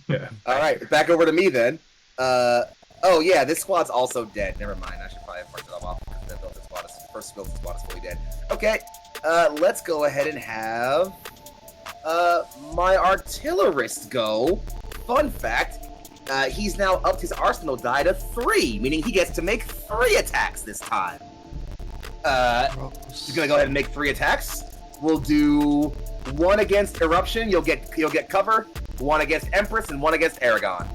Yeah. All right. Back over to me then. Oh yeah, this squad's also dead. Never mind. I should probably have marked it off. First built squad is fully dead. Okay. Let's go ahead and have my artillerist go. Fun fact, he's now upped his arsenal die to 3, meaning he gets to make 3 attacks this time. He's gonna go ahead and make 3 attacks. We'll do 1 against Eruption. You'll get cover. 1 against Empress and 1 against Aragon.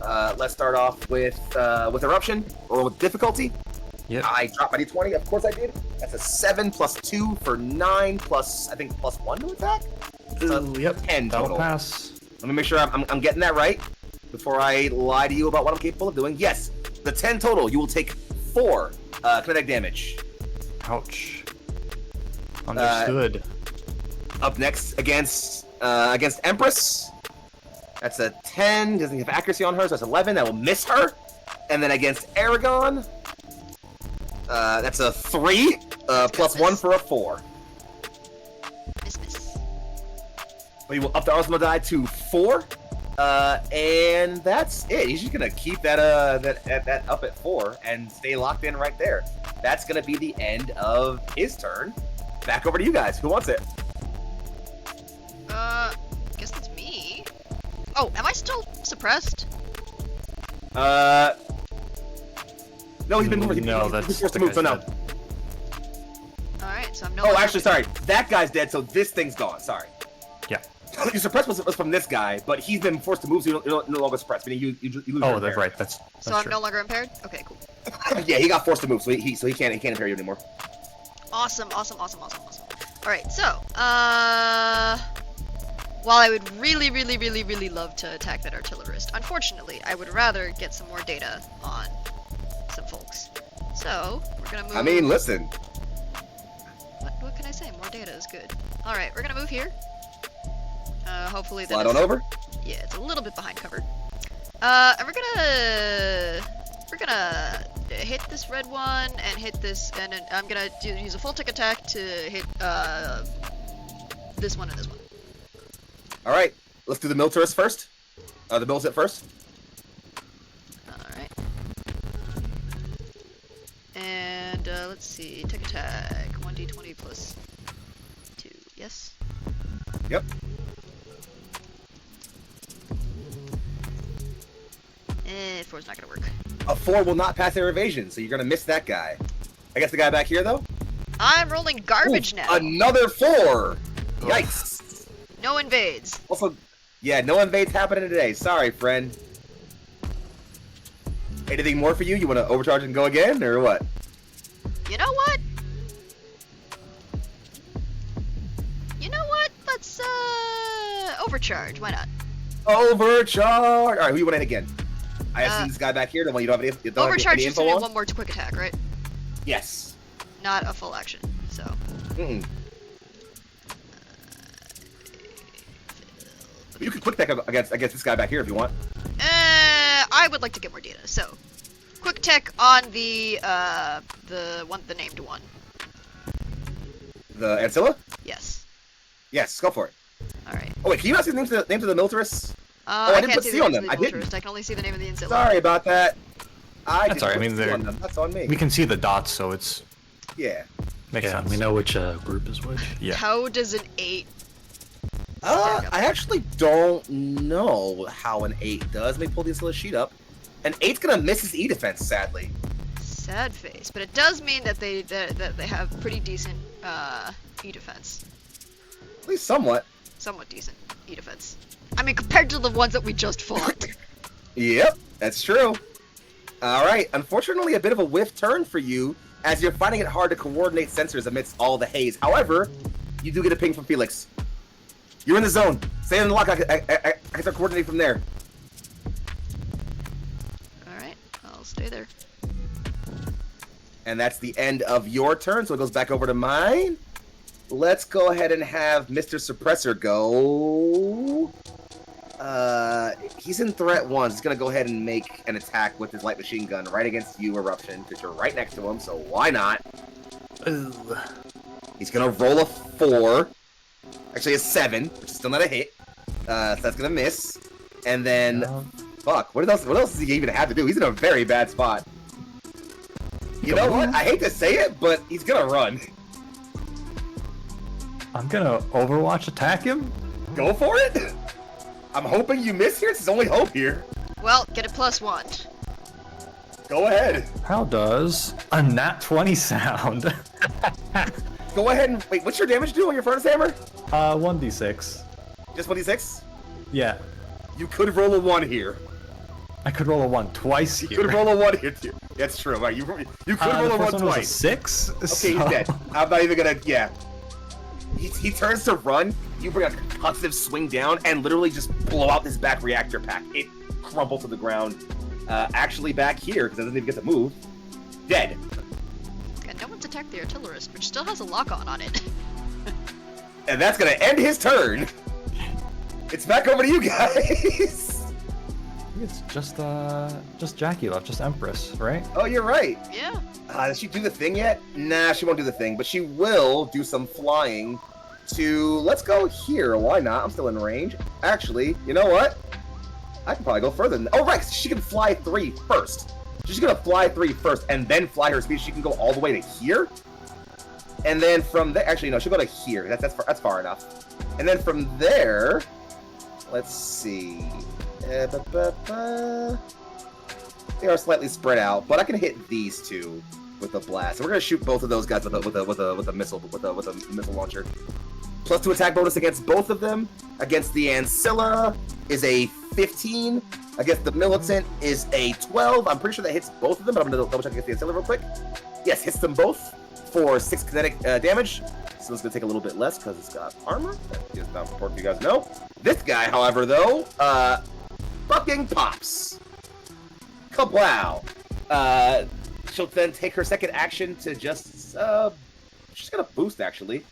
Let's start off with Eruption or with difficulty. Yep. I dropped my d20. Of course I did. That's a 7 plus 2 for 9 plus I think plus 1 to attack. So Yep. 10 That'll total. pass. Let me make sure I'm getting that right before I lie to you about what I'm capable of doing. Yes, the 10 total. You will take 4 kinetic damage. Ouch. Understood. Up next against Empress. That's a 10. Doesn't have accuracy on her, so that's 11. That will miss her. And then against Aragon, that's a 3 plus 1 for a 4. Miss. But you will up the arsenal die to 4. And that's it. He's just gonna keep that up at 4 and stay locked in right there. That's gonna be the end of his turn. Back over to you guys. Who wants it? Guess that's me. Oh, am I still suppressed? No, he's been moving. No, he's that's forced to the move. So guy's no. dead. Alright, so I'm no Oh, longer- actually, sorry. That guy's dead. So this thing's gone. Sorry. Yeah. Your suppressed was from this guy, but he's been forced to move, so you're no longer suppressed. Meaning you lose. Oh, your that's impair. right. That's So I'm true. no longer impaired? Okay, cool. Yeah, he got forced to move, so he can't impair you anymore. Awesome. Alright, so, while I would really love to attack that artillerist, unfortunately, I would rather get some more data on some folks. So, we're gonna move... I mean, listen. What can I say? More data is good. Alright, we're gonna move here. Hopefully that Slide is- on over. Yeah, it's a little bit behind cover. And we're gonna hit this red one and hit this, and then I'm gonna use a full tick attack to hit this one and this one. All right, let's do the militarist first. The militant first. All right. And let's see, tick attack 1d20 plus 2. Yes. Yep. +4 is not gonna work. A 4 will not pass their evasion, so you're gonna miss that guy. I guess the guy back here, though? I'm rolling garbage Ooh, now. Another 4! Yikes. No invades. Also, yeah, no invades happening today. Sorry, friend. Anything more for you? You want to overcharge and go again, or what? You know what? Let's, overcharge. Why not? Overcharge! Alright, who you want to hit again? I assume this guy back here, the one you don't have any, Overcharge any just to info do on? one more quick attack, right? Yes. Not a full action, so. Mm-mm. You can quick tech against this guy back here if you want. I would like to get more data, so. Quick tech on the named one. The Ancilla? Yes. Yes, go for it. Alright. Oh wait, can you not see the names of the militarists? I didn't can't put see C the on names them. of the I didn't. militarists. I can only see the name of the Ancilla. Sorry about that. That's alright. I mean, That's on me. we can see the dots, so it's Yeah. makes Yeah, sense. we know which group is which. Yeah. How does an 8 I actually don't know how an 8 does. Let me pull this little sheet up. An 8's gonna miss his E defense, sadly. sad face, but it does mean that they have pretty decent E defense. At least somewhat. Somewhat decent E defense. I mean, compared to the ones that we just fought. Yep, that's true. Alright, unfortunately a bit of a whiff turn for you, as you're finding it hard to coordinate sensors amidst all the haze. However, you do get a ping from Felix. You're in the zone. Stay in the lock. I can start coordinating from there. Alright, I'll stay there. And that's the end of your turn, so it goes back over to mine. Let's go ahead and have Mr. Suppressor go. He's in threat 1. He's going to go ahead and make an attack with his light machine gun right against you, Eruption, because you're right next to him, so why not? Ooh. He's going to roll a 4. Actually, a 7, which is still not a hit. So that's going to miss. And then, fuck, what else does he even have to do? He's in a very bad spot. You know what? I hate to say it, but he's going to run. I'm gonna Overwatch attack him? Go for it! I'm hoping you miss here. It's his only hope here. Well, get a +1. Go ahead. How does a nat 20 sound? Go ahead and wait. What's your damage do on your furnace hammer? 1d6. Just 1d6. Yeah. You could roll a 1 here. I could roll a 1 twice You here. could roll a 1 here too. That's true. Right? You could roll the a 1 first one was a twice. 6? Okay, so... he's dead. I'm not even gonna. Yeah. He turns to run. You bring a concussive swing down and literally just blow out this back reactor pack. It crumbles to the ground. Actually, back here because it doesn't even get to move. Dead. And no one's attacked the artillerist, which still has a lock-on on it. And that's gonna end his turn. It's back over to you guys. It's just Jackie left, just Empress, right? Oh, you're right. Yeah. Does she do the thing yet? Nah, she won't do the thing, but she will do some flying to... Let's go here. Why not? I'm still in range. Actually, you know what? I can probably go further than... Oh, right. She can fly 3 first. She's going to fly 3 first and then fly her speed. She can go all the way to here. And then from there... Actually, no, she'll go to here. That's far enough. And then from there... Let's see... They are slightly spread out, but I can hit these two with a blast. So we're gonna shoot both of those guys with a missile launcher. +2 attack bonus against both of them. Against the Ancilla is a 15. Against the Militant is a 12. I'm pretty sure that hits both of them, but I'm gonna double check against the Ancilla real quick. Yes, hits them both for 6 kinetic damage. So it's gonna take a little bit less because it's got armor. That is not important if you guys know. This guy, however, though, fucking pops. Kablow. She'll then take her second action to just, she's gonna boost actually,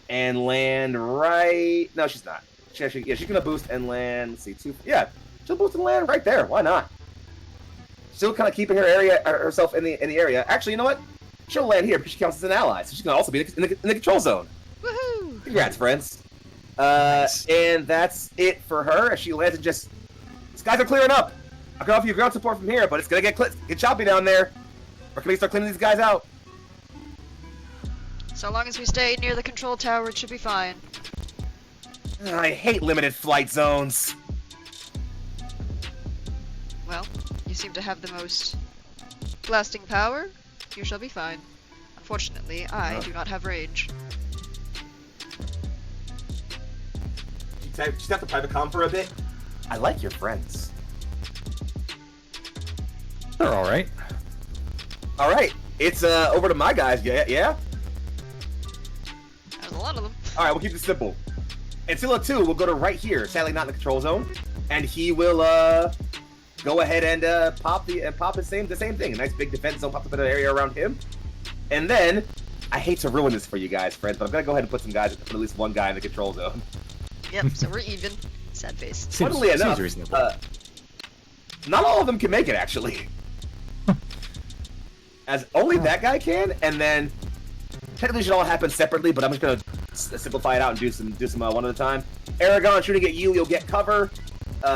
and land right. No, she's not. She's gonna boost and land. Let's see, she'll boost and land right there. Why not? Still kind of keeping her area herself in the area. Actually, you know what? She'll land here because she counts as an ally, so she's gonna also be in the control zone. Woohoo! Congrats, friends. Nice. And that's it for her. As she lands and just, these guys are clearing up. I can offer you ground support from here, but it's gonna get choppy down there. Or can we start cleaning these guys out? So long as we stay near the control tower, it should be fine. I hate limited flight zones. Well, You seem to have the most blasting power. You shall be fine. Unfortunately, I do not have range. Just have to private com for a bit. I like your friends. They're all right. All right, it's over to my guys. Yeah. There's a lot of them. All right, we'll keep it simple. Antilla 2 will go to right here, sadly not in the control zone, and he will go ahead and pop the same thing. A nice big defense zone, pop up in an area around him, and then I hate to ruin this for you guys, friends, but I'm gonna go ahead and put at least one guy in the control zone. Yep. So we're even. Sad face. Funnily enough, reasonable. not all of them can make it actually. As only that guy can, and then technically it should all happen separately, but I'm just gonna simplify it out and do some one at a time. Aragon shooting at you, you'll get cover.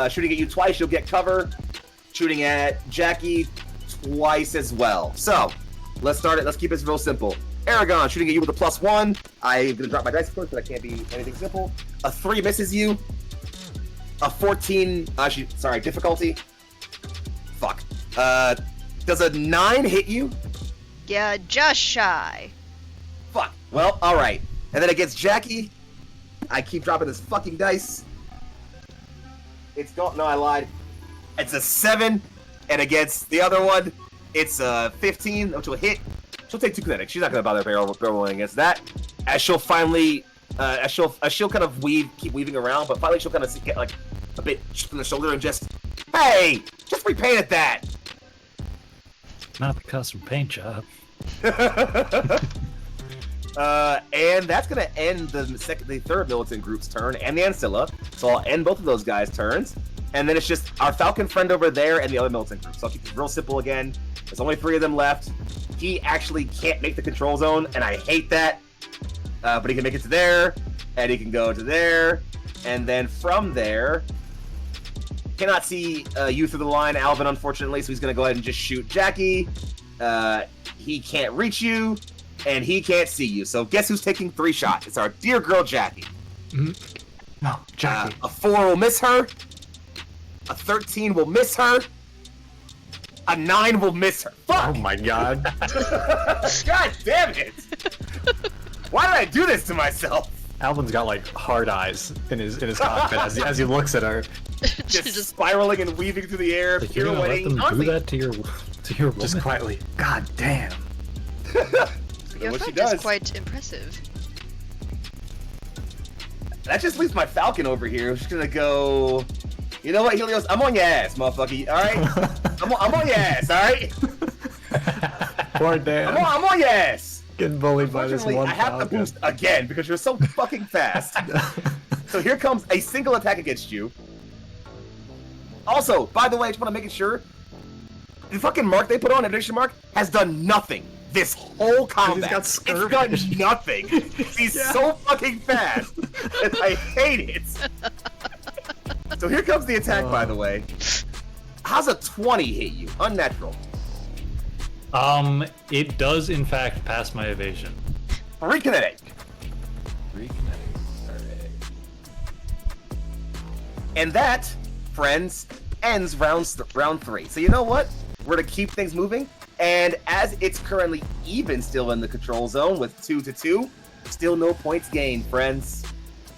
Shooting at you twice, you'll get cover. Shooting at Jackie twice as well. So let's start it. Let's keep this real simple. Aragon shooting at you with a +1. I'm gonna drop my dice, of course, but I can't be anything simple. A 3 misses you. A 14. Sorry, difficulty. Fuck. Does a 9 hit you? Yeah, just shy. Fuck. Well, all right. And then against Jackie, I keep dropping this fucking dice. It's no, I lied. It's a 7, and against the other one, it's a 15, which will hit. She'll take 2 kinetic. She's not gonna bother barrel rolling against that. As she'll finally, she'll kind of keep weaving around, but finally she'll kind of get like a bit from the shoulder and just, hey, just repainted that. Not the custom paint job. And that's gonna end the third militant group's turn and the Ancilla. So I'll end both of those guys' turns, and then it's just our Falcon friend over there and the other militant group. So I'll keep it real simple again. There's only 3 of them left. He actually can't make the control zone, and I hate that. But he can make it to there, and he can go to there, and then from there, cannot see you through the line, Alvin, unfortunately. So he's gonna go ahead and just shoot Jackie. He can't reach you. And he can't see you. So guess who's taking 3 shots? It's our dear girl, Jackie. No, Jackie. A 4 will miss her. A 13 will miss her. A 9 will miss her. Fuck! Oh my god. God damn it! Why did I do this to myself? Alvin's got like hard eyes in his cockpit as he looks at her. Just spiraling and weaving through the air, Like, you're gonna let pirouetting. them do that to your woman? Just quietly. God damn. Your what she effect is does. quite impressive. That just leaves my Falcon over here. I'm just gonna go. You know what, Helios? I'm on your ass, motherfucker. All right, I'm on your ass. All right. Poor Dan. I'm on your ass. Getting bullied by this Unfortunately, one I have to Falcon. boost again because you're so fucking fast. So here comes a single attack against you. Also, by the way, I just want to make sure the fucking mark they put on, addition mark, has done nothing. This whole combat, got it's skirmish. done nothing. He's so fucking fast, and I hate it. So here comes the attack, by the way. How's a 20 hit you? Unnatural. It does in fact pass my evasion. 3 kinetic. 3 kinetic. Alright. And that, friends, ends round 3. So you know what? We're gonna keep things moving. And as it's currently even still in the control zone with 2-2, still no points gained, friends.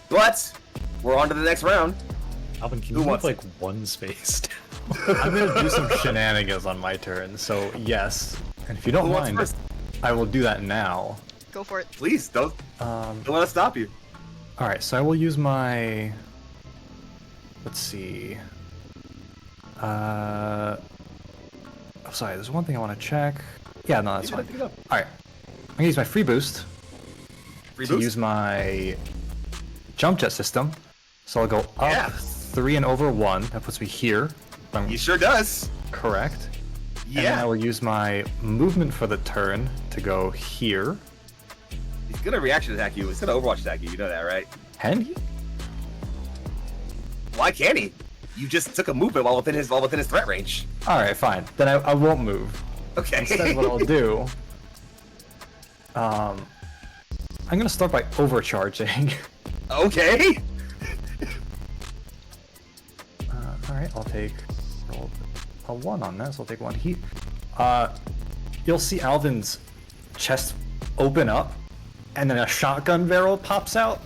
But we're on to the next round. Alvin, can Who you move wants like one space? I'm gonna do some shenanigans on my turn, so yes. And if you don't Who wants mind, first? I will do that now. Go for it. Please, don't let us stop you. Alright, so I will use my... Let's see... Oh, sorry, there's one thing I want to check. Yeah, no, that's fine. Pick it up. Alright, I'm gonna use my free boost Free to boost? use my jump jet system. So I'll go up Yeah. 3 and over 1. That puts me here. If I'm He sure does. correct. And then Yeah. I will use my movement for the turn to go here. He's gonna reaction attack you. He's gonna Overwatch attack you. You know that, right? Can he? Why can't he? You just took a movement while within his threat range. Alright, fine. Then I won't move. Okay. Instead, what I'll do... I'm gonna start by overcharging. Okay. Alright, I'll take roll a 1 on that, so I'll take 1 heat. You'll see Alvin's chest open up, and then a shotgun barrel pops out.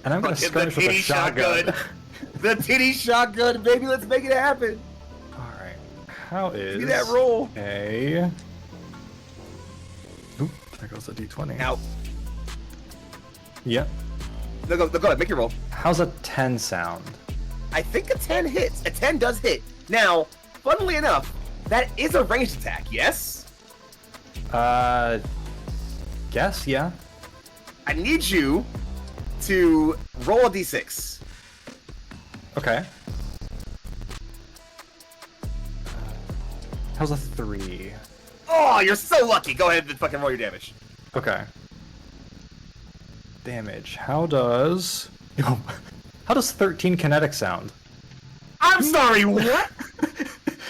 And I'm gonna skirmish with a shotgun. The titty shotgun, baby, let's make it happen. Alright, how is... Give me that roll. A... Oop, there goes the d20. Now, Yep. go ahead, make your roll. How's a 10 sound? I think a 10 hits. A 10 does hit. Now, funnily enough, that is a ranged attack, yes? Guess, yeah. I need you to roll a d6. Okay. How's a 3? Oh, you're so lucky. Go ahead and fucking roll your damage. Okay. Damage. How does... Yo, how does 13 kinetic sound? I'm sorry, what?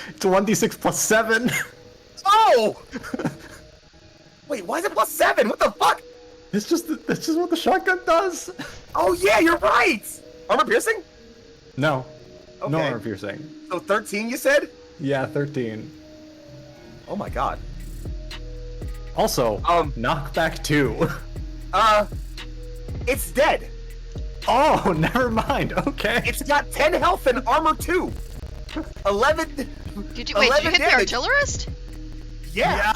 It's 1d6 plus 7. Oh! Wait, why is it plus 7? What the fuck? It's just what the shotgun does. Oh yeah, you're right! Armor piercing? No. No Okay. armor piercing. So 13 you said? Yeah, 13. Oh my god. Also, knockback 2. It's dead. Oh, never mind. Okay. It's got 10 health and armor 2. 11... Did you 11 hit the damage. artillerist? Yeah.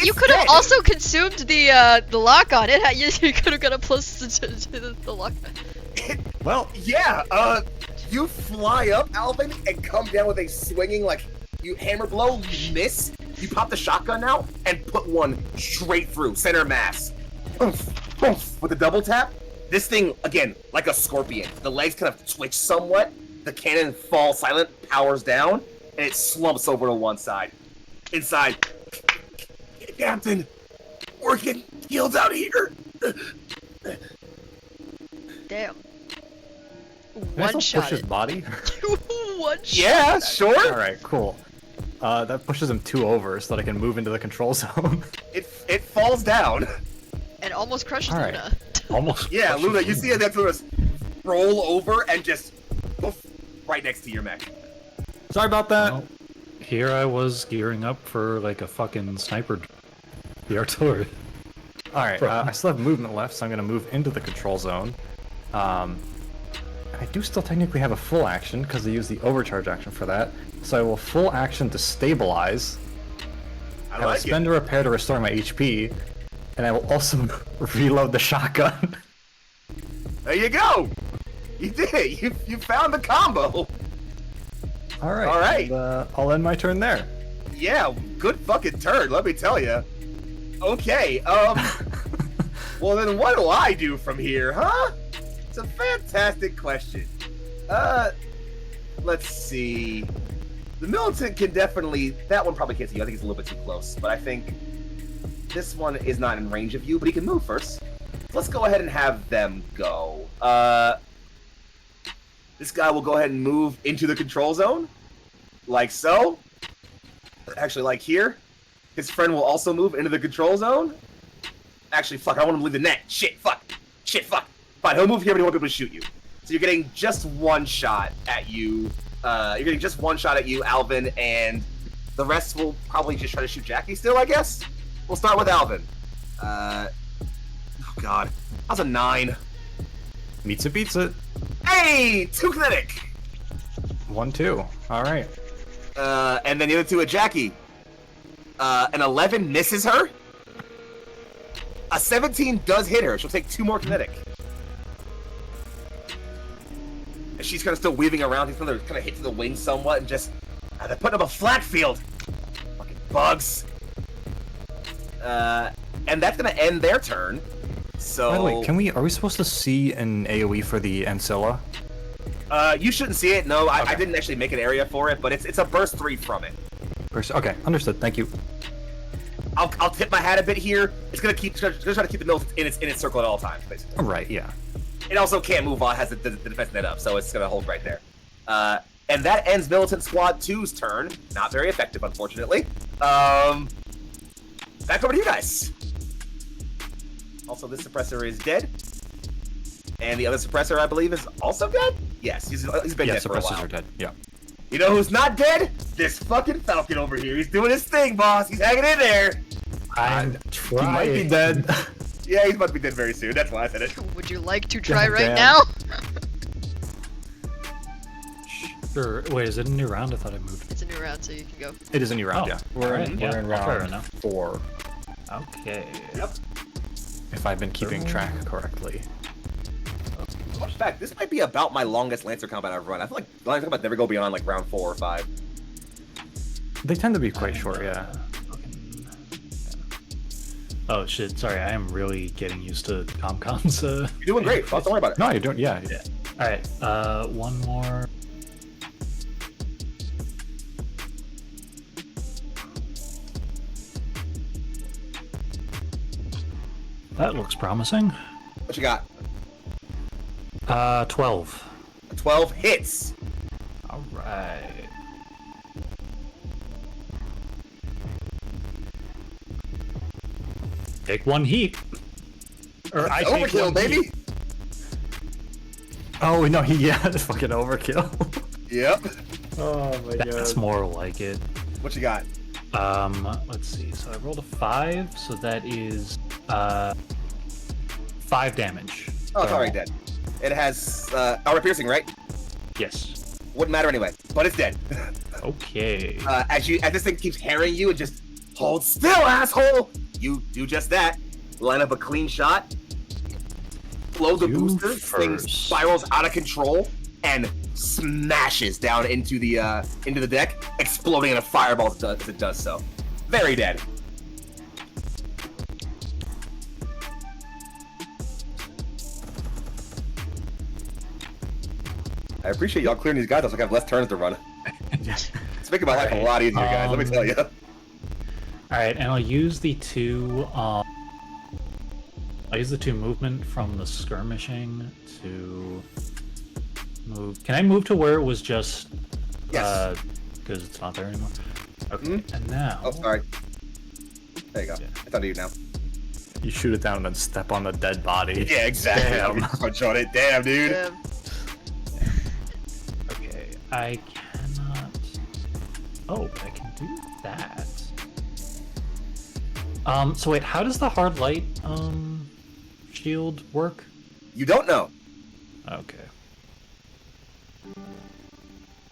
You It's could have dead. also consumed the lock on it. You could have got a plus to the lock. Well, Yeah, you fly up, Alvin, and come down with a swinging, like, you hammer blow, you miss, you pop the shotgun out, and put one straight through, center mass. Oomph, oomph, with a double tap, this thing, again, like a scorpion, the legs kind of twitch somewhat, the cannon falls silent, powers down, and it slumps over to one side. Inside, Captain, we're getting killed out here. Damn. can I One still shot. push his body? One shot. Yeah, sure. Alright, cool. That pushes him 2 over so that I can move into the control zone. It falls down. And almost crushes All right. Luna. Almost. Yeah, crushes Luna, you him. see that just roll over and just poof, right next to your mech. Sorry about that. Well, here I was gearing up for like a fucking sniper. The artillery. Alright, I still have movement left, so I'm gonna move into the control zone. I do still technically have a full action, because I use the overcharge action for that. So I will full action to stabilize. I I will like spend it. a repair to restore my HP. And I will also reload the shotgun. There you go. You did it. You found the combo. Alright. All right. I'll end my turn there. Yeah, good fucking turn, let me tell you. Okay, well then what do I do from here, huh? It's a fantastic question. Let's see. The militant can definitely, that one probably can't see you, I think it's a little bit too close, but I think this one is not in range of you, but he can move first. So let's go ahead and have them go. This guy will go ahead and move into the control zone, like so. Actually, like here. His friend will also move into the control zone. Actually, fuck, I want him to leave the net. Shit, fuck. Shit, fuck. Fine, he'll move here, but he won't be able to shoot you. So you're getting just one shot at you. You're getting just one shot at you, Alvin, and the rest will probably just try to shoot Jackie still, I guess? We'll start with Alvin. Oh, God. How's a 9? Meets it, beats it. Hey! 2 kinetic! 1, 2. Alright. And then the other 2 at Jackie. An 11 misses her. A 17 does hit her. She'll take 2 more kinetic. And she's kind of still weaving around. He's kind of hit to the wing somewhat and just... they're putting up a flat field. Fucking bugs. And that's going to end their turn. So... By the way, are we supposed to see an AoE for the Ancilla? You shouldn't see it. No, I didn't actually make an area for it, but it's a burst 3 from it. Okay, understood. Thank you. I'll tip my hat a bit here. It's gonna try to keep the militant in its circle at all times, basically. Right, yeah. It also can't move on, has the defense net up, so it's gonna hold right there. And that ends Militant Squad 2's turn. Not very effective, unfortunately. Back over to you guys. Also, this suppressor is dead. And the other suppressor, I believe, is also dead? Yes, he's been Yeah, dead for a suppressors while. are dead. Yeah. You know who's not dead? This fucking Falcon over here. He's doing his thing, boss. He's hanging in there. I'm He might be dead. Yeah, he's about to be dead very soon. That's why I said it. Would you like to try God right damn. now? Sure. Wait, is it a new round? I thought I moved. It's a new round, so you can go. It is a new round, yeah. We're alright, in, yeah, we're in I'll try right round now. 4, Okay. Yep. if I've been keeping track correctly. In fact, this might be about my longest Lancer combat I've run. I feel like Lancer combat never go beyond like round 4 or 5. They tend to be quite short, yeah. Oh shit! Sorry, I am really getting used to ComCon's. You're doing great, boss. Don't worry about it. No, you're doing, yeah. All right. One more. That looks promising. What you got? 12. 12 hits. All right. Take one heat. Or I take Overkill, one baby. heat. Oh, no, that's fucking overkill. Yep. Oh my That's more like it. What you got? Let's see. So I rolled a 5, so that is 5 damage. Oh, it's already dead. It has armor piercing, right? Yes. Wouldn't matter anyway, but it's dead. Okay. As this thing keeps harrying you and just hold still, asshole. You do just that. Line up a clean shot. Blow the You booster. Thing first. spirals out of control and smashes down into the deck, exploding in a fireball as it does so. Very dead. I appreciate y'all clearing these guys out so I can have less turns to run. It's making my life a lot easier, guys. Let me tell you. All right, and I'll use the two. I'll use the 2 movement from the skirmishing to move. Can I move to where it was just? Yes. Because it's not there anymore. Okay. Mhm. And now. Oh, sorry. There you go. Yeah. It's under you now. You shoot it down and then step on the dead body. Yeah, exactly. Damn. Punch on it. Damn, dude. Okay. I cannot. Oh, but I can do that. So wait, how does the hard light shield work? You don't know. Okay.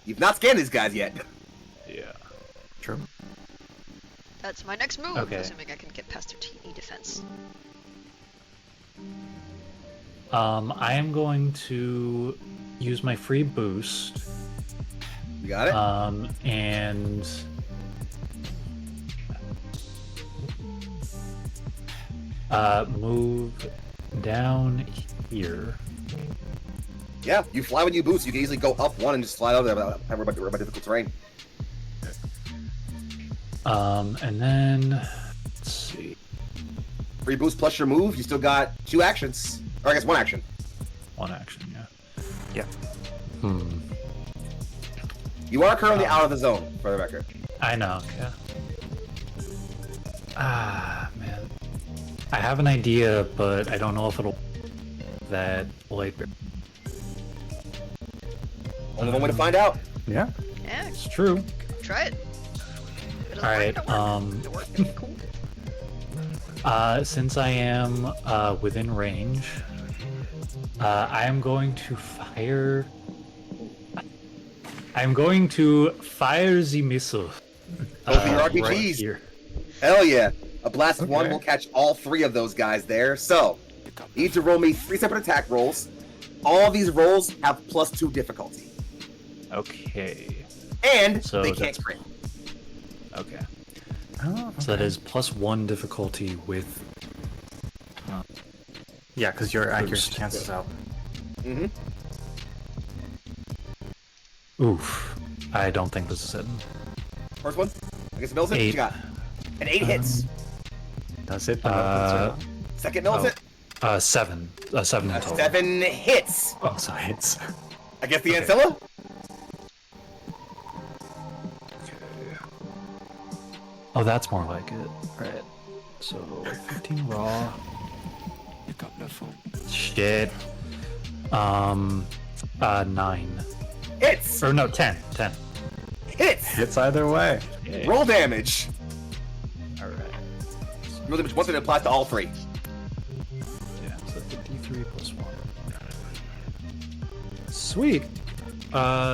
You've not scanned these guys yet. Yeah. True. That's my next move, Okay. assuming I can get past their TE defense. I am going to use my free boost. You got it? And move down here. Yeah, you fly when you boost. You can easily go up 1 and just slide over there without having to worry about difficult terrain. And then let's see. Free boost plus your move. You still got 2 actions. Or I guess 1 action. One action, yeah. Hmm. You are currently out of the zone, for the record. I know, yeah. Ah, man. I have an idea, but I don't know if it'll that light. Only one way to find out. Yeah. Yeah, It's true. try it. If it doesn't Alright, work, don't work. It'll work. Cool. Since I am within range, I am going to fire. I'm going to fire the missile. Those are your right RPGs. here. Hell yeah. A blast Okay. 1 will catch all 3 of those guys there. So, you need to roll me 3 separate attack rolls. All of these rolls have +2 difficulty. Okay. And So they can't that's- crit. Okay. Oh, So that is +1 difficulty with. yeah, because your accuracy Boost. cancels out. Mm-hmm. Oof. I don't think this is it. First one. I guess it mills it. What 8. you got? An 8 hits. That's it. Second mills oh. it. 7. 7 in A total. 7 hits. Oh, so hits. I guess the Okay. Ancilla. Oh, that's more like it. Right. So 15 raw. Shit. 9. Hits. Or no, 10. 10. hits. Hits either way. Roll damage. All right. Roll damage once it applies to all 3. Yeah, so the D3 plus 1. Sweet.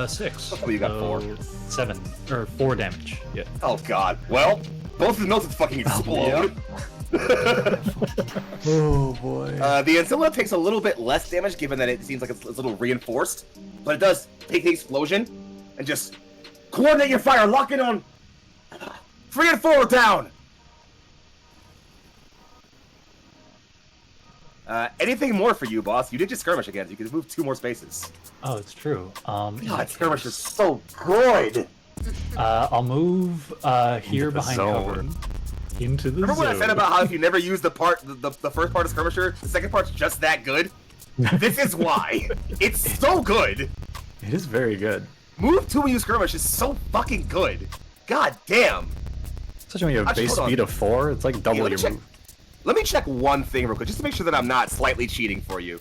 6. Oh, you got 4. 7 or 4 damage. Yeah. Oh god. Well, both of the notes fucking explode. Oh boy. The Ancilla takes a little bit less damage, given that it seems like it's a little reinforced, but it does take the explosion and just coordinate your fire. Lock it on. 3 and 4 down. Anything more for you, boss? You did just skirmish again. So you can move 2 more spaces. Oh, it's true. God, skirmish is so good. I'll move here the behind zone. cover into the Remember zone. what I said about how if you never use the first part of skirmisher, the second part's just that good? This is why. It's so good. It is very good. Move 2 when you skirmish is so fucking good. God damn. Especially when you have Actually, base hold on. speed of 4, it's like double Hey, your move. Let me check one thing real quick, just to make sure that I'm not slightly cheating for you.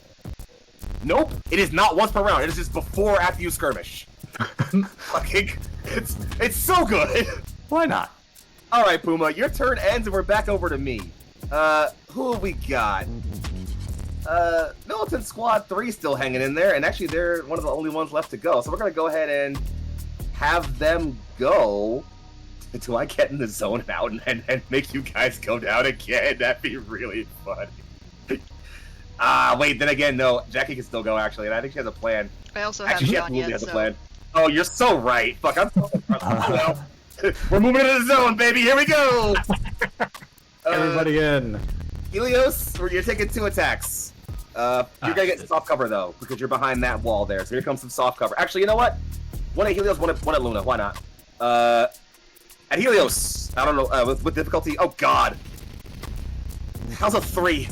Nope, it is not once per round. It is just before or after you skirmish. Fucking, it's so good. Why not? All right, Puma, your turn ends and we're back over to me. Who have we got? Militant Squad 3 still hanging in there, and actually they're one of the only ones left to go. So we're gonna go ahead and have them go. Do I get in the zone and out and make you guys go down again? That'd be really funny. Wait, then again, no. Jackie can still go, actually, and I think she has a plan. I also Actually, she haven't gone absolutely yet, has a so... plan. Oh, you're so right. Fuck, I'm so well, we're moving into the zone, baby. Here we go. Everybody in. Helios, you're taking 2 attacks. You're gonna get soft cover, though, because you're behind that wall there. So here comes some soft cover. Actually, you know what? One at Helios, one at Luna. Why not? At Helios, I don't know, with difficulty. Oh god, how's a 3?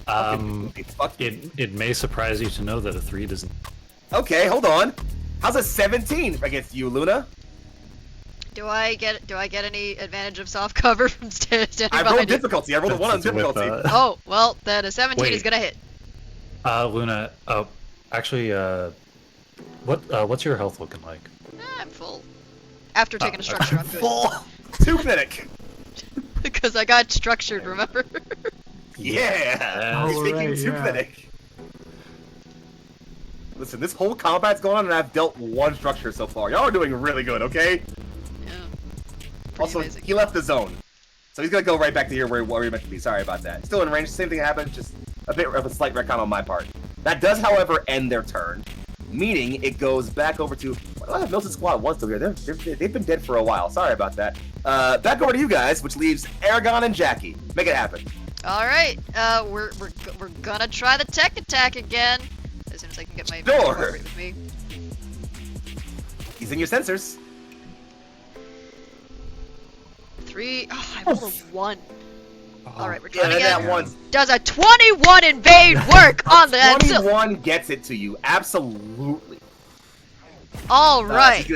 It may surprise you to know that a 3 doesn't. Okay, hold on. How's a 17 against you, Luna? Do I get any advantage of soft cover from standing I behind rolled you? difficulty. I rolled a 1 on That's with, difficulty. Oh, well, then a 17 is Wait. gonna hit. Luna. Oh, actually, what's your health looking like? I'm full. After taking a structure, I'm good. Full. 2 minute. Because I got structured, remember? Yeah. Oh, You're taking right, 2 yeah. minute. Listen, this whole combat's going on, and I've dealt 1 structure so far. Y'all are doing really good, okay? Yeah. Pretty Also, amazing. he left the zone. So he's gonna go right back to here where he meant to be. Sorry about that. Still in range, same thing happened, just a bit of a slight retcon on my part. That does, however, end their turn. Meaning, it goes back over to... Well, Milton Squad 1 still here. They've been dead for a while. Sorry about that. Back over to you guys, which leaves Aragon and Jackie. Make it happen. Alright, we're gonna try the tech attack again. As soon as I can get my Sure. inventory with me. He's in your sensors. 3. Oh, I rolled a 1. Alright, we're Yeah, trying and again. that one. Does a 21 invade work on that? 21 gets it to you. Absolutely. Alright.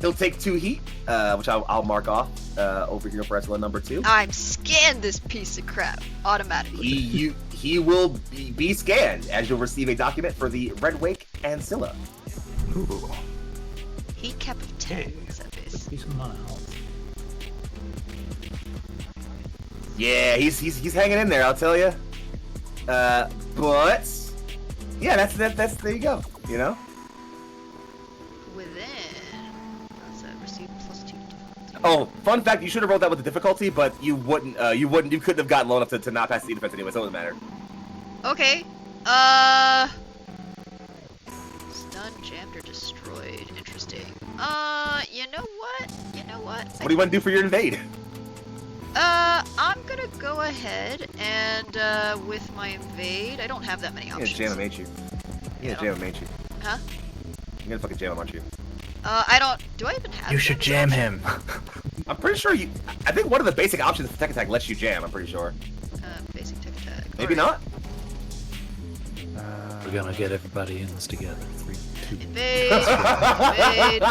He'll take 2 heat, which I'll mark off over here for Esla number 2. I'm scanned this piece of crap automatically. He will be scanned as you'll receive a document for the Red Wake and Scylla. Ooh. Heat cap of 10. Is that base? Decent amount of health. Yeah, he's hanging in there, I'll tell you. But yeah, that's there you go. You know. Within. Does that receive +2 to Oh, fun fact: you should have rolled that with the difficulty, but you wouldn't. You couldn't have gotten low enough to not pass the defense anyway. So it doesn't matter. Okay. Stunned, jammed, or destroyed. Interesting. You know what? What do you want to do for your invade? I'm gonna go ahead and, with my invade, I don't have that many You're options. gonna jam him, ain't you? You're gonna jam him, ain't you? Huh? You're gonna fucking jam him, aren't you? I don't, do I even have You should that jam many him. I'm pretty sure you. I think one of the basic options for Tech Attack lets you jam. I'm pretty sure. options? Basic tech attack. Maybe Alright. not. We're gonna get everybody in this together. 3, 2. Invade, invade.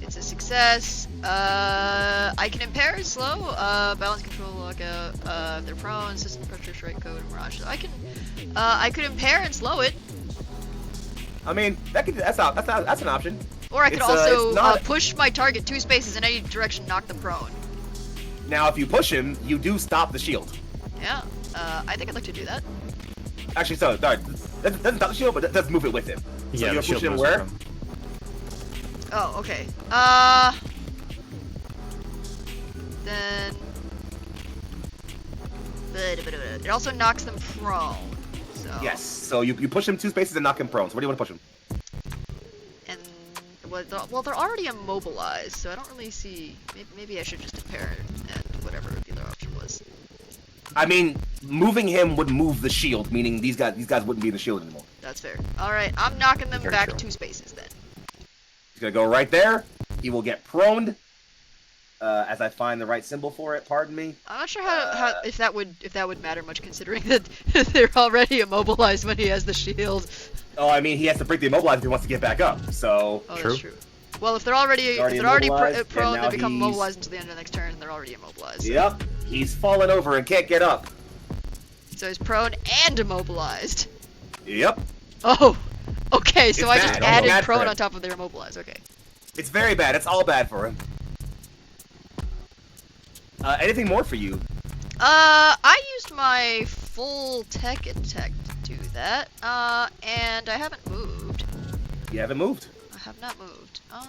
It's a success. I can impair and slow, balance control, lockout, if they're prone, system pressure, strike code, and mirage. So I could impair and slow it. I mean, that's an option. Or I could It's also not- push my target 2 spaces in any direction, knock them prone. Now, if you push him, you do stop the shield. Yeah, I think I'd like to do that. Actually, so, sorry, that doesn't stop the shield, but that does move it with him. So Yeah, you're the shield pushing him moves where? with him. Oh, okay. Then... It also knocks them prone, so... Yes, so you push him 2 spaces and knock him prone. So where do you want to push him? And... Well, they're already immobilized, so I don't really see... Maybe I should just impair and whatever the other option was. I mean, moving him would move the shield, meaning these guys wouldn't be in the shield anymore. That's fair. Alright, I'm knocking them Very back true. 2 spaces then. He's gonna go right there. He will get proned. As I find the right symbol for it, pardon me. I'm not sure how if that would matter much, considering that they're already immobilized when he has the shield. Oh, I mean, he has to break the immobilize if he wants to get back up, so... Oh, True. that's true. Well, if they're already immobilized, and prone, now they become he's- immobilized until the end of the next turn, and they're already immobilized. So. Yep, he's fallen over and can't get up. So he's prone and immobilized. Yep, Oh, okay. So It's I just bad. added Bad for prone him. on top of their immobilized. Okay. it's very bad. It's all bad for him. Anything more for you? I used my full tech attack to do that. And I haven't moved. You haven't moved. I have not moved. I'm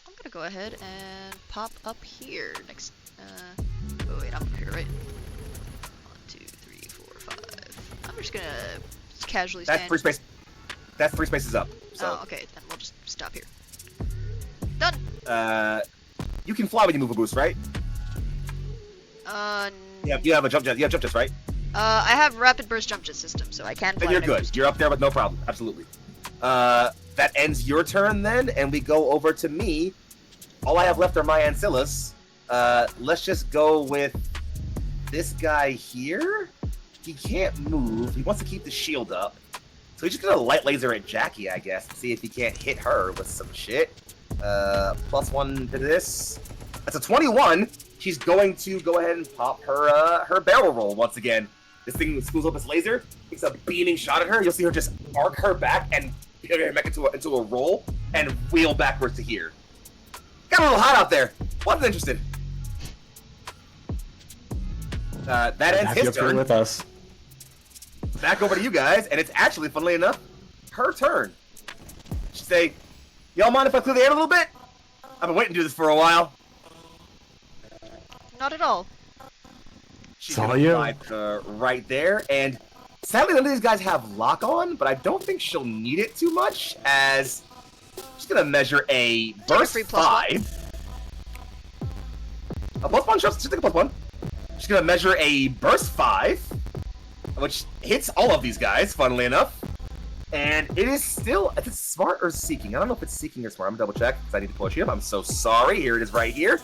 gonna go ahead and pop up here next. Oh wait, I'm up here, right? 1, 2, 3, 4, 5. I'm just gonna casually stand. That's 3 space. That's 3 spaces up. So, Oh, okay. Then we'll just stop here. Done. You can fly when you move a boost, right? Yeah, you have a jump jet. You have jump jets, right? I have rapid burst jump jet system, so I can fly. Then you're when I good. boost. You're up there with no problem. Absolutely. That ends your turn then, and we go over to me. All I have left are my ancillas. Let's just go with this guy here. He can't move. He wants to keep the shield up. So he's just gonna light laser at Jackie, I guess, and see if he can't hit her with some shit. +1 to this. That's a 21. She's going to go ahead and pop her barrel roll once again. This thing spools up its laser, takes a beaming shot at her. You'll see her just arc her back and put her back into a roll and wheel backwards to here. Got a little hot out there. Wasn't interested. That ends Happy his up here turn. with us. Back over to you guys, and it's actually, funnily enough, her turn. She say, "Y'all mind if I clear the air a little bit? I've been waiting to do this for a while." Not at all. She's It's all gonna you. fly, right there, and sadly none of these guys have lock on, but I don't think she'll need it too much, as she's gonna measure a burst free +1. 5. A +1, just take a +1. She's gonna measure a burst 5, which hits all of these guys, funnily enough. And it is still, is it smart or seeking? I don't know if it's seeking or smart. I'm gonna double check, because I need to pull a sheet up. I'm so sorry. Here it is right here.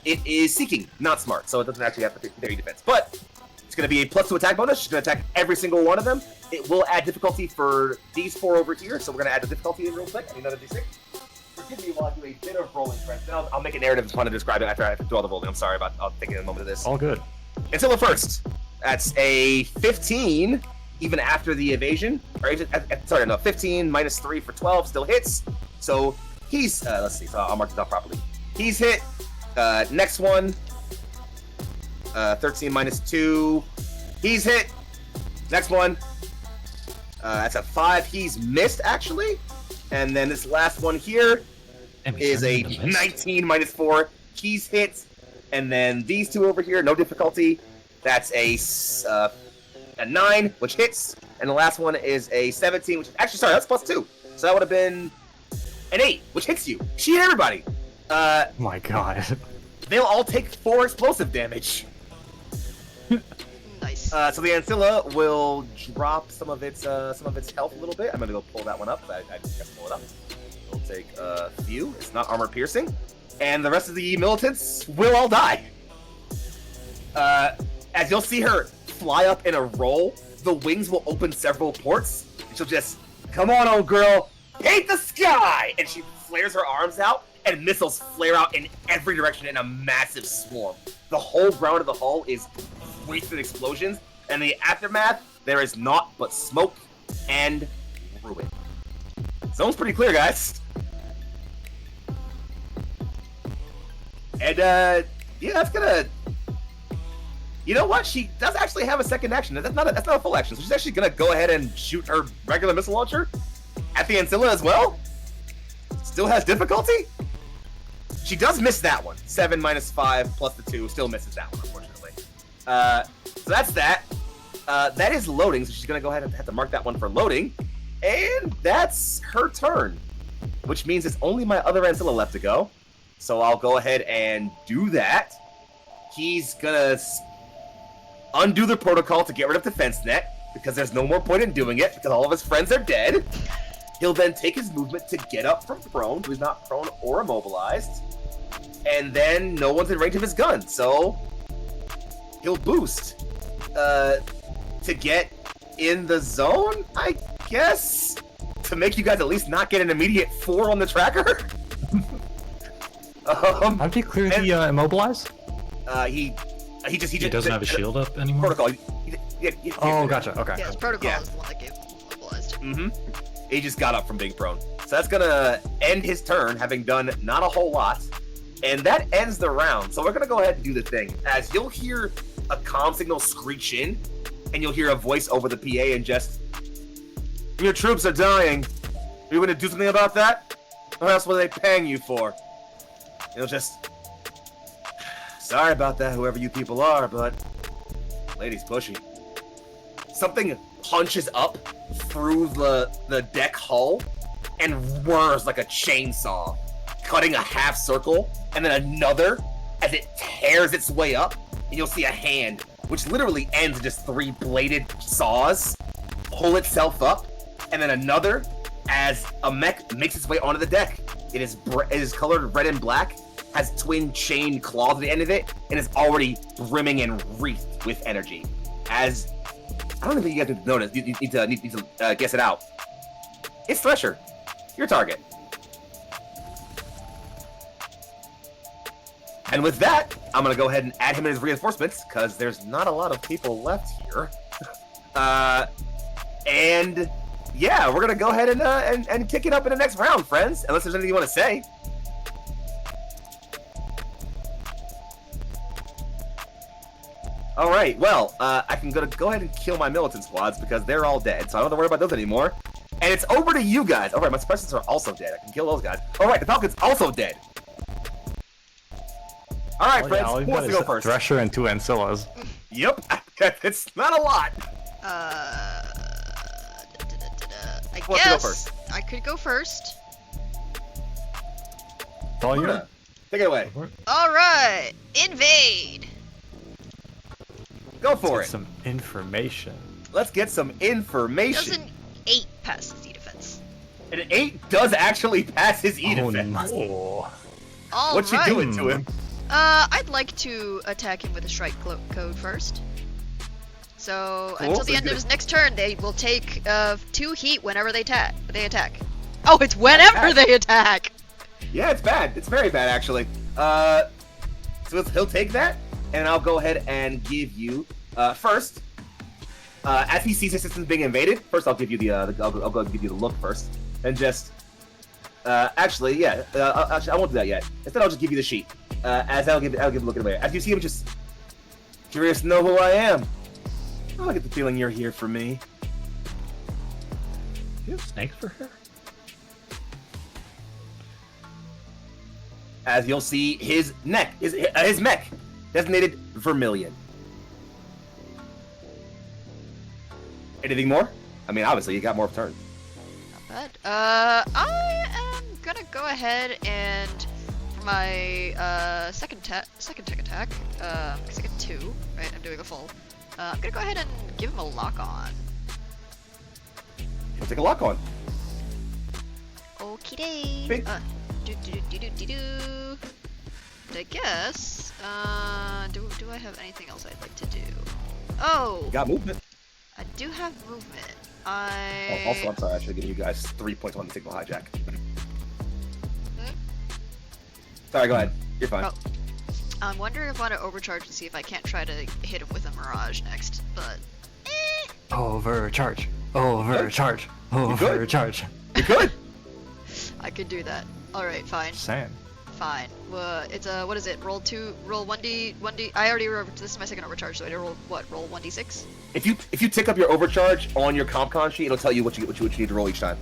It is seeking, not smart, so it doesn't actually have to parry defense. But it's going to be a +2 attack bonus. She's going to attack every single one of them. It will add difficulty for these 4 over here, so we're going to add the difficulty in real quick. I need another d6. Forgive me while I do a bit of rolling, friends. Then I'll make a narrative and try to describe it after I do all the rolling. I'm sorry about I'll take a moment of this. All good. Until the first. That's a 15, even after the evasion. Or even, sorry, no, 15 minus 3 for 12 still hits. So he's, let's see, so I'll mark this out properly. He's hit. Next one, 13 minus 2. He's hit. Next one, that's a 5. He's missed, actually. And then this last one here is a 19 minus 4. He's hit. And then these 2 over here, no difficulty. That's a 9, which hits. And the last one is a 17, which actually, sorry, that's +2. So that would have been an 8, which hits you. She hit everybody. Oh my god. They'll all take 4 explosive damage. Nice. So the Ancilla will drop some of its health a little bit. I'm gonna go pull that one up. I just got to pull it up. It'll take a few. It's not armor piercing, and the rest of the militants will all die. As you'll see her fly up in a roll, the wings will open several ports. And she'll just, "Come on, old girl, paint the sky!" And she flares her arms out, and missiles flare out in every direction in a massive swarm. The whole ground of the hull is wasted explosions, and in the aftermath, there is naught but smoke and ruin. Zone's pretty clear, guys. And yeah, that's gonna. You know what? She does actually have a second action. That's not a full action. So she's actually gonna go ahead and shoot her regular missile launcher at the Ancilla as well. Still has difficulty. She does miss that one. 7 minus 5 plus the 2 still misses that one, unfortunately. So that's that. That is loading, so she's gonna go ahead and have to mark that one for loading. And that's her turn, which means it's only my other Ancilla left to go. So I'll go ahead and do that. He's gonna undo the protocol to get rid of Defense Net, because there's no more point in doing it, because all of his friends are dead. He'll then take his movement to get up from prone, so he's not prone or immobilized. And then no one's in range of his gun, so he'll boost to get in the zone, I guess, to make you guys at least not get an immediate 4 on the tracker. How do you clear the immobilize? He just doesn't have a shield up anymore. Protocol. Oh, gotcha. Okay. Yeah, his protocol Yeah. is the one that gave him mobilized. Mm-hmm. He just got up from being prone. So that's gonna end his turn, having done not a whole lot. And that ends the round. So we're gonna go ahead and do the thing. As you'll hear a comm signal screech in, and you'll hear a voice over the PA and just, "Your troops are dying. Are you gonna do something about that? Or else what are they paying you for?" And he'll just, "Sorry about that, whoever you people are, but lady's pushy." Something punches up through the deck hull and whirs like a chainsaw, cutting a half circle, and then another as it tears its way up, and you'll see a hand, which literally ends in just 3 bladed saws, pull itself up, and then another as a mech makes its way onto the deck. It is colored red and black, has twin chain claws at the end of it, and is already brimming and wreathed with energy. As I don't think you guys need to notice. You need to guess it out. It's Thresher, your target. And with that, I'm gonna go ahead and add him in as reinforcements because there's not a lot of people left here. And yeah, we're gonna go ahead and kick it up in the next round, friends. Unless there's anything you want to say. All right, well, I can go ahead and kill my militant squads because they're all dead, so I don't have to worry about those anymore. And it's over to you guys. All right, my suppressants are also dead. I can kill those guys. All right, the Falcon's also dead. All right, friends, who wants to go first? Thresher and 2 Ancillas. Yep, it's not a lot. I Who wants to go guess first? I could go first. It's all you. Take it away. All right, invade. Go for Get it. some information. Let's get some information. Does an 8 pass the defense? An 8 does actually pass his E Oh, defense. no. All What you right. doing to him? I'd like to attack him with a strike code first. So Cool, until so the end he's of his next turn, they will take 2 heat whenever they attack. Oh, it's whenever they attack. Yeah, it's bad. It's very bad, actually. So he'll take that, and I'll go ahead and give you first. As he sees his systems being invaded, first I'll give you I'll go give you the look first, and just actually, yeah. Actually, I won't do that yet. Instead, I'll just give you the sheet. As I'll give a look at it later. As you see him, just curious to know who I am. I get the feeling you're here for me. Do you have snakes for her? As you'll see, his neck, his mech, designated Vermilion. Anything more? I mean, obviously, you got more of a turn. Not bad. I am gonna go ahead and for my second tech attack, because I get 2, right? I'm doing a full. I'm gonna go ahead and give him a lock on. He'll take a lock on. Okie Big- day. Do. I guess. Do I have anything else I'd like to do? Oh, You got movement. I do have movement. Oh, also, I'm sorry, I should give you guys 3 points on the signal hijack. Sorry, go ahead. You're fine. Oh. I'm wondering if I want to overcharge and see if I can't try to hit him with a mirage next, but Overcharge. could. Overcharge. You could. Overcharge. You could. I could do that. Alright, fine. Saying. Fine. It's a, what is it? Roll 1d. I already this is my second overcharge, so I roll what? Roll 1d6. If you tick up your overcharge on your comp con sheet, it'll tell you what you need to roll each time.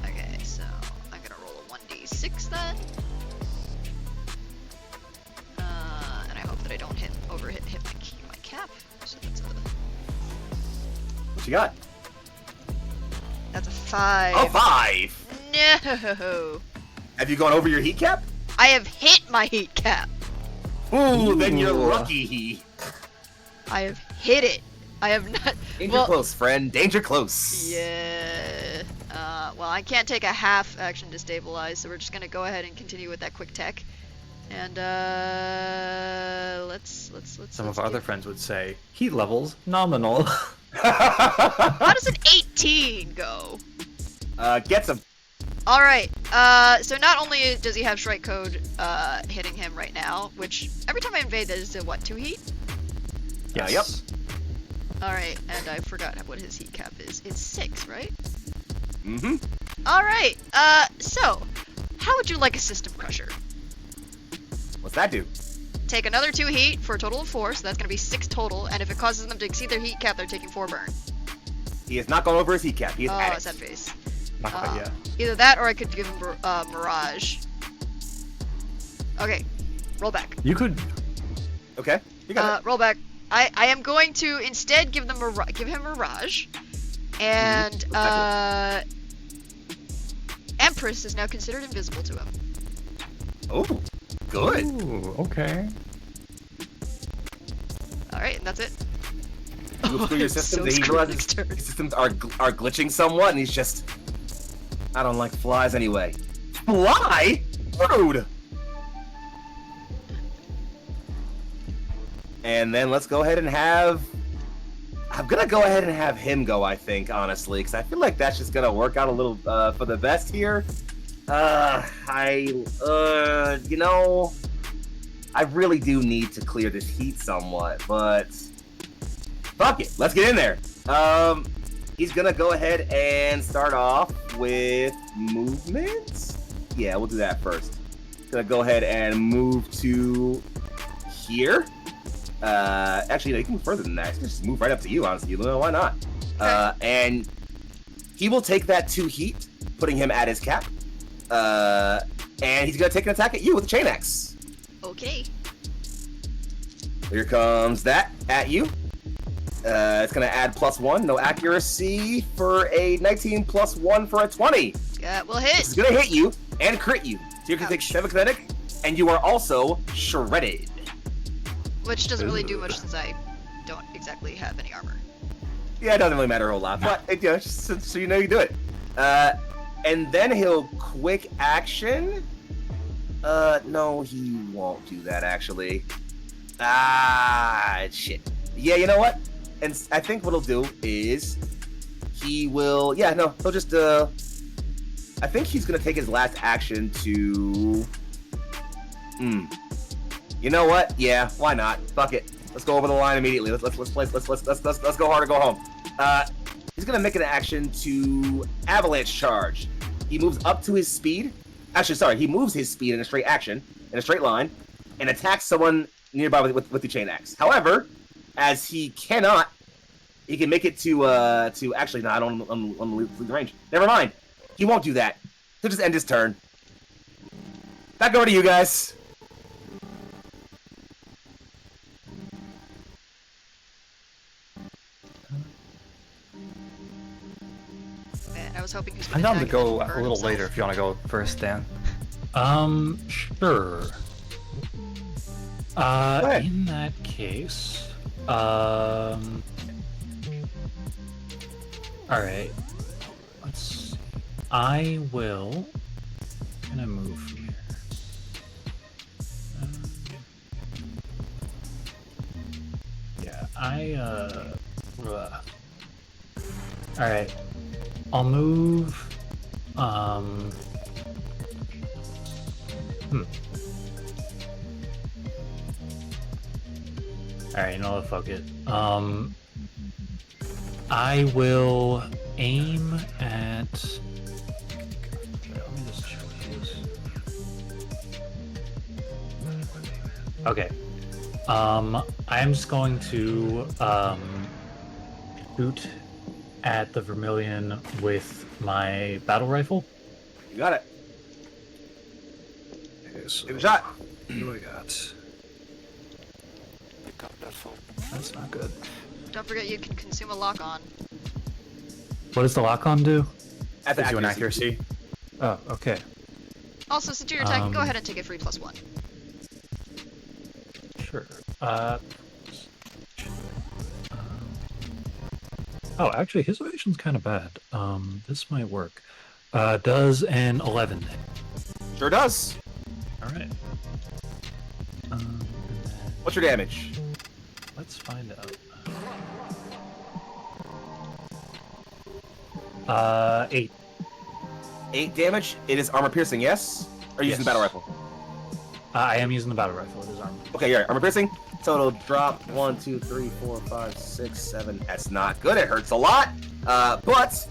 Okay, so I'm gonna roll a 1d6 then. And I hope that I don't hit my cap. So What you got? that's a 5. Oh, 5. No. Have you gone over your heat cap? I have hit my heat cap. Ooh, then you're Ooh. lucky. I have hit it. I have not. Danger close, friend. Danger close. Yeah. Well, I can't take a half action to stabilize, so we're just gonna go ahead and continue with that quick tech. And let's. Some of our other friends would say, heat levels, nominal. How does an 18 go? Gets him. All right. So not only does he have strike code hitting him right now, which every time I invade, that is a what, 2 heat? Yes. Yep. All right, and I forgot what his heat cap is. It's 6, right? Mm-hmm. All right. So how would you like a system crusher? What's that do? Take another 2 heat for a total of 4, so that's gonna be 6 total. And if it causes them to exceed their heat cap, they're taking 4 burn. He has not gone over his heat cap. He is at it. Sad face. Not quite yet. Either that, or I could give him Mirage. Okay, roll back. You could. Okay, you got Roll back. I am going to instead give him Mirage, and Empress is now considered invisible to him. it. Oh, good. Ooh, okay. All right, and that's it. You look through your I'm systems, so and he screwed realizes next turn. his systems are glitching somewhat, and he's just, I don't like flies anyway. Fly? Rude. And then let's go ahead and have. I'm gonna go ahead and have him go. I think honestly, because I feel like that's just gonna work out a little for the best here. You know, I really do need to clear this heat somewhat, but fuck it, let's get in there. He's gonna go ahead and start off with movement. Yeah, we'll do that first. Gonna go ahead and move to here. Actually, no, you can move further than that. Just move right up to you, honestly. You know, why not? And he will take that 2 heat, putting him at his cap. And he's gonna take an attack at you with the chain axe. Okay. Here comes that at you. It's gonna add +1, no accuracy for a 19 +1 for a 20. Will hit. This is gonna hit you and crit you. So you're gonna take 7 kinetic, and you are also shredded. Which doesn't really do much since I don't exactly have any armor. Yeah, it doesn't really matter a whole lot, but it, just so you know you do it. And then he'll quick action. No, he won't do that actually. Shit. Yeah, you know what? And I think what he'll do is he will. Yeah, no, he'll just. I think he's gonna take his last action to. You know what? Yeah, why not? Fuck it. Let's go over the line immediately. Let's go hard or go home. He's gonna make an action to avalanche charge. He moves up to his speed. Actually, sorry, he moves his speed in a straight action, in a straight line, and attacks someone nearby with the chain axe. However, as he cannot, he can make it to actually no, I don't want to leave the range. Never mind. He won't do that. He'll just end his turn. Back over to you guys. Man, I was hoping he was I'm gonna down to attack and go then a burn little himself. later if you want to go first, Dan. Sure. ahead. In that case, alright. Let's see. I will. Gonna move from here. Alright. I'll move. Alright, you know what? Fuck it. I will aim at. Let me just check this. Okay. I'm just going to shoot at the Vermilion with my battle rifle. You got it. Okay, so Take a shot. what do I got? That's not good. Don't forget you can consume a lock on. What does the lock-on do? At the Gives you an accuracy. accuracy. Oh, okay. Also, since you're attacking, go ahead and take a free +1. Sure. Oh, actually, his evasion's kind of bad. This might work. Does an 11 hit? Sure does. All right. And then What's your damage? let's find out. 8. 8 damage. It is armor piercing, yes? Or are you using the Yes. battle rifle? I am using the battle rifle. It is armor. Okay, yeah, armor piercing. So it'll drop 1, 2, 3, 4, 5, 6, 7. That's not good. It hurts a lot. But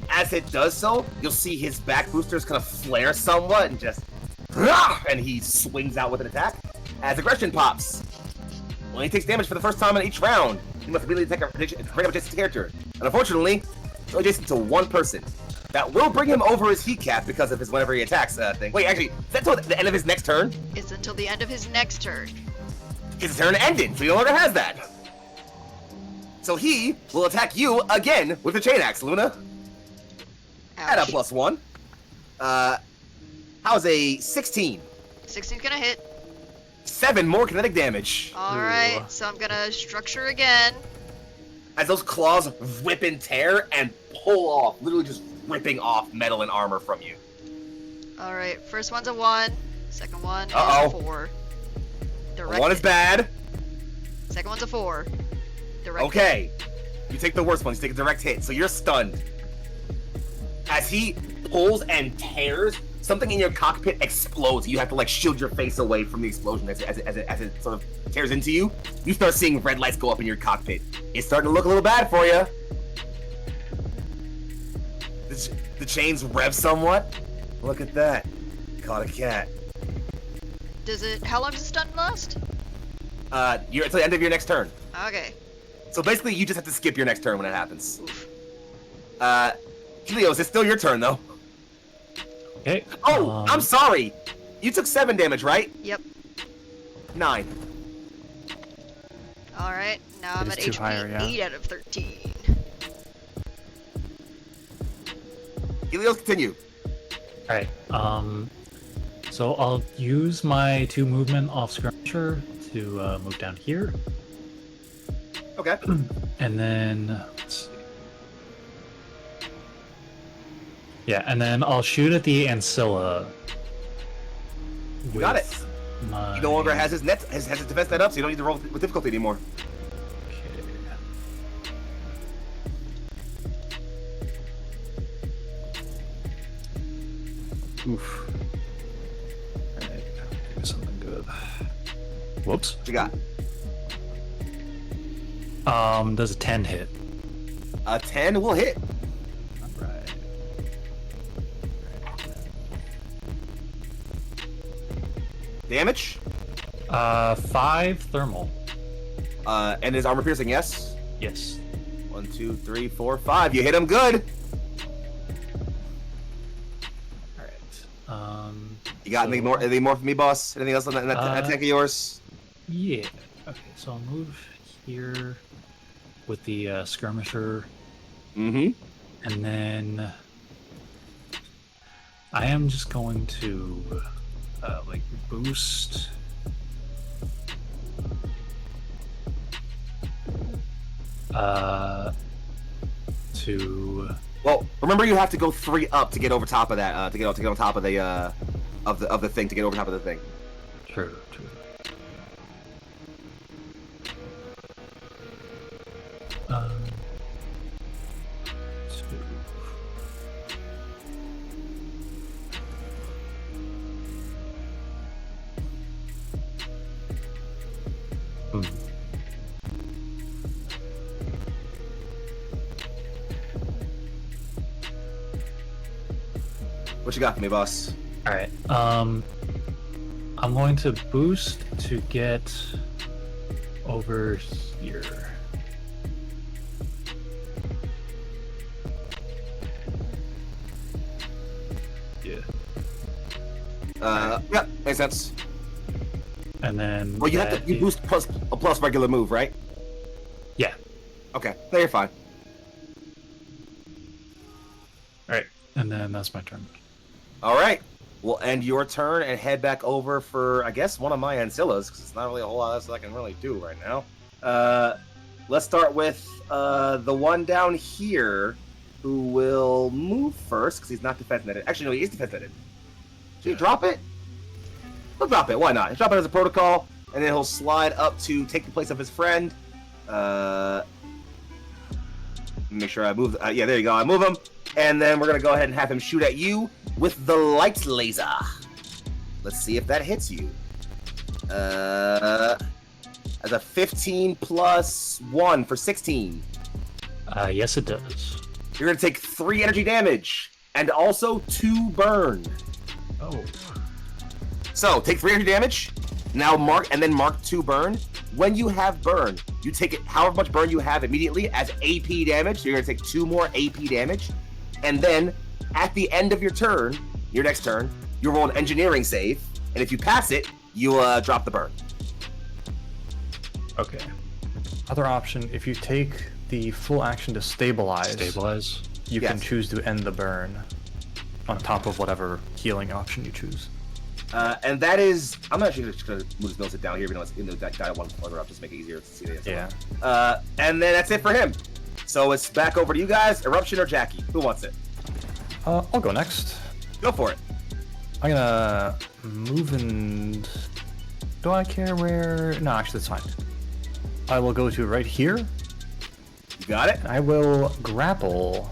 as it does so, you'll see his back boosters kind of flare somewhat and just, and he swings out with an attack. As aggression pops, when he takes damage for the first time in each round, he must immediately bring up Jason's character. And unfortunately, it's only Jason to one person. That will bring him over his heat cap because of his whenever he attacks thing. Wait, actually, is that till the end of his next turn? It's until the end of his next turn. His turn ended, so he no longer has that. So he will attack you again with the chain axe, Luna. At a Ouch. +1. How's a 16? 16's gonna hit. 7 more kinetic damage. Alright, so I'm gonna structure again. As those claws whip and tear and pull off, literally just ripping off metal and armor from you. Alright, first one's a 1. Second one is Uh-oh. a 4. Direct 1 is hit. bad. Second one's a 4. Direct Okay. You take the worst one, you take a direct hit, so you're stunned. As he pulls and tears, something in your cockpit explodes. You have to like shield your face away from the explosion as it sort of tears into you. You start seeing red lights go up in your cockpit. It's starting to look a little bad for you. The chains rev somewhat. Look at that. Caught a cat. Does it? How long does the stun last? You're until the end of your next turn. Okay. So basically, you just have to skip your next turn when it happens. Oof. Helios, it's still your turn though. Okay. Oh, I'm sorry. You took 7 damage, right? Yep. 9. Alright, now I'm It at is too HP higher, yeah. 8 out of 13. Helios, continue. Alright. So I'll use my 2 movement off skirmisher to move down here, Okay. and then let's see. Yeah, and then I'll shoot at the Ancilla. You got it. My... He no longer has his net, has his defense net up, so you don't need to roll with difficulty anymore. Okay. Oof. Alright, do something good. Whoops. What you got? Does a 10 hit? A 10 will hit. Alright. Damage. 5 thermal. And his armor piercing, yes? Yes. 1, 2, 3, 4, 5. You hit him good. Alright. You got anything more for me, boss? Anything else on that attack of yours? Yeah. Okay, so I'll move here with the skirmisher, Mm-hmm. and then I am just going to like boost. To Well, remember you have to go 3 up to get over top of that. To get on top of the of the thing. To get over top of the thing. true. Um, two. Hmm. What you got for me, boss? All right. I'm going to boost to get over here. Yeah. Yeah, makes sense. And then. Well, you have to boost plus regular move, right? Yeah. Okay, no, you're fine. Alright. And then that's my turn. All right, we'll end your turn and head back over for, I guess, one of my ancillas, because it's not really a whole lot else I can really do right now. Let's start with the one down here, who will move first, because he's not defense netted. Actually, no, he is defense netted. Should you drop it? He'll drop it, why not? He'll drop it as a protocol, and then he'll slide up to take the place of his friend. Make sure I move, yeah, there you go, I move him. And then we're going to go ahead and have him shoot at you with the light laser. Let's see if that hits you. As a 15 plus 1 for 16. Yes, it does. You're going to take 3 energy damage and also 2 burn. Oh. So, take 3 energy damage, now mark 2 burn. When you have burn, you take it however much burn you have immediately as AP damage. So you're going to take 2 more AP damage. And then, at the end of your turn, your next turn, you roll an engineering save, and if you pass it, you drop the burn. Okay. Other option, if you take the full action to stabilize, you Yes. can choose to end the burn on top of whatever healing option you choose. And that is, I'm actually just going to move this notes down here, even though it's in the die one further up, just make it easier to see this. Yeah. And then that's it for him. So it's back over to you guys, Eruption or Jackie. Who wants it? I'll go next. Go for it. I'm gonna move and... Do I care where... No, actually, that's fine. I will go to right here. You got it. I will grapple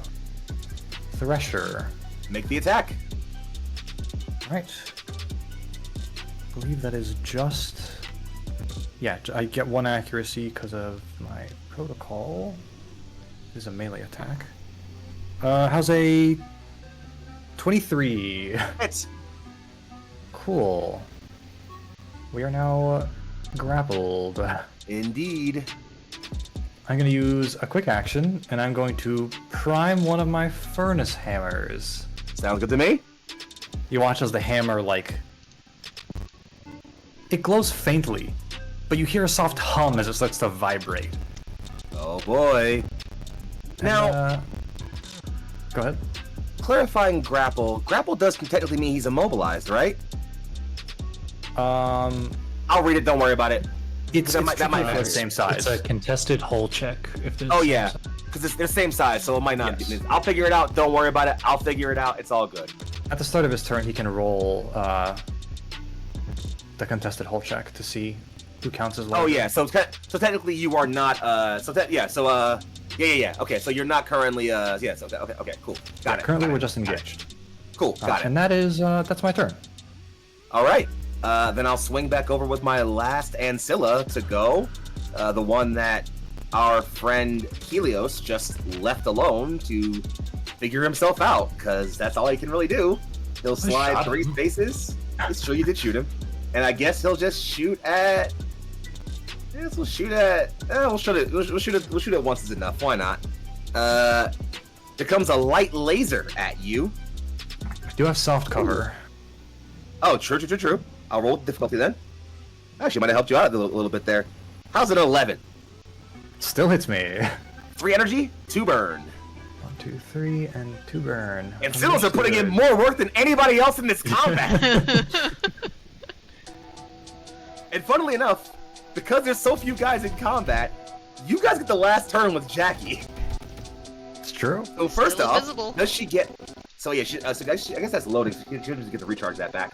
Thresher. Make the attack. Right. I believe that is just... Yeah, I get 1 accuracy because of my protocol. This is a melee attack. How's a 23? Hits. Cool. We are now grappled. Indeed. I'm going to use a quick action, and I'm going to prime one of my furnace hammers. Sounds good to me. You watch as the hammer, like... It glows faintly, but you hear a soft hum as it starts to vibrate. Oh boy. Now, And, go ahead. clarifying grapple. Grapple does technically mean he's immobilized, right? I'll read it. Don't worry about it. It's that might technically matter. the same size. It's a contested hull check. If there's Oh yeah, because they're the same size, so it might not Yes. be. I'll figure it out. Don't worry about it. I'll figure it out. It's all good. At the start of his turn, he can roll the contested hull check to see who counts as larger. Oh yeah, so technically you are not. Yeah. Okay, so you're not currently. Yeah. So okay. Cool. Got it. Currently, got we're it. just engaged. Cool. Got it. And that is that's my turn. All right. Then I'll swing back over with my last Ancilla to go. The one that our friend Helios just left alone to figure himself out, because that's all he can really do. He'll slide shot 3 him. spaces. It's true, you did shoot him. And I guess he'll just shoot at... Yes, we'll shoot at... we'll shoot it once is enough. Why not? There comes a light laser at you. I do have soft cover. Oh, true. I'll roll difficulty then. Actually, might have helped you out a little bit there. How's it 11? Still hits me. 3 energy, 2 burn. 1, 2, 3, and 2 burn. And Siddles are putting in more work than anybody else in this combat. And funnily enough, because there's so few guys in combat, you guys get the last turn with Jackie. It's true. So first Still off, invisible. does she get... So yeah, I guess that's loading. She should just get to recharge that back.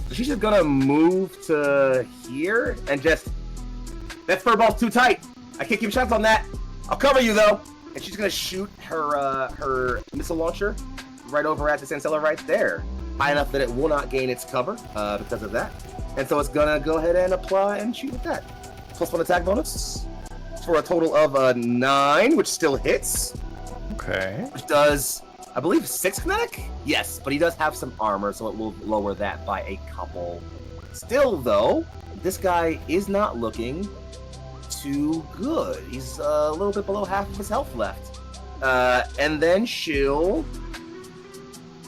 So she's just gonna move to here and just... That furball's too tight. I can't keep shots on that. I'll cover you though. And she's gonna shoot her missile launcher right over at the Sancella right there, high enough that it will not gain its cover because of that. And so it's gonna go ahead and apply and shoot with that. +1 attack bonus for a total of 9, which still hits. Okay. Which does, I believe, 6 kinetic? Yes, but he does have some armor, so it will lower that by a couple. Still, though, this guy is not looking too good. He's a little bit below half of his health left. And then she'll...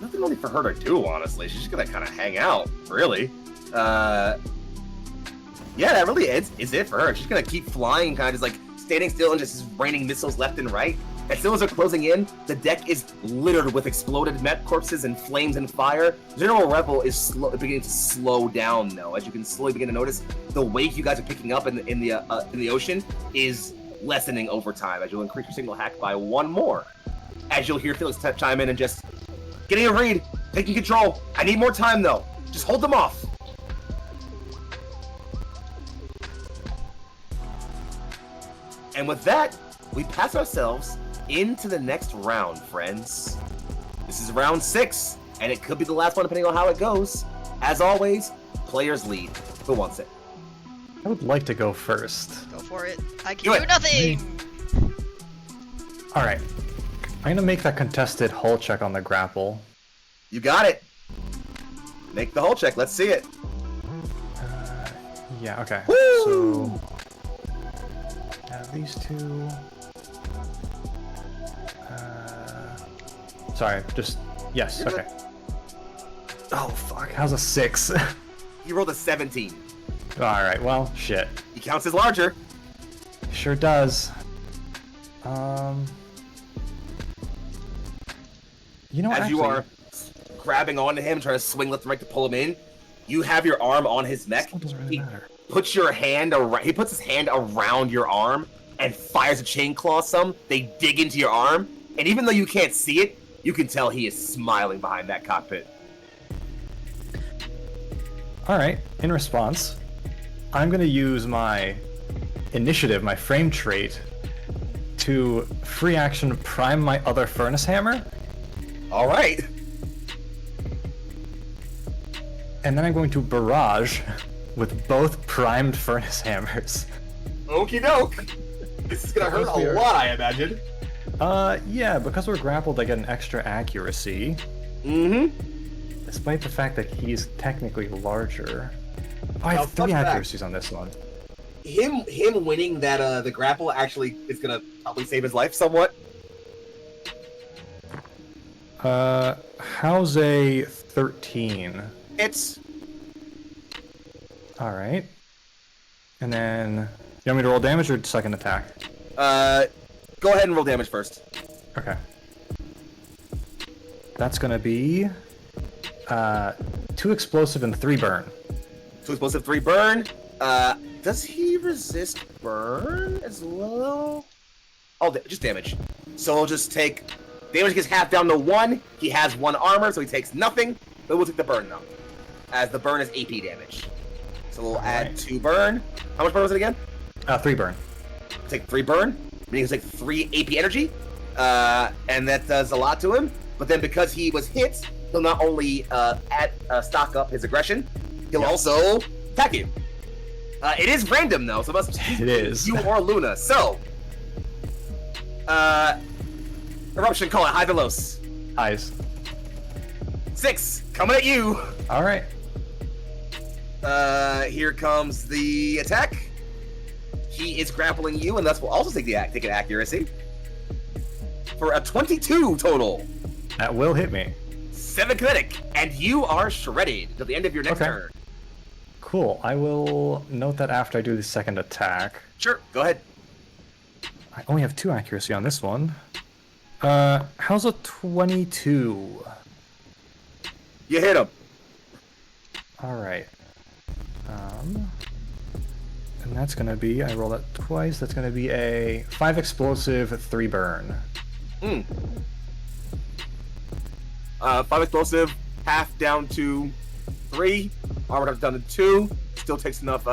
Nothing really for her to do, honestly. She's just gonna kind of hang out, really. Yeah, that really is it for her. She's gonna keep flying, kind of just like standing still and just raining missiles left and right. As soon as they're closing in, the deck is littered with exploded met corpses and flames and fire. General Rebel is beginning to slow down, though. As you can slowly begin to notice, the wake you guys are picking up in the ocean is lessening over time. As you'll increase your signal hack by 1 more. As you'll hear Felix chime in and just getting a read, taking control. I need more time, though. Just hold them off. And with that, we pass ourselves into the next round, friends. This is round 6, and it could be the last one depending on how it goes. As always, players lead. Who wants it? I would like to go first. Go for it. I Do can it. do nothing! Alright. I'm gonna make that contested hull check on the grapple. You got it. Make the hull check. Let's see it. Yeah, okay. Woo! So... these two... sorry, just... Yes, You're okay. Oh, fuck. How's a 6? He rolled a 17. Alright, well, shit. He counts as larger. Sure does. You know, As actually, you are grabbing onto him, trying to swing left and right to pull him in, you have your arm on his neck. It doesn't really He matter. puts your hand around. He puts his hand around your arm and fires a chain claw. They dig into your arm, and even though you can't see it, you can tell he is smiling behind that cockpit. Alright, in response, I'm gonna use my initiative, my frame trait, to free action prime my other furnace hammer, All right. and then I'm going to barrage with both primed furnace hammers. Okie doke. This is gonna hurt Because we a are- lot, I imagine. Yeah, because we're grappled, I get an extra accuracy, Mm-hmm. despite the fact that he's technically larger. Oh, I Now, have 3 fun fact. accuracies on this one. Him winning that the grapple actually is gonna probably save his life somewhat. How's a 13? It's Alright. And then, you want me to roll damage or second attack? go ahead and roll damage first. Okay. That's gonna be 2 explosive and 3 burn. 2 explosive, 3 burn. Does he resist burn as well? Oh, just damage. So he'll just take damage gets half down to 1. He has 1 armor, so he takes nothing. But we'll take the burn though, as the burn is AP damage. So we'll add Alright. 2 burn. How much burn was it again? 3 burn. Take 3 burn, meaning he'll take 3 AP energy, and that does a lot to him. But then because he was hit, he'll not only stock up his aggression, he'll also attack you. It is random though, so it must be It is. you or Luna. So, eruption, call it high to los. Eyes. 6 coming at you. Alright. Here comes the attack. He is grappling you, and thus will also take an accuracy for a 22 total. That will hit me. 7 kinetic, and you are shredded till the end of your next Okay. turn. Cool. I will note that after I do the second attack. Sure, go ahead. I only have 2 accuracy on this one. How's a 22? You hit him. Alright. And that's gonna be, I roll that twice, that's gonna be a 5 explosive, 3 burn. 5 explosive, half down to 3. Armor down to 2. Still takes enough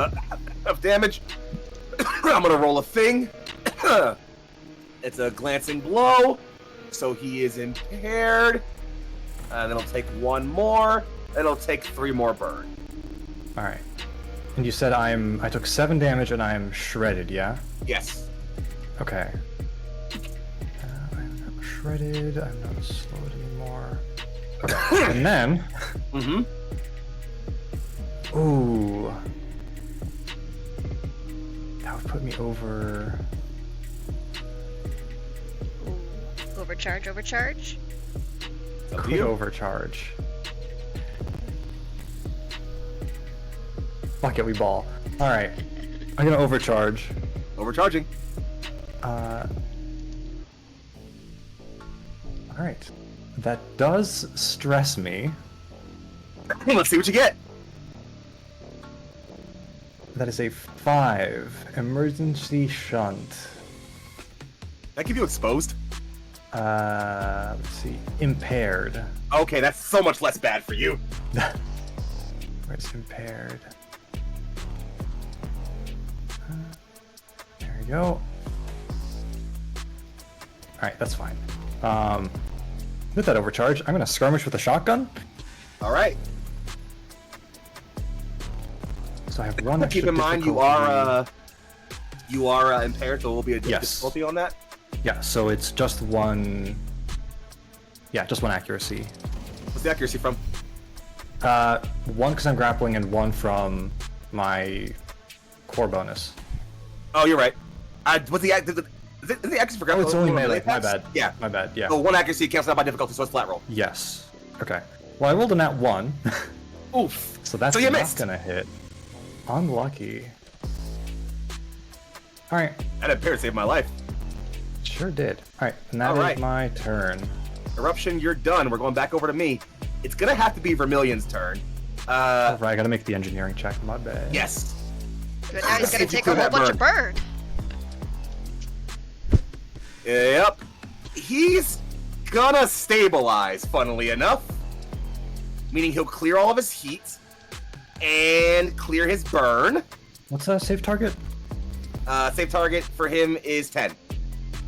damage. I'm gonna roll a thing. It's a glancing blow, so he is impaired. And then he'll take 1 more. Then he'll take 3 more burn. Alright. And you said I took 7 damage and I'm shredded, yeah? Yes. Okay. I'm not shredded, I'm not slowed anymore. Okay, and then... Mm-hmm. Ooh. That would put me over. Ooh. Overcharge, overcharge. Up to Could you. overcharge. Fuck it, we ball. Alright. I'm gonna overcharge. Overcharging. Alright. That does stress me. Let's see what you get. That is a 5. Emergency shunt. That keep you exposed. Let's see. Impaired. Okay, that's so much less bad for you. Where's impaired? There we go. Alright, that's fine. With that overcharge, I'm gonna skirmish with a shotgun. All right. So I have one extra Keep in mind you are impaired, so there will be a Yes. difficulty on that. Yeah, so it's just one. Yeah, just one accuracy. What's the accuracy from? One because I'm grappling, and one from my core bonus. Oh, you're right. What's the is the accuracy for Oh, grappling? it's only melee. My attacks? bad. Yeah. My bad. Yeah. So one accuracy cancels out by difficulty, so it's flat roll. Yes. Okay. Well, I rolled a nat 1, Oof. so that's So you not missed. gonna hit. Unlucky. All right. That impair saved my life. Sure did. All right, and that is Alright. my turn. Eruption, you're done. We're going back over to me. It's gonna have to be Vermilion's turn. All right, I gotta make the engineering check. My bad. Yes. Good, now he's See gonna if you take a clear whole that bunch of burn. Yep. He's gonna stabilize, funnily enough. Meaning he'll clear all of his heat and clear his burn. What's that save target? Save target for him is 10.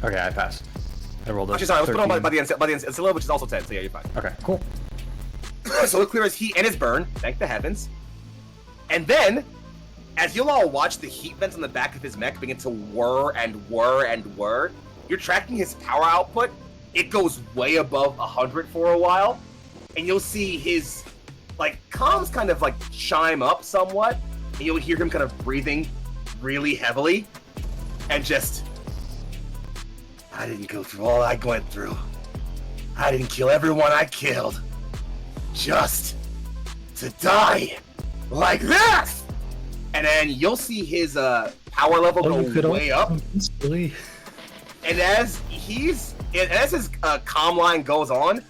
Okay, I passed. I rolled a Actually, sorry, let's put on 13. by the Ancilla, which is also 10, so yeah, you're fine. Okay, cool. So he'll clear his heat and his burn, thank the heavens. And then, as you'll all watch the heat vents on the back of his mech begin to whir and whir and whir, you're tracking his power output. It goes way above 100 for a while, and you'll see his, comms kind of, chime up somewhat, and you'll hear him kind of breathing really heavily, and just, I didn't go through all I went through. I didn't kill everyone I killed. Just to die like this! And then you'll see his power level go way up. Silly. And as his comm line goes on,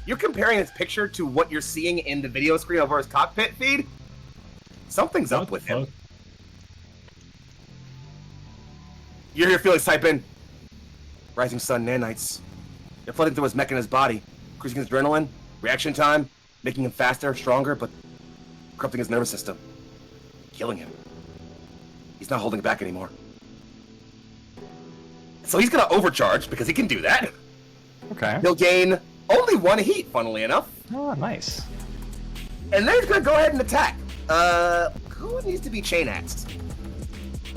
you're comparing his picture to what you're seeing in the video screen over his cockpit feed. Something's up with him. You're here, Felix, type in. Rising sun nanites. They're flooding through his mech and his body, increasing his adrenaline, reaction time, making him faster, stronger, but corrupting his nervous system. Killing him. He's not holding back anymore. So he's gonna overcharge, because he can do that. Okay. He'll gain only 1 heat, funnily enough. Oh, nice. And then he's gonna go ahead and attack. Who needs to be chain axed?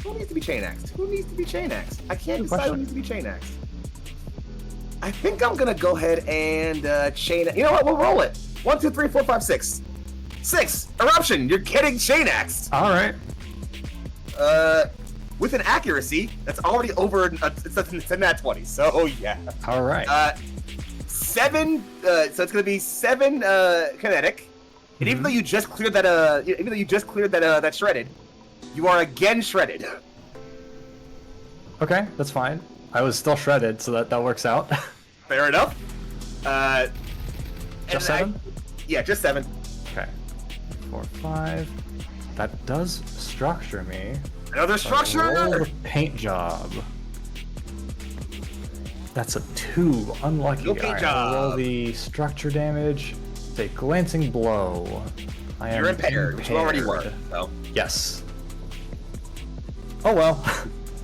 Who needs to be chain axed? Who needs to be chain axed? I can't Good decide question. who needs to be chain axed. I think I'm gonna go ahead and chain. You know what? We'll roll it. 1, 2, 3, 4, 5, 6. 6 eruption. You're getting chain axed. All right. With an accuracy that's already over. It's a nat 20. So yeah. All right. 7. So it's gonna be 7 kinetic. And even though you just cleared that, that shredded, you are again shredded. Okay, that's fine. I was still shredded, so that works out. Fair enough. Just 7? Yeah, just 7. Okay. 4, 5. That does structure me. Another Roll structure. the paint job. That's a 2. Unlucky. No paint Alright, I'll roll job. the structure damage. Say glancing blow. I am You're impaired, which you already were. So. Yes. Oh well.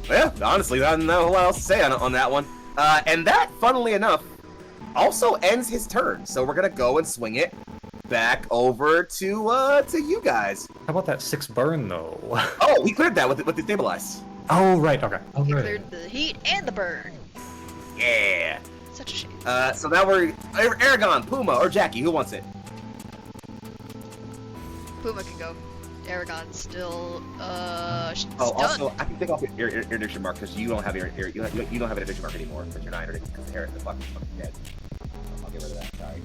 Yeah, honestly, I don't know what else to say on that one. And that, funnily enough, also ends his turn. So we're gonna go and swing it back over to you guys. How about that 6 burn though? Oh, we cleared that with the stabilize. Oh right. Okay. He cleared the heat and the burn. Yeah. Such a shame. So now we're Aragon, Puma, or Jackie. Who wants it? Puma can go. Aragon's still Also, I can take off your interdiction mark because you don't have you don't have an interdiction mark anymore because you're not interdicted because Harris the fucking dead. I'll get rid of that. Sorry.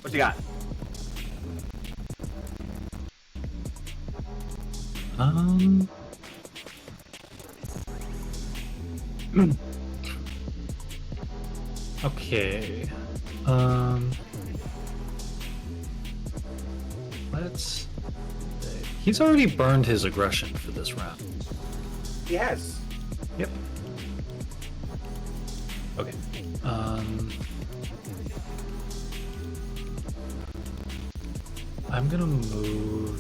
What you got? Okay. Let's. He's already burned his aggression for this round. He has. Yep. Okay. I'm gonna move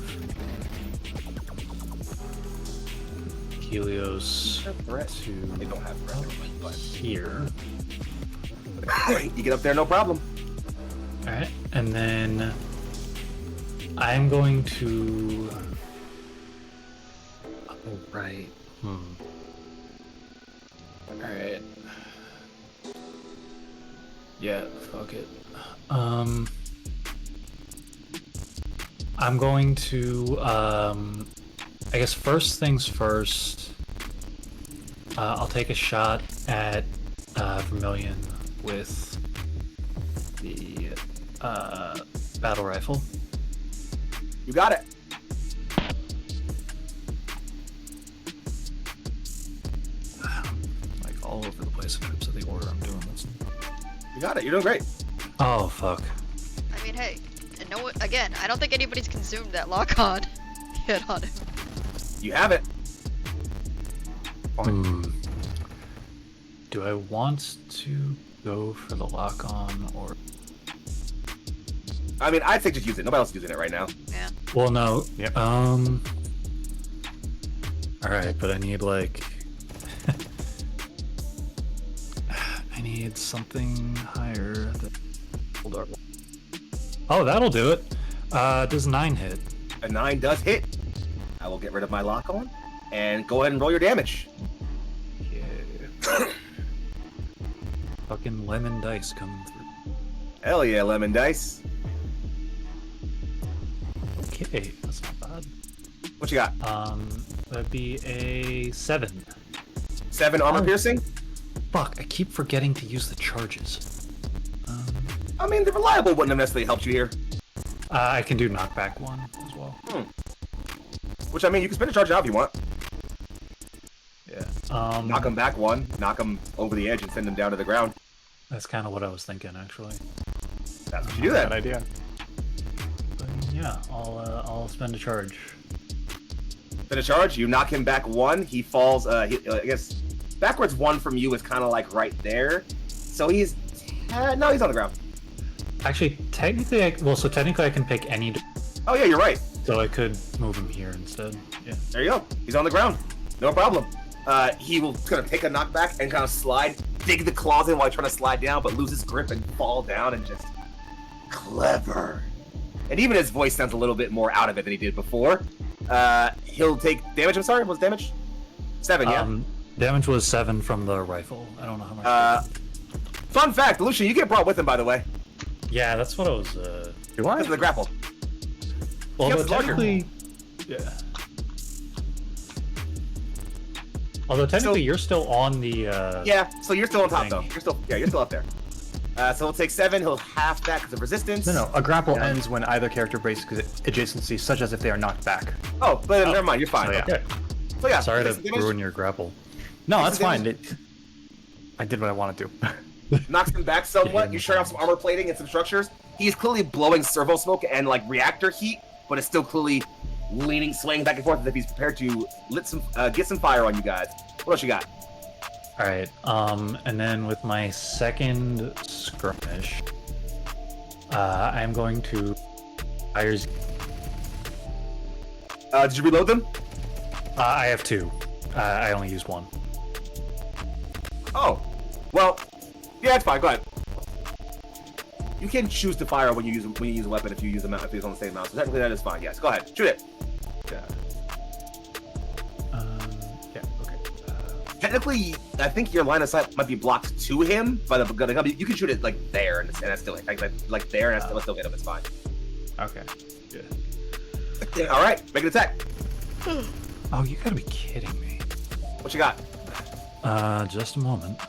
Helios to They don't have threat, but here. you get up there, no problem. Alright, and then I'm going to. Oh, right. Alright. Yeah, fuck it. I'm going to, I guess first things first, I'll take a shot at Vermilion with the battle rifle. You got it. Like all over the place in terms of the order I'm doing this. You got it. You're doing great. Oh, fuck. I mean, hey, and no, again, I don't think anybody's consumed that lock-on yet on him. You have it. Do I want to go for the lock-on or? I mean, I'd say just use it. Nobody else is using it right now. Yeah. Well, no. Yep. All right, but I need like. I need something higher. Hold on. Oh, that'll do it. Does 9 hit? A 9 does hit. I will get rid of my lock on and go ahead and roll your damage. Yeah. Fucking lemon dice coming through. Hell yeah, lemon dice. Okay, that's not bad. What you got? That'd be a 7. 7 armor piercing? Fuck, I keep forgetting to use the charges. I mean, the reliable wouldn't have necessarily helped you here. I can do knockback 1 as well. Which, I mean, you can spend a charge out if you want. Yeah. Knock him back 1, knock him over the edge and send him down to the ground. That's kind of what I was thinking, actually. That's what you do then. Bad idea. But yeah, I'll spend a charge. Spend a charge, you knock him back 1, he falls, I guess, backwards 1 from you is kind of like right there. So he's, no, he's on the ground. Actually, technically, technically I can pick any. Oh yeah, you're right. So I could move him here instead. Yeah. There you go. He's on the ground. No problem. He will kind of take a knockback and kind of slide, dig the claws in while trying to slide down, but lose his grip and fall down and just clever. And even his voice sounds a little bit more out of it than he did before. He'll take damage. I'm sorry, what's damage? 7, yeah. Damage was 7 from the rifle. I don't know how much. Fun fact, Lucian, you get brought with him, by the way. Yeah, that's what I was. Do I? Because of the grapple. Although Yes, larger. technically, yeah. Although technically, you're still on the. Yeah, so you're still on top thing. though. You're still up there. So he'll take 7. He'll half that because of resistance. No, a grapple Yeah. ends when either character breaks adjacency, such as if they are knocked back. Oh, but never mind. You're fine. So, yeah. Okay. So yeah. Sorry takes to some damage, ruin your grapple. No, Takes that's some fine. damage. I did what I wanted to. Knocks him back somewhat. You shut off some armor plating and some structures. He's clearly blowing servo smoke and like reactor heat, but it's still clearly leaning, swaying back and forth as if he's prepared to get some fire on you guys. What else you got? All right. And then with my second skirmish, I'm going to fire. Did you reload them? I have 2. I only used 1. Oh, well, yeah, it's fine. Go ahead. You can choose to fire when you use a weapon if you use a mount if it's on the same mount. So technically, that is fine. Yes, go ahead, shoot it. Yeah. Yeah. Okay. Technically, I think your line of sight might be blocked to him by the gun. You can shoot it like there, and that's still like there, and that's still hit him. It's fine. Okay. Yeah. All right, make an attack. Oh, you gotta be kidding me. What you got? Just a moment.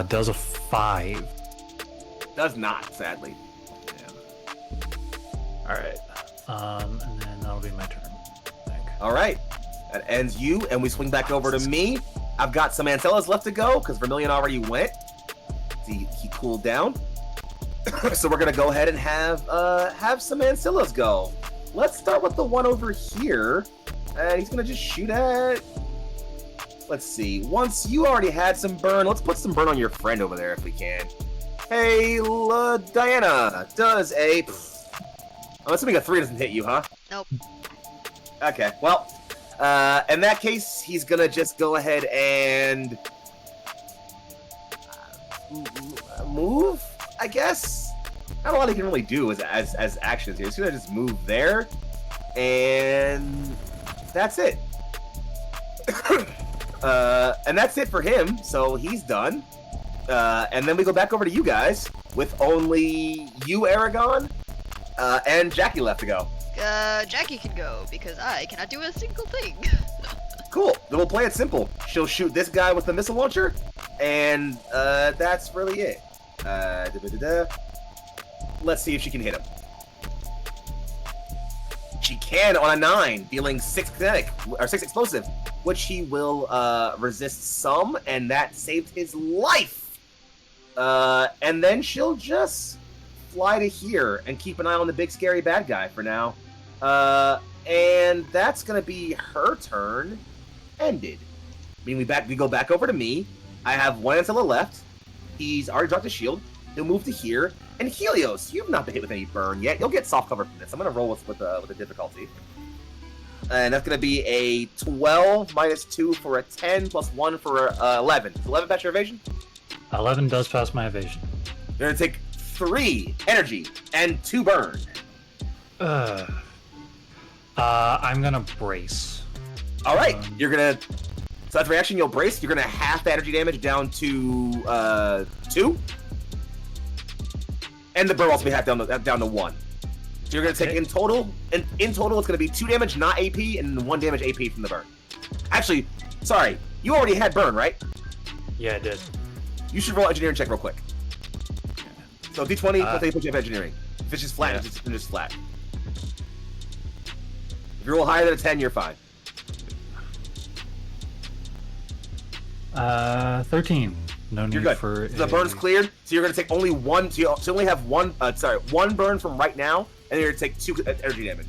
Does a 5. Does not, sadly. Alright. And then that'll be my turn. I think. All right, that ends you, and we swing back over to me. I've got some Ancellas left to go because Vermilion already went. He cooled down. So we're gonna go ahead and have some Ancillas go. Let's start with the one over here. He's gonna just shoot at. Let's see. Once you already had some burn, let's put some burn on your friend over there if we can. Hey, Diana, does a. I'm assuming a 3 doesn't hit you, huh? Nope. Okay. Well, in that case, he's gonna just go ahead and move, I guess. Not a lot he can really do as actions here. He's gonna just move there, and that's it. And that's it for him. So he's done. And then we go back over to you guys with only you, Aragon, and Jackie left to go. Jackie can go because I cannot do a single thing. Cool. Then we'll play it simple. She'll shoot this guy with the missile launcher, and that's really it. Let's see if she can hit him. She can on a 9, dealing 6 kinetic or 6 explosive, which he will resist some, and that saved his life. And then she'll just fly to here and keep an eye on the big scary bad guy for now. And that's gonna be her turn ended. I mean, we go back over to me. I have one Ancilla left. He's already dropped a shield. He'll move to here. And Helios, you've not been hit with any burn yet. You'll get soft cover from this. I'm gonna roll with the difficulty. And that's gonna be a 12 minus 2 for a 10 plus 1 for 11. Does 11 pass your evasion? 11 does pass my evasion. You're gonna take 3 energy and 2 burn. I'm gonna brace. All right, you're gonna. So that's reaction. You'll brace. You're gonna half the energy damage down to 2, and the burn will also be half down to 1. So you're gonna take in total. And in total, it's gonna be 2 damage, not AP, and 1 damage AP from the burn. Actually, sorry, you already had burn, right? Yeah, I did. You should roll engineering check real quick. So D20, let's say you put you have engineering. If it's just flat, Yeah. it's just flat. If you roll higher than a 10, you're fine. 13. No need You're good. for So the burn's cleared, so you're gonna take only 1. So you only have 1. 1 burn from right now, and then you're gonna take 2 energy damage.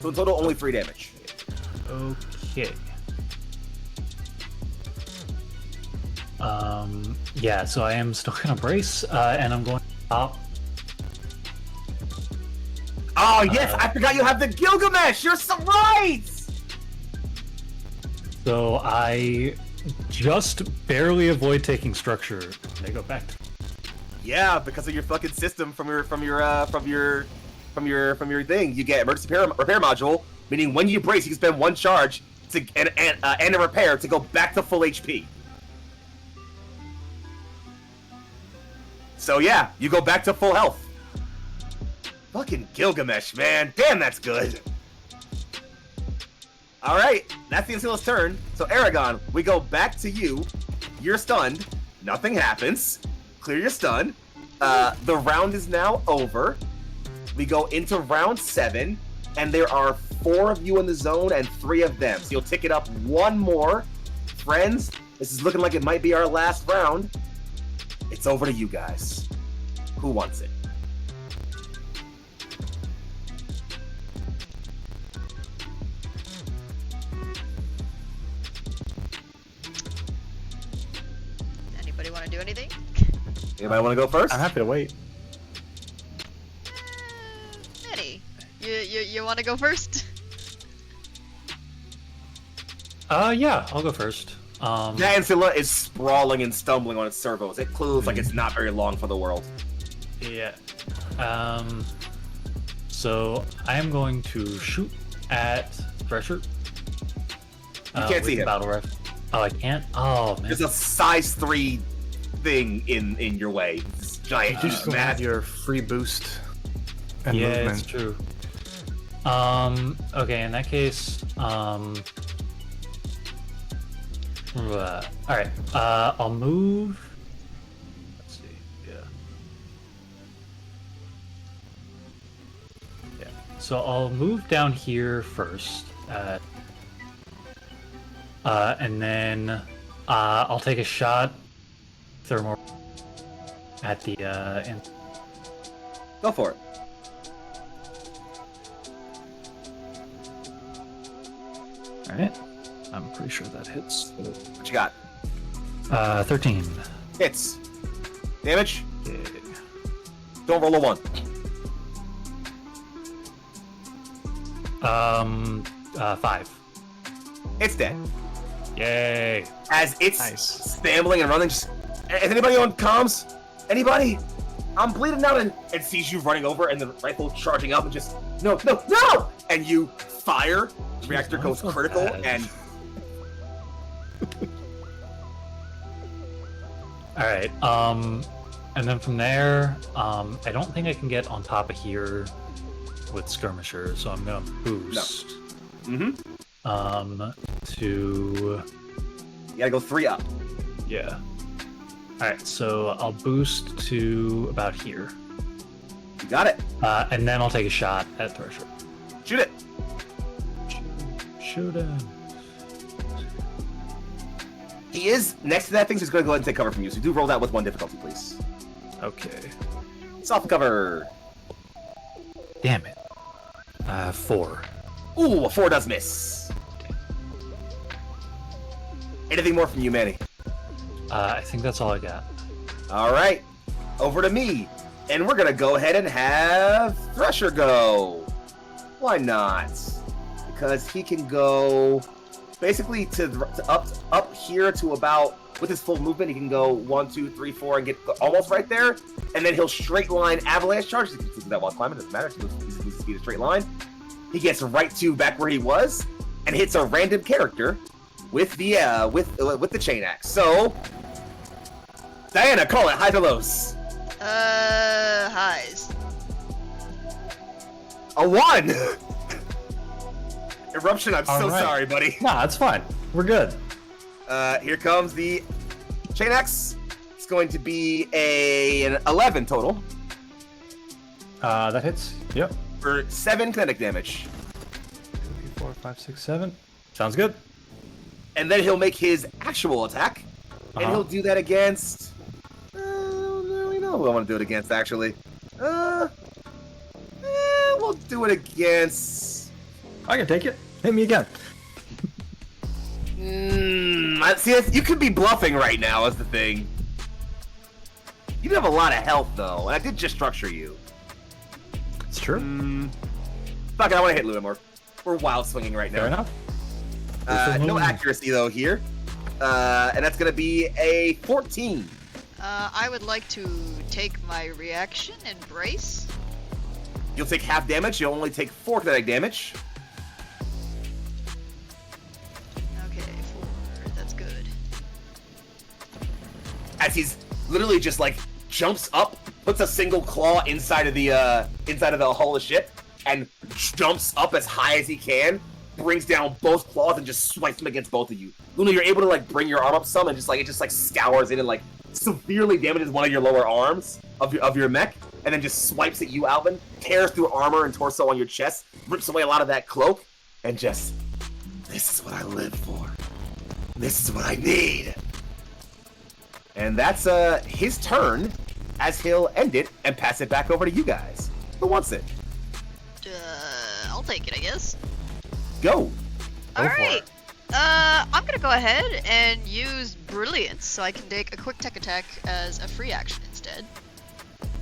So in total, only 3 damage. Okay. Yeah, so I am still gonna brace, and I'm going to stop. Oh yes, I forgot you have the Gilgamesh. You're so right. So I just barely avoid taking structure. They go back to. Yeah, because of your fucking system from your thing, you get emergency repair module, meaning when you brace, you can spend 1 charge to and a repair to go back to full HP. So yeah, you go back to full health. Fucking Gilgamesh, man. Damn, that's good. All right, that's the Ancilla's turn. So Aragon, we go back to you. You're stunned. Nothing happens. Clear your stun. The round is now over. We go into round 7, and there are 4 of you in the zone and 3 of them. So you'll tick it up 1 more. Friends, this is looking like it might be our last round. It's over to you guys. Who wants it? Anybody want to do anything? Anybody want to go first? I'm happy to wait. Eddie, you want to go first? Yeah, I'll go first. The Ancilla is sprawling and stumbling on its servos. It clearly looks like it's not very long for the world. Yeah. So I am going to shoot at Thresher. You can't see him. Battle rifle. Oh, I can't. Oh man. There's a size 3 thing in your way. This giant You just mad. had your free boost and Yeah, movement. it's true. Okay, in that case, alright, I'll move. Let's see, yeah. So I'll move down here first, and then, I'll take a shot, thermal, at the, Go for it. alright. I'm pretty sure that hits. What you got? 13. Hits. Damage? Yeah. Don't roll a 1. 5. It's dead. Yay. As it's Nice. stambling and running, just... Is anybody on comms? Anybody? I'm bleeding out, and sees you running over, and the rifle charging up, and just... No! And you fire. The reactor why goes so critical, bad? and... Alright, and then from there, I don't think I can get on top of here with skirmishers, so I'm gonna boost. Mm-hmm. To... You gotta go 3 up. Yeah. Alright, so I'll boost to about here. You got it. And then I'll take a shot at Thresher. Shoot it. Shoot him. He is next to that thing, so he's gonna go ahead and take cover from you. So do roll that with 1 difficulty, please. Okay. Soft cover. Damn it. 4. Ooh, a 4 does miss. Anything more from you, Manny? I think that's all I got. All right, over to me, and we're gonna go ahead and have Thresher go. Why not? Because he can go basically to up here to about, with his full movement, he can go 1, 2, 3, 4, and get almost right there, and then he'll straight line avalanche charge. He can do that while climbing. Doesn't matter. He moves speed a straight line. He gets right to back where he was, and hits a random character with the chain axe. So, Diana, call it highs or lows. Highs. A 1. Eruption. I'm so All right. sorry, buddy. Nah, it's fine. We're good. Here comes the chain axe. It's going to be an 11 total That hits. Yep. for 7 kinetic damage, 2, 4, 5, 6, 7. Sounds good. and then he'll make his actual attack, and he'll do that against. I don't really know who I want to do it against. Actually, we'll do it against. I can take it. Hit me again. See, you could be bluffing right now. Is the thing. You do have a lot of health though, and I did just structure you. It's true. Fuck it, I want to hit Ludamore. We're wild swinging right Fair now. enough. No accuracy though here, and that's gonna be a 14. I would like to take my reaction and brace. You'll take half damage. You'll only take 4 kinetic damage. Okay, 4. That's good. As he's literally just like jumps up, puts a single claw inside of the hull of the ship, and jumps up as high as he can, brings down both claws and just swipes them against both of you. Luna, you're able to like bring your arm up some and it just scours in and like severely damages one of your lower arms of your mech, and then just swipes at you, Alvin, tears through armor and torso on your chest, rips away a lot of that cloak, and just, this is what I live for. This is what I need. And that's his turn, as he'll end it and pass it back over to you guys. Who wants it? I'll take it, I guess. Go. Go for Alright. it. I'm gonna go ahead and use Brilliance so I can take a quick tech attack as a free action instead.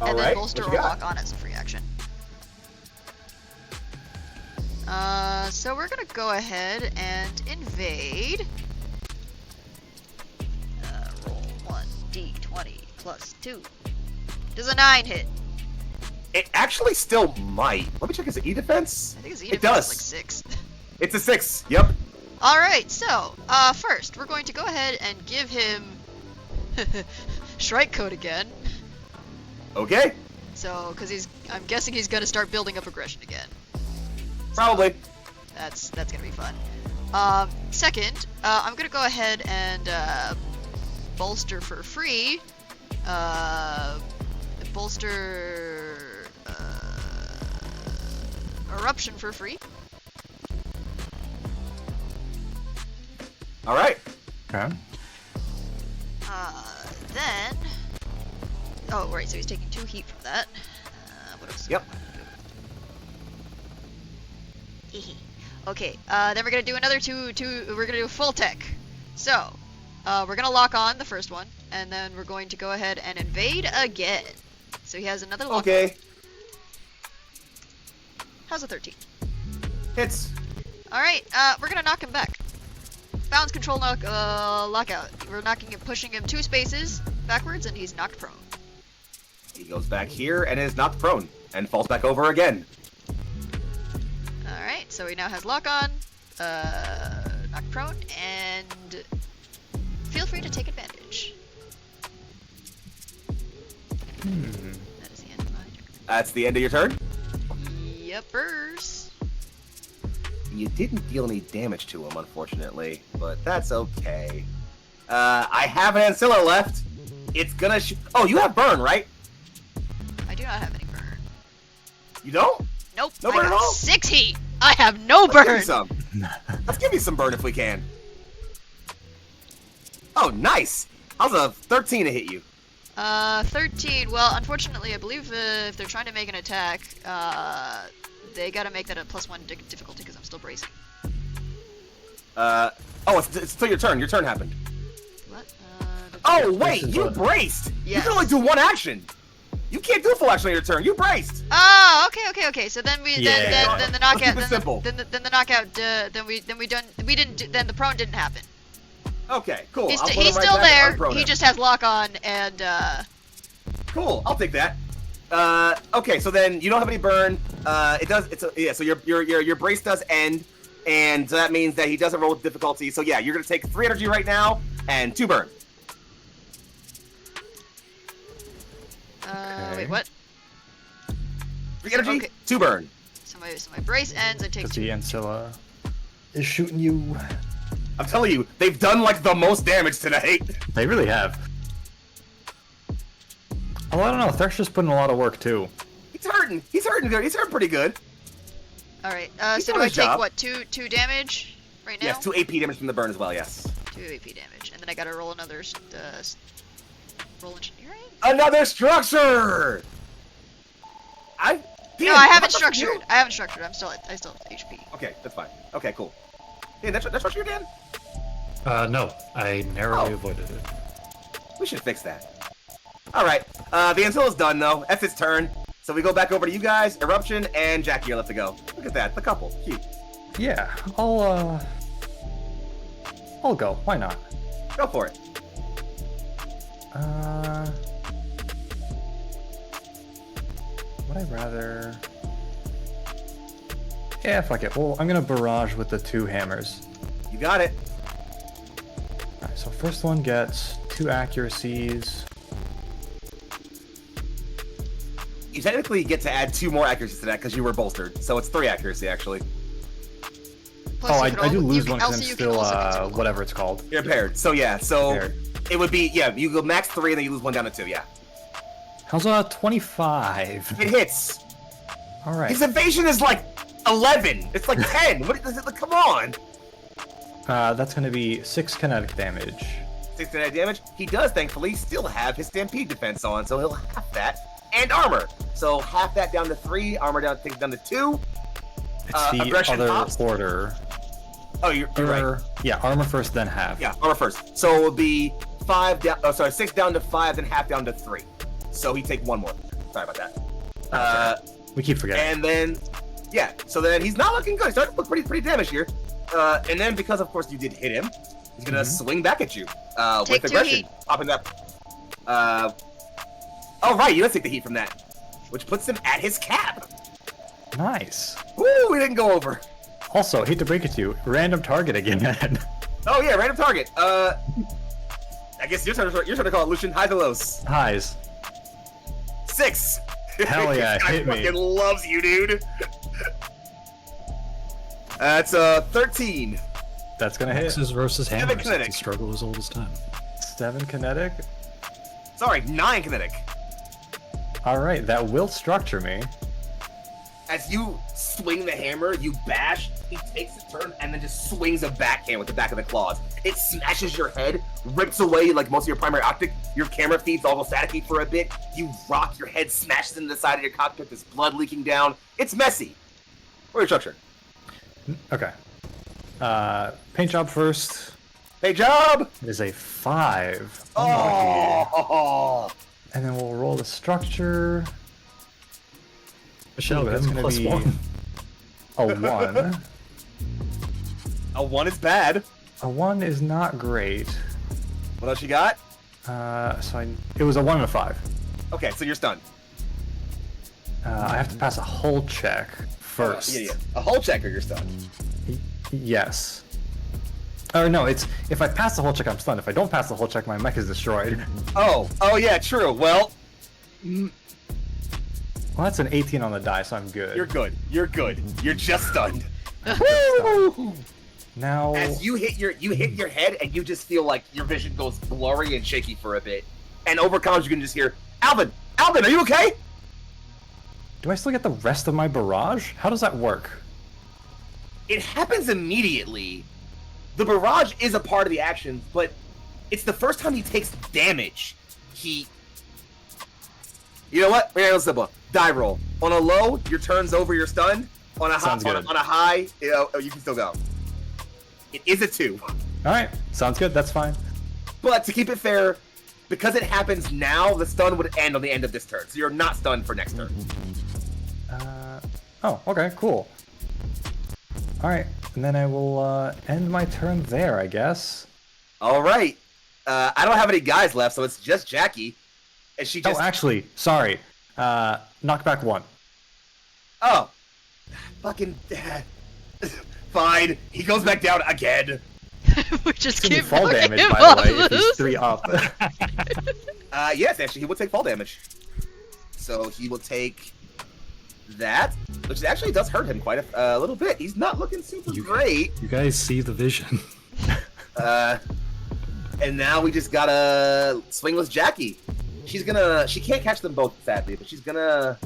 And then bolster or lock on as a free action. So we're gonna go ahead and invade. Roll 1d20 plus 2. Does a 9 hit? It actually still might. Let me check his E defense. I think his E It defense does. is like 6. It's a 6. Yep. Alright, so, first, we're going to go ahead and give him Strike Code again. Okay. So, because I'm guessing he's gonna start building up aggression again. Probably. That's gonna be fun. Second, I'm gonna go ahead and bolster for free. Bolster eruption for free. All right. Okay. Then. Oh, right. So he's taking 2 heat from that. What else? Yep. Okay. Then we're gonna do another two. We're gonna do a full tech. So, we're gonna lock on the first one, and then we're going to go ahead and invade again. So he has another lock. Okay. How's a 13? Hits. All right. We're gonna knock him back. Bounce control lockout. We're pushing him 2 spaces backwards, and he's knocked prone. He goes back here and is knocked prone and falls back over again. Alright, so he now has lock on, knocked prone, and feel free to take advantage. That is the end of my turn. That's the end of your turn. Yepers. You didn't deal any damage to him, unfortunately, but that's okay. I have an Ancilla left. It's gonna oh, you have burn, right? I do not have any burn. You don't? Nope. No I burn at got all? 6 heat. I have no Let's give burn. you some. Let's give you some burn if we can. Oh, nice. How's a 13 to hit you? 13. Well, unfortunately, I believe if they're trying to make an attack, they gotta make that a +1 difficulty because I'm still bracing. Oh, it's still your turn. Your turn happened. What? Oh, wait, is you what- braced. You Yes. can only do 1 action. You can't do a full action on your turn. You braced. Oh, okay. So then then Yeah. the Let's knockout, keep it simple. then the knockout, then the prone didn't happen. Okay, cool. He's, I'll put he's him right still back there. on prone He now. just has lock on, and Cool. I'll take that. Okay, so then you don't have any burn. So your brace does end, and that means that he doesn't roll with difficulty. So yeah, you're gonna take 3 energy right now and 2 burn. wait, what? 3 energy, Okay. 2 burn. So my brace ends. I take Because 2. the Ancilla is shooting you. I'm telling you, they've done like the most damage tonight. They really have. Oh, I don't know. Thresh just put in a lot of work too. He's hurting. He's hurting good. He's hurting pretty good. All right. He's So doing do I his take job. what? 2 2 damage right now? Yes, 2 AP damage from the burn as well. Yes. 2 AP damage, and then I gotta roll another roll engineering. Another structure. No, I haven't structured. I haven't structured. I still have HP. Okay, that's fine. Okay, cool. Hey, that's structure again. No, I narrowly avoided it. We should fix that. All right. The Ancilla's done though. That's its turn. So we go back over to you guys. Eruption and Jackie are left to go. Look at that. The couple. Cute. Yeah, I'll go. Why not? Go for it. Would I rather? Yeah, fuck it. Well, I'm gonna barrage with the 2 hammers. You got it. Alright, so first one gets 2 accuracies. You technically get to add 2 more accuracies to that because you were bolstered. So it's 3 accuracy actually. Plus, Oh, you I could do al- lose you can- one because also I'm you can still also continue whatever it's called. You're paired. So yeah. So Paired. it would be You go max 3 and then you lose 1 down to 2. Yeah. How's a 25? It hits. All right. His evasion is like 11. It's like 10. What is it? Like, come on. That's gonna be 6 kinetic damage. 6 kinetic damage. He does, thankfully, still have his Stampede defense on, so he'll have that. And armor. So half that down to 3, armor takes down to 2. It's the aggression other pops. order. Oh, you're right. Yeah, armor first, then half. Yeah, armor first. So it would be 6 down to 5, then half down to 3. So he take 1 more. Sorry about that. We keep forgetting. And then, yeah. So then he's not looking good. He's starting to look pretty damaged here. And then because of course you did hit him, he's gonna swing back at you Take with 2 aggression, heat. popping up. Oh right, you let's take the heat from that, which puts him at his cap. Nice. Woo, we didn't go over. Also, hate to break it to you, random target again. Oh yeah, random target. I guess you're trying to call it Lucian. Highs or lows? Highs. 6. Hell yeah, This guy hit me. fucking loves you, dude. That's 13. That's gonna hit. Axes versus Seven hammers. kinetic. It's a struggle as old as time. 7 kinetic. Sorry, 9 kinetic. Alright, that will structure me. As you swing the hammer, you bash, he takes a turn and then just swings a backhand with the back of the claws. It smashes your head, rips away like most of your primary optic. Your camera feed's all staticky for a bit. You rock, your head smashes into the side of your cockpit, there's blood leaking down. It's messy. Where's your structure? Okay. Paint job first. Hey, job! It is a 5. Oh! And then we'll roll the structure. Michelle, That's give him gonna be +1. a 1. A 1 is bad. A 1 is not great. What else you got? It was a 1 and a 5. Okay, so you're stunned. I have to pass a hull check first. Yeah. A hull check or you're stunned. Yes. Or no, it's if I pass the hull check, I'm stunned. If I don't pass the hull check, my mech is destroyed. Oh yeah, true. Well, Well, that's an 18 on the die, so I'm good. you're good. You're good. You're just stunned. Woo! Now, As you hit your head and you just feel like your vision goes blurry and shaky for a bit. And over comms you can just hear, Alvin, are you okay? do I still get the rest of my barrage? How does that work? It happens immediately. The barrage is a part of the action, but it's the first time he takes damage. You know what? Very simple. Die roll. On a low, your turn's over, you're stunned. On a high, Sounds good. on a high, you can still go. It is a 2. Alright, sounds good, that's fine. But to keep it fair, because it happens now, the stun would end on the end of this turn. So you're not stunned for next turn. Oh, okay, cool. Alright, and then I will end my turn there, I guess. All right. I don't have any guys left, so it's just Jackie. And she just... Oh, actually, sorry. Knockback 1. Oh. Fucking... Fine. He goes back down again. We just It's gonna be keep fall fucking damage, him by the up. way, if he's 3 up. Yes, actually, he will take fall damage. So he will take that, which actually does hurt him quite a little bit. He's not looking super great. You guys see the vision. And now we just gotta swingless Jackie. She can't catch them both, sadly, but she's gonna,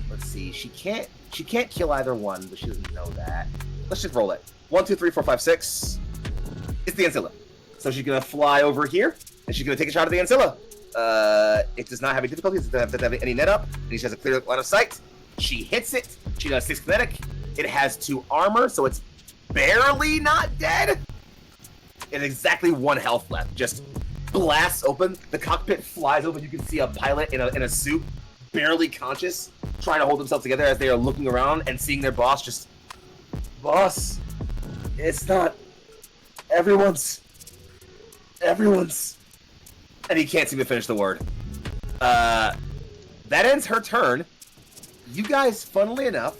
let's see, she can't kill either one, but she doesn't know that. Let's just roll it. 1, 2, 3, 4, 5, 6. It's the Ancilla. So she's gonna fly over here, and she's gonna take a shot at the Ancilla. It does not have any difficulties, it doesn't have any net up, and she has a clear line of sight. She hits it, she does 6 kinetic. It has 2 armor, so it's barely not dead. And exactly 1 health left. Just blasts open, the cockpit flies open, you can see a pilot in a suit, barely conscious, trying to hold themselves together as they are looking around and seeing their boss just... Boss, it's not... Everyone's... And he can't seem to finish the word. That ends her turn. You guys, funnily enough,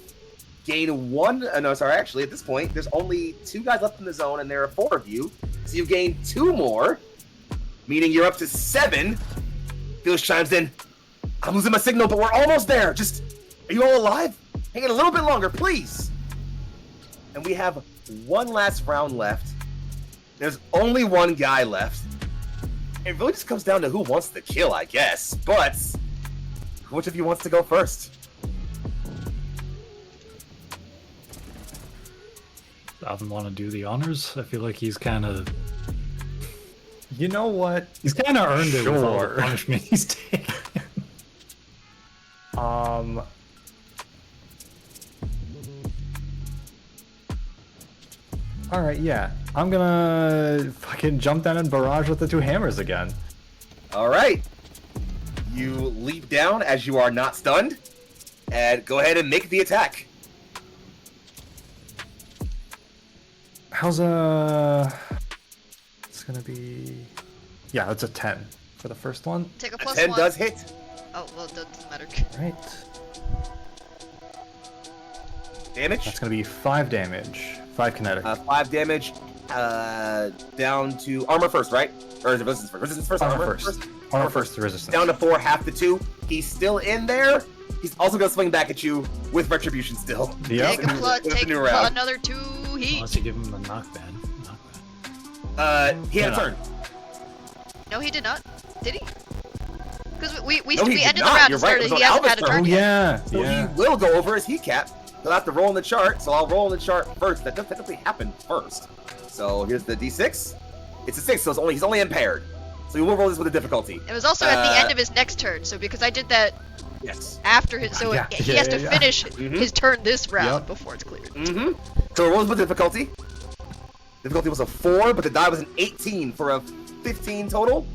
gain 1... no, sorry, actually, at this point, there's only 2 guys left in the zone, and there are 4 of you. So you gain 2 more, meaning you're up to 7. Felix chimes in. I'm losing my signal, but we're almost there. Just, are you all alive? Hang in a little bit longer, please. And we have 1 last round left. There's only 1 guy left. It really just comes down to who wants to kill, I guess. But, which of you wants to go first? Alvin want to do the honors? I feel like he's kind of You know what? earned it with all the Sure. punishment he's taken. Alright, yeah. I'm gonna fucking jump down and barrage with the 2 hammers again. All right. You leap down as you are not stunned, and go ahead and make the attack. How's it's gonna be... Yeah, it's a 10 for the first one. Take a A plus 10 1. does hit. Oh, well, that doesn't matter. Right. Damage. That's gonna be 5 damage. 5 kinetic. 5 damage. down to armor first, right? Or is it resistance first? Resistance first, Armor first. Armor first, resistance. Down to 4, half to 2. He's still in there. He's also gonna swing back at you with retribution still. Yep. Take another 2 heat. Unless you give him a knockback. He had a turn. No, he did not. Did he? Because we No, he ended did the not. round You're and right. started. It was on He hasn't had a Alva's turn Oh yet. yeah, So yeah. he will go over his heat cap. He'll have to roll in the chart, so I'll roll in the chart first. That does technically happen first. So here's the d6. It's a 6, so he's only impaired. So you will roll this with a difficulty. It was also at the end of his next turn, so because I did that Yes. after his, so Yeah, he yeah, has to yeah. finish Mhm. his turn this round Yep. before it's cleared. Mm-hmm. So it rolls with difficulty. Difficulty was a 4, but the die was an 18 for a 15 total.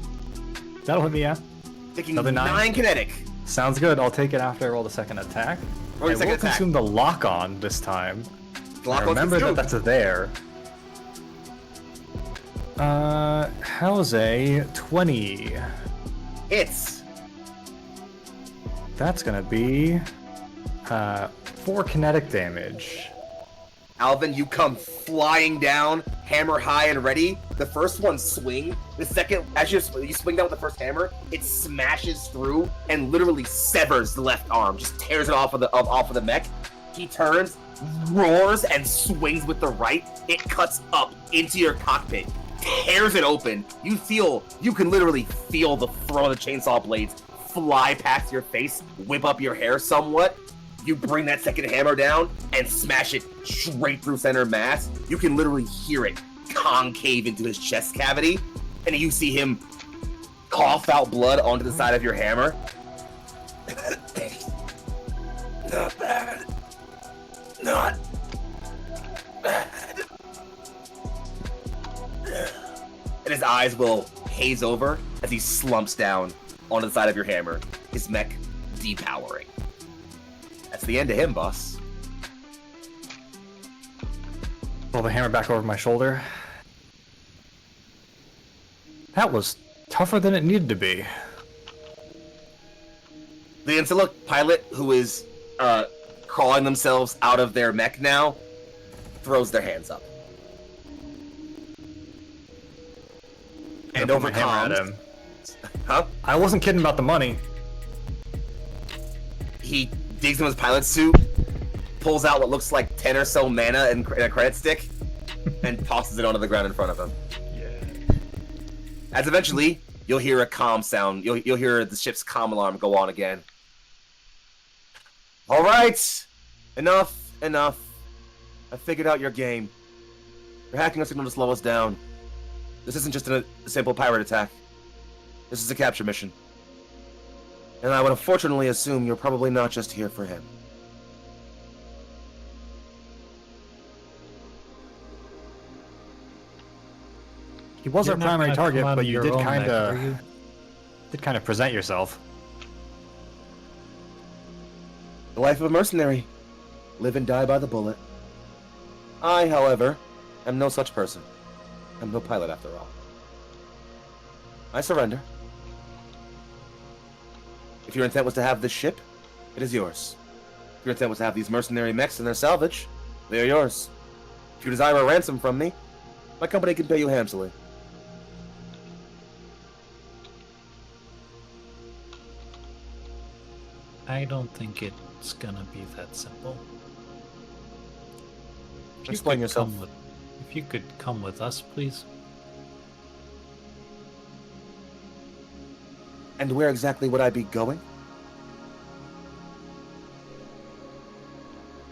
That'll hit me, yeah. Taking Another 9. kinetic. Sounds good. I'll take it after I roll the second attack. Roll I your second will attack. consume the lock-on this time. Lock I on remember that consumed. that's there. How's a 20? Hits. That's gonna be 4 kinetic damage. Alvin, you come flying down, hammer high and ready. The first one swing. The second, as you swing down with the first hammer, it smashes through and literally severs the left arm, just tears it off of the mech. He turns, roars, and swings with the right. It cuts up into your cockpit, tears it open. You can literally feel the throw of the chainsaw blades fly past your face, whip up your hair somewhat. You bring that second hammer down and smash it straight through center mass. You can literally hear it concave into his chest cavity, and you see him cough out blood onto the side of your hammer. Not bad. Not bad. And his eyes will haze over as he slumps down onto the side of your hammer, his mech depowering. That's the end of him, boss. Roll the hammer back over my shoulder. That was tougher than it needed to be. The Insula pilot, who is crawling themselves out of their mech now, throws their hands up. And I put over my hammer at comms, him. huh? I wasn't kidding about the money. He digs into his pilot suit, pulls out what looks like 10 or so mana and a credit stick, and tosses it onto the ground in front of him. Yeah. As eventually, you'll hear a comm sound. You'll hear the ship's comm alarm go on again. All right, enough. I figured out your game. You're hacking our signal to slow us down. This isn't just a simple pirate attack. This is a capture mission. And I would unfortunately assume you're probably not just here for him. He was You're our not primary gonna target, come out but of you your did own kind mech, are of you? present yourself. The life of a mercenary. Live and die by the bullet. I, however, am no such person. I'm no pilot after all. I surrender. If your intent was to have this ship, it is yours. If your intent was to have these mercenary mechs and their salvage, they are yours. If you desire a ransom from me, my company can pay you handsomely. I don't think it's gonna be that simple. If you Explain could yourself. if you could come with us, please. And where exactly would I be going?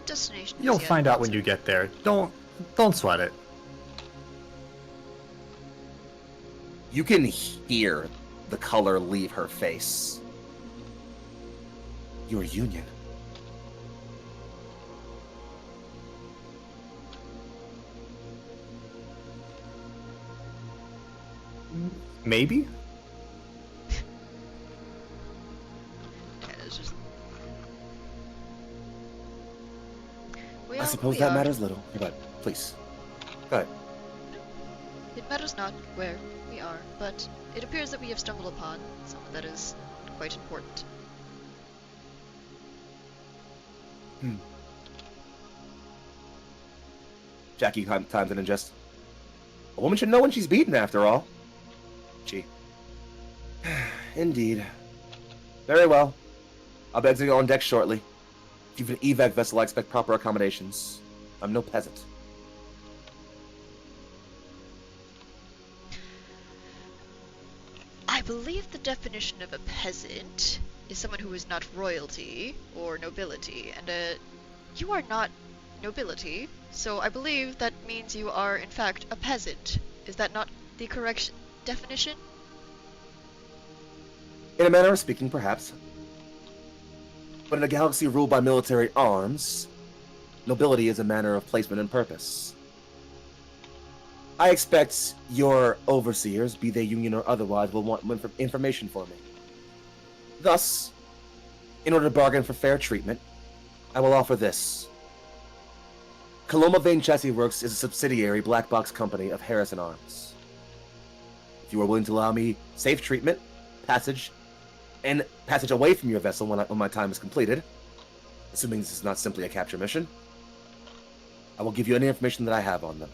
Destination. is You'll yet find out when uncertain. you get there. Don't sweat it. You can hear the color leave her face. Your union. Maybe? Yeah, it's just... I suppose that matters little. Go ahead, please. Go ahead. It matters not where we are, but it appears that we have stumbled upon someone that is quite important. Jackie times it in jest. A woman should know when she's beaten, after all. Gee. Indeed. Very well. I'll be exiting on deck shortly. If you've an evac vessel, I expect proper accommodations. I'm no peasant. I believe the definition of a peasant is someone who is not royalty or nobility, and you are not nobility, so I believe that means you are in fact a peasant. Is that not the correct definition? In a manner of speaking, perhaps. But in a galaxy ruled by military arms, nobility is a matter of placement and purpose. I expect your overseers, be they Union or otherwise, will want information for me. Thus, in order to bargain for fair treatment, I will offer this. Coloma Vane Chassis Works is a subsidiary black box company of Harrison Arms. If you are willing to allow me safe treatment, passage away from your vessel when my time is completed, assuming this is not simply a capture mission, I will give you any information that I have on them.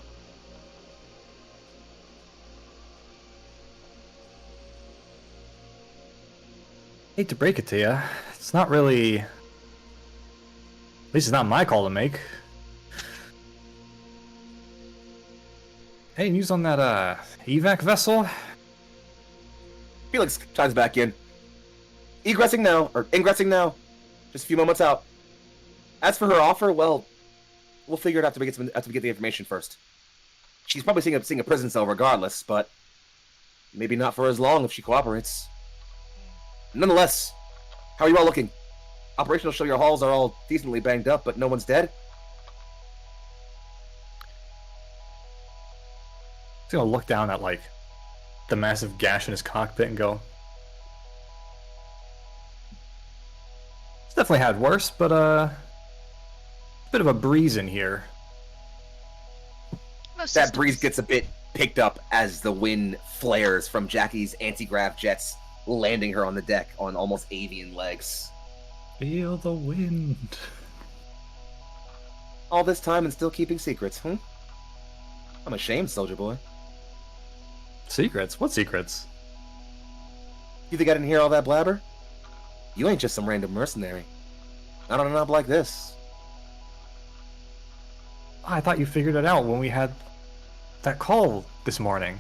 Hate to break it to you, it's not really... At least it's not my call to make. Any news on that, evac vessel? Felix chimes back in. Ingressing now. Just a few moments out. As for her offer, well, we'll figure it out after we get the information first. She's probably seeing a prison cell regardless, but maybe not for as long if she cooperates. Nonetheless, how are you all looking? Operational show your hulls are all decently banged up, but no one's dead? He's gonna look down at, like, the massive gash in his cockpit and go... It's definitely had worse, but, a bit of a breeze in here. That breeze gets a bit picked up as the wind flares from Jackie's anti-grav jets, landing her on the deck on almost avian legs. Feel the wind. All this time and still keeping secrets, huh? I'm ashamed, soldier boy. Secrets? What secrets? You think I didn't hear all that blabber? You ain't just some random mercenary. Not on a knob like this. I thought you figured it out when we had that call this morning.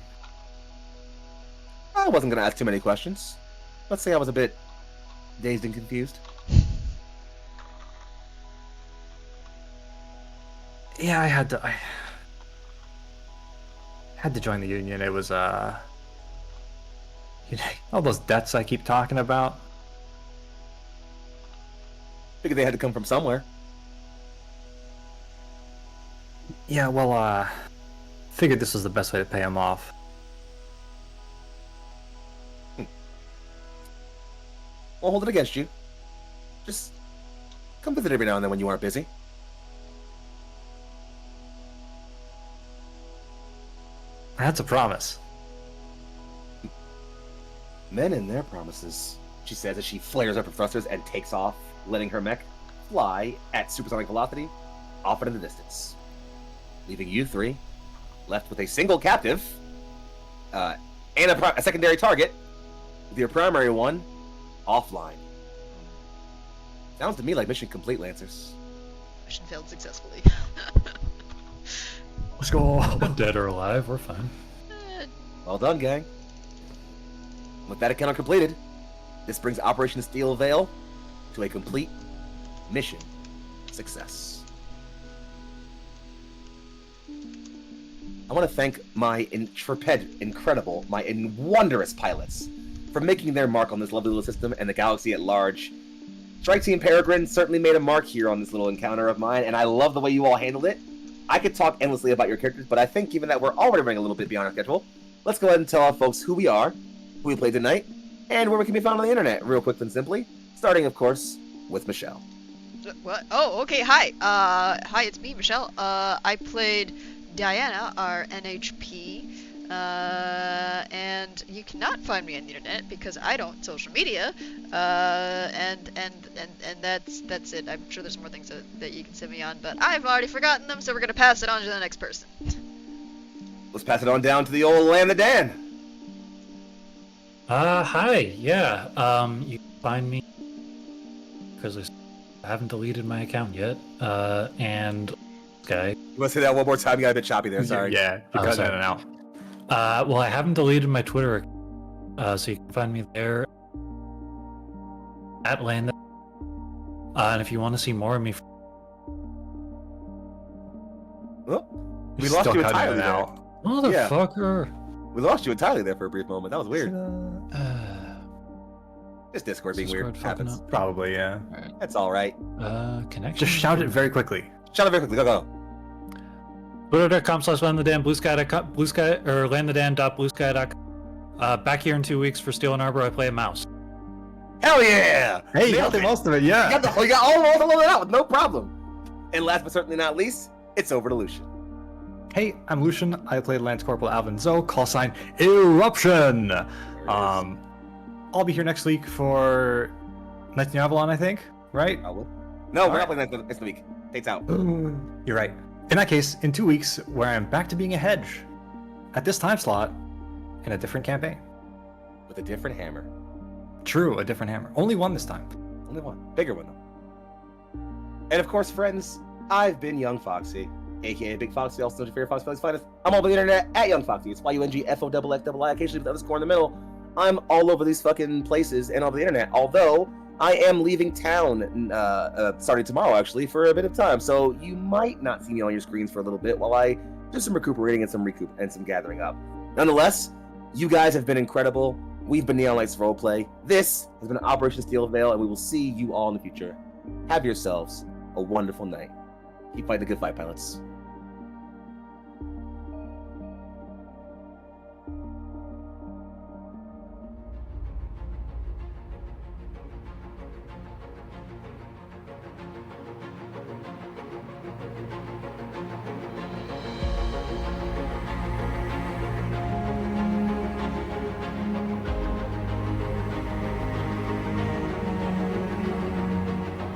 I wasn't gonna ask too many questions. Let's say I was a bit dazed and confused. Yeah, I had to join the Union. It was, you know, all those debts I keep talking about. Figured they had to come from somewhere. Yeah, well, figured this was the best way to pay him off. Won't hold it against you. Just come visit every now and then when you aren't busy. That's a promise. Men and their promises, she says as she flares up her thrusters and takes off, letting her mech fly at supersonic velocity off into the distance, leaving you three left with a single captive and a secondary target, with your primary one offline. Sounds to me like mission complete, Lancers. Mission failed successfully. Let's go. Dead or alive, we're fine. Well done, gang. With that encounter completed, this brings Operation Steel Veil to a complete mission success. I want to thank my incredible, wondrous pilots for making their mark on this lovely little system and the galaxy at large. Strike Team Peregrine certainly made a mark here on this little encounter of mine, and I love the way you all handled it. I could talk endlessly about your characters, but I think given that we're already running a little bit beyond our schedule, let's go ahead and tell our folks who we are, who we played tonight, and where we can be found on the internet, real quick and simply. Starting, of course, with Michelle. What? Oh, okay. Hi. Hi, it's me, Michelle. I played Diana, our NHP. And you cannot find me on the internet because I don't social media. And that's it. I'm sure there's more things that you can send me on, but I've already forgotten them, so we're gonna pass it on to the next person. let's pass it on down to the old Land of Dan. Hi, yeah. You can find me because I haven't deleted my account yet. And okay. You want to say that one more time? You got a bit choppy there. Sorry. Yeah, you cut in and out. Well, I haven't deleted my Twitter account, so you can find me there at Land. And if you want to see more of me, Oh, we lost you entirely there. motherfucker. We lost you entirely there for a brief moment. That was weird. Just Discord being weird. Discord fucking Happens. up. Probably, yeah. That's all right. Connection. Just shout it very quickly. Shout out very quickly. Go. Twitter.com/landthedan, blue sky or landthedan.bluesky.com. Back here in 2 weeks for Steel and Arbor. I play a mouse. Hell yeah! Hey, you got Nailed the it. most of it, yeah. You got all of it out with no problem. And last but certainly not least, it's over to Lucian. Hey, I'm Lucian. I played Lance Corporal Alvin Zoe, call sign Eruption. I'll be here next week for Night in Avalon, I think, right? Probably. No, we're All not playing next week. Date's out. You're right. In that case, in 2 weeks, where I'm back to being a hedge at this time slot in a different campaign. With a different hammer. True, a different hammer. Only one this time. Only one. Bigger one, though. And of course, friends, I've been Young Foxy, aka Big Foxy, also known as your favorite Fox Fellas Finest. I'm all over the internet at Young Foxy. It's YUNGFOXXI, occasionally with the underscore in the middle. I'm all over these fucking places and all over the internet. Although, I am leaving town starting tomorrow, actually, for a bit of time. So you might not see me on your screens for a little bit while I do some recuperating and some gathering up. Nonetheless, you guys have been incredible. We've been Neon Lights Roleplay. This has been Operation Steel Veil, and we will see you all in the future. Have yourselves a wonderful night. Keep fighting the good fight, pilots.